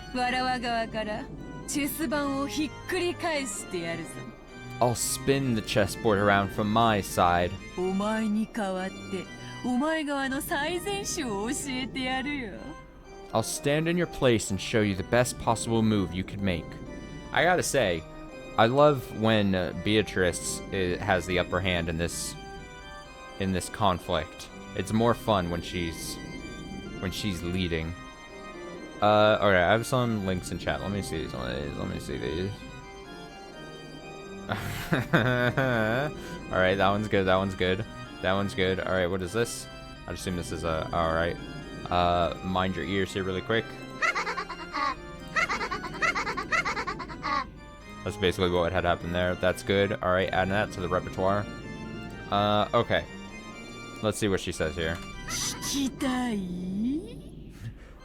I'll spin the chessboard around from my side. I'll stand in your place and show you the best possible move you could make. I gotta say, I love when Beatrice has the upper hand in this conflict. It's more fun when she's leading. Okay, I have some links in chat. Let me see these. Let me see these. Alright, that one's good, that one's good. That one's good. Alright, what is this? I assume this is a... Alright. Mind your ears here really quick. That's basically what had happened there. That's good. Alright, adding that to the repertoire. Okay. Let's see what she says here.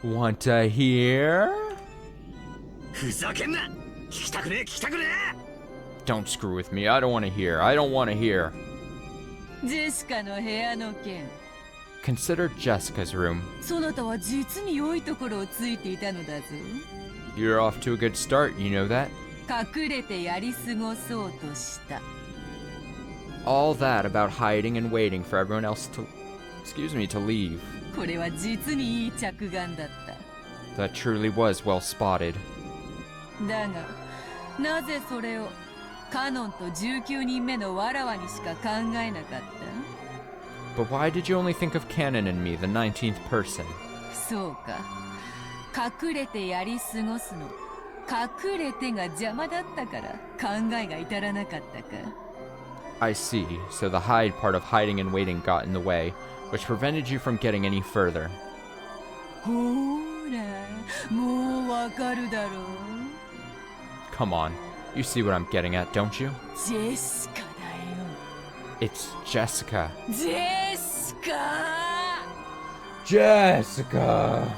Want to hear? Don't screw with me. I don't want to hear. I don't want to hear. Consider Jessica's room. You're off to a good start, you know that? All that about hiding and waiting for everyone else to... to leave. That truly was well spotted. But why did you only think of Canon and me, the 19th person? I see, so the hide part of hiding and waiting got in the way, which prevented you from getting any further. Come on, you see what I'm getting at, don't you? It's Jessica. Jessica!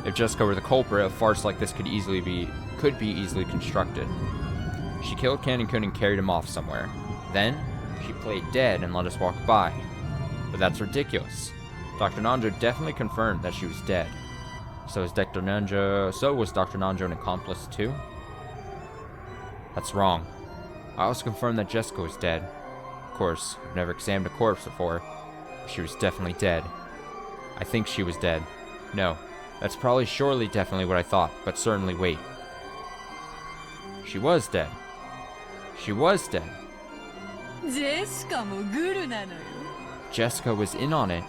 If Jessica were the culprit, a farce like this could be easily constructed. She killed Canon-kun and carried him off somewhere. Then, she played dead and let us walk by. But that's ridiculous. Dr. Nanjo definitely confirmed that she was dead. So was Dr. Nanjo an accomplice too? That's wrong. I also confirmed that Jessica was dead. Of course, I've never examined a corpse before, but she was definitely dead. I think she was dead. No, that's probably surely definitely what I thought, but certainly wait. She was dead. She was dead. Jessica was in on it.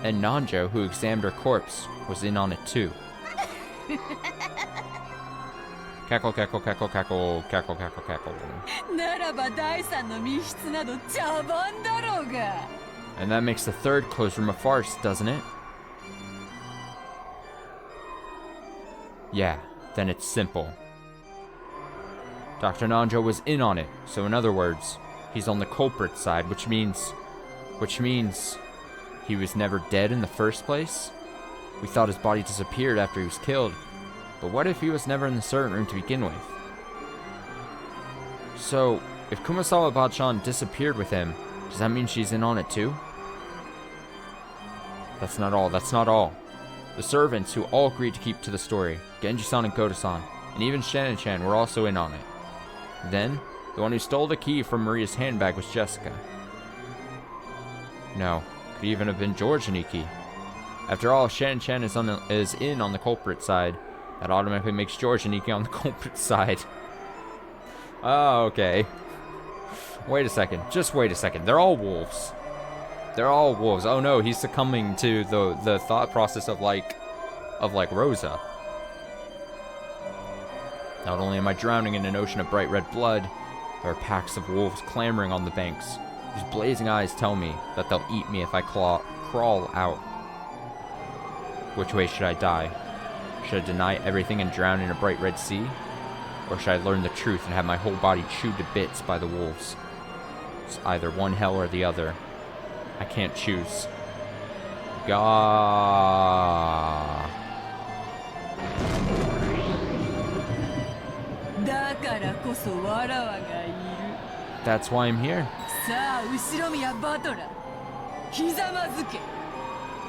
And Nanjo, who examined her corpse, was in on it too. Cackle, cackle, cackle, cackle, cackle, cackle, cackle. And that makes the third cloakroom a farce, doesn't it? Yeah, then it's simple. Dr. Nanjo was in on it, so in other words, he's on the culprit side, which means he was never dead in the first place? We thought his body disappeared after he was killed, but what if he was never in the servant room to begin with? So, if Kumasawa Bachan disappeared with him, does that mean she's in on it too? That's not all, that's not all. The servants who all agreed to keep to the story, Genji-san and Goto-san, and even Shannon-chan were also in on it. Then, the one who stole the key from Maria's handbag was Jessica. No, could even have been George and Iki. After all, Shannon-chan is in on the culprit side. That automatically makes George and Iki on the culprit side. Oh, okay. Wait a second. Just wait a second. They're all wolves. They're all wolves. Oh no, he's succumbing to the thought process of like Rosa. Not only am I drowning in an ocean of bright red blood, there are packs of wolves clamoring on the banks, whose blazing eyes tell me that they'll eat me if I crawl out. Which way should I die? Should I deny everything and drown in a bright red sea? Or should I learn the truth and have my whole body chewed to bits by the wolves? It's either one hell or the other. I can't choose. Gah. That's why I'm here.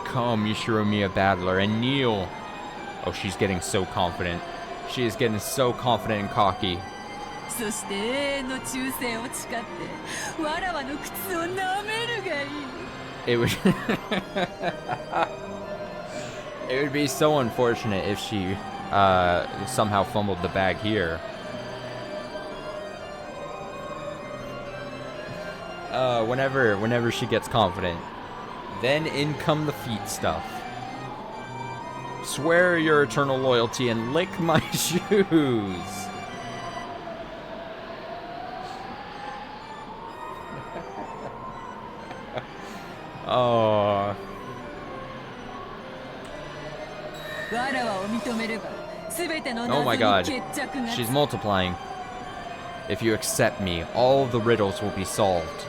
Come, Yoshiromiya Battler, and kneel. Oh, she's getting so confident. She is getting so confident and cocky.
そして永遠の忠誠を誓ってわらわの靴を舐めるがいい。
It would it would be so unfortunate if she somehow fumbled the bag here. Whenever she gets confident, then in come the feet stuff. Swear your eternal loyalty and lick my shoes. Oh. Oh my god. She's multiplying. If you accept me, all the riddles will be solved.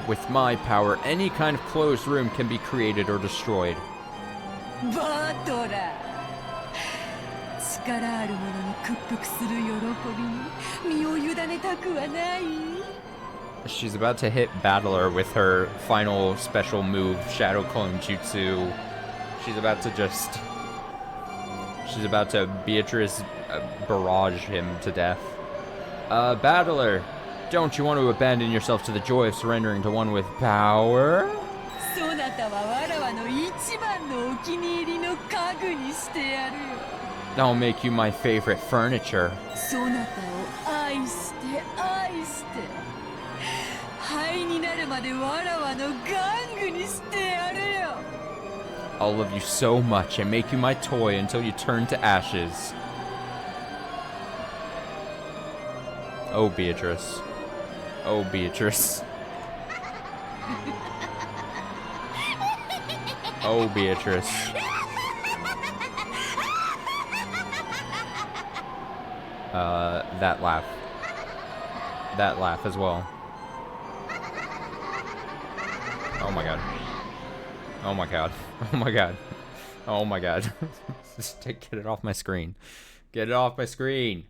With my power, any kind of closed room can be created or destroyed. She's about to hit Battler with her final special move, Shadow Clone Jutsu. She's about to Beatrice barrage him to death. Battler, don't you want to abandon yourself to the joy of surrendering to one with power? I'll make you my favorite furniture. I'll love you so much and make you my toy until you turn to ashes. Oh, Beatrice. Oh, Beatrice. Oh, Beatrice. That laugh. That laugh as well. Oh my god. Oh my god. Oh my god. Oh my god. Just get it off my screen. Get it off my screen.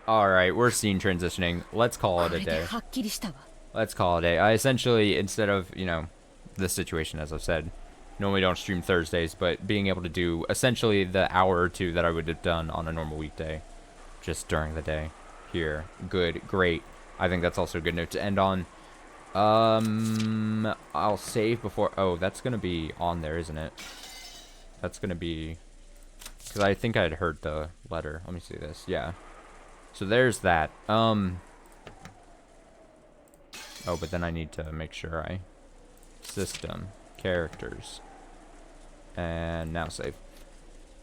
Alright, we're scene transitioning. Let's call it a day. Let's call it a day. I essentially, instead of, you know, this situation, as I've said, normally don't stream Thursdays, but being able to do essentially the hour or two that I would have done on a normal weekday, just during the day here. Good, great. I think that's also a good note to end on. I'll save before. Oh, that's gonna be on there, isn't it? That's gonna be, because I think I had heard the letter. Let me see this. Yeah. So there's that. Oh, but then I need to make sure I system characters and now save.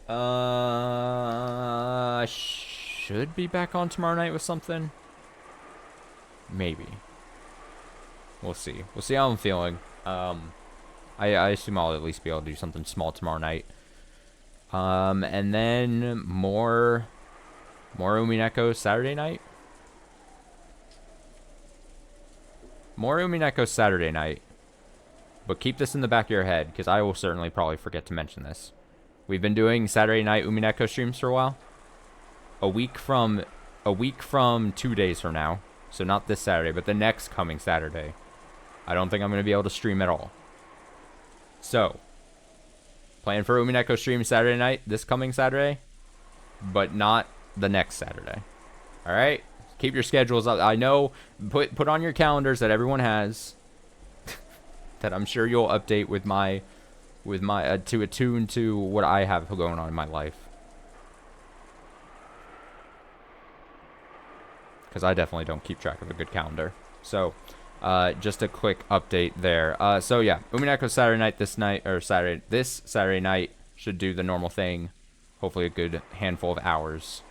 I should be back on tomorrow night with something. Maybe. We'll see. We'll see how I'm feeling. I assume I'll at least be able to do something small tomorrow night. And then more Umineko Saturday night. More Umineko Saturday night. But keep this in the back of your head, because I will certainly probably forget to mention this. We've been doing Saturday night Umineko streams for a while. A week from 2 days from now. So not this Saturday, but the next coming Saturday. I don't think I'm going to be able to stream at all. So, plan for Umineko stream Saturday night, this coming Saturday, but not the next Saturday. Alright? Keep your schedules up. I know, put on your calendars that everyone has, that I'm sure you'll update with my to attune to what I have going on in my life. Because I definitely don't keep track of a good calendar. So, just a quick update there. So yeah, Umineko Saturday night this Saturday night should do the normal thing. Hopefully a good handful of hours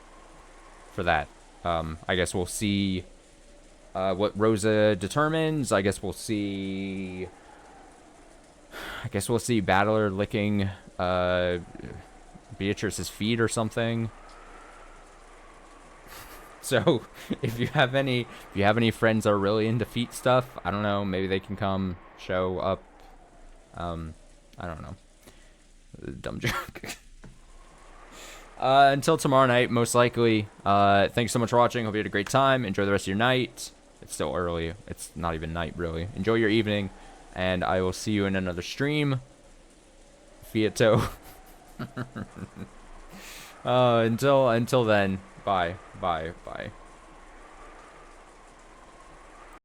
for that. I guess we'll see what Rosa determines. I guess we'll see Battler licking Beatrice's feet or something. So, if you have any friends that are really into feet stuff, I don't know, maybe they can come show up. I don't know. Dumb joke. Until tomorrow night, most likely. Thanks so much for watching. Hope you had a great time. Enjoy the rest of your night. It's still early. It's not even night, really. Enjoy your evening, and I will see you in another stream. Fiato. Until then, bye.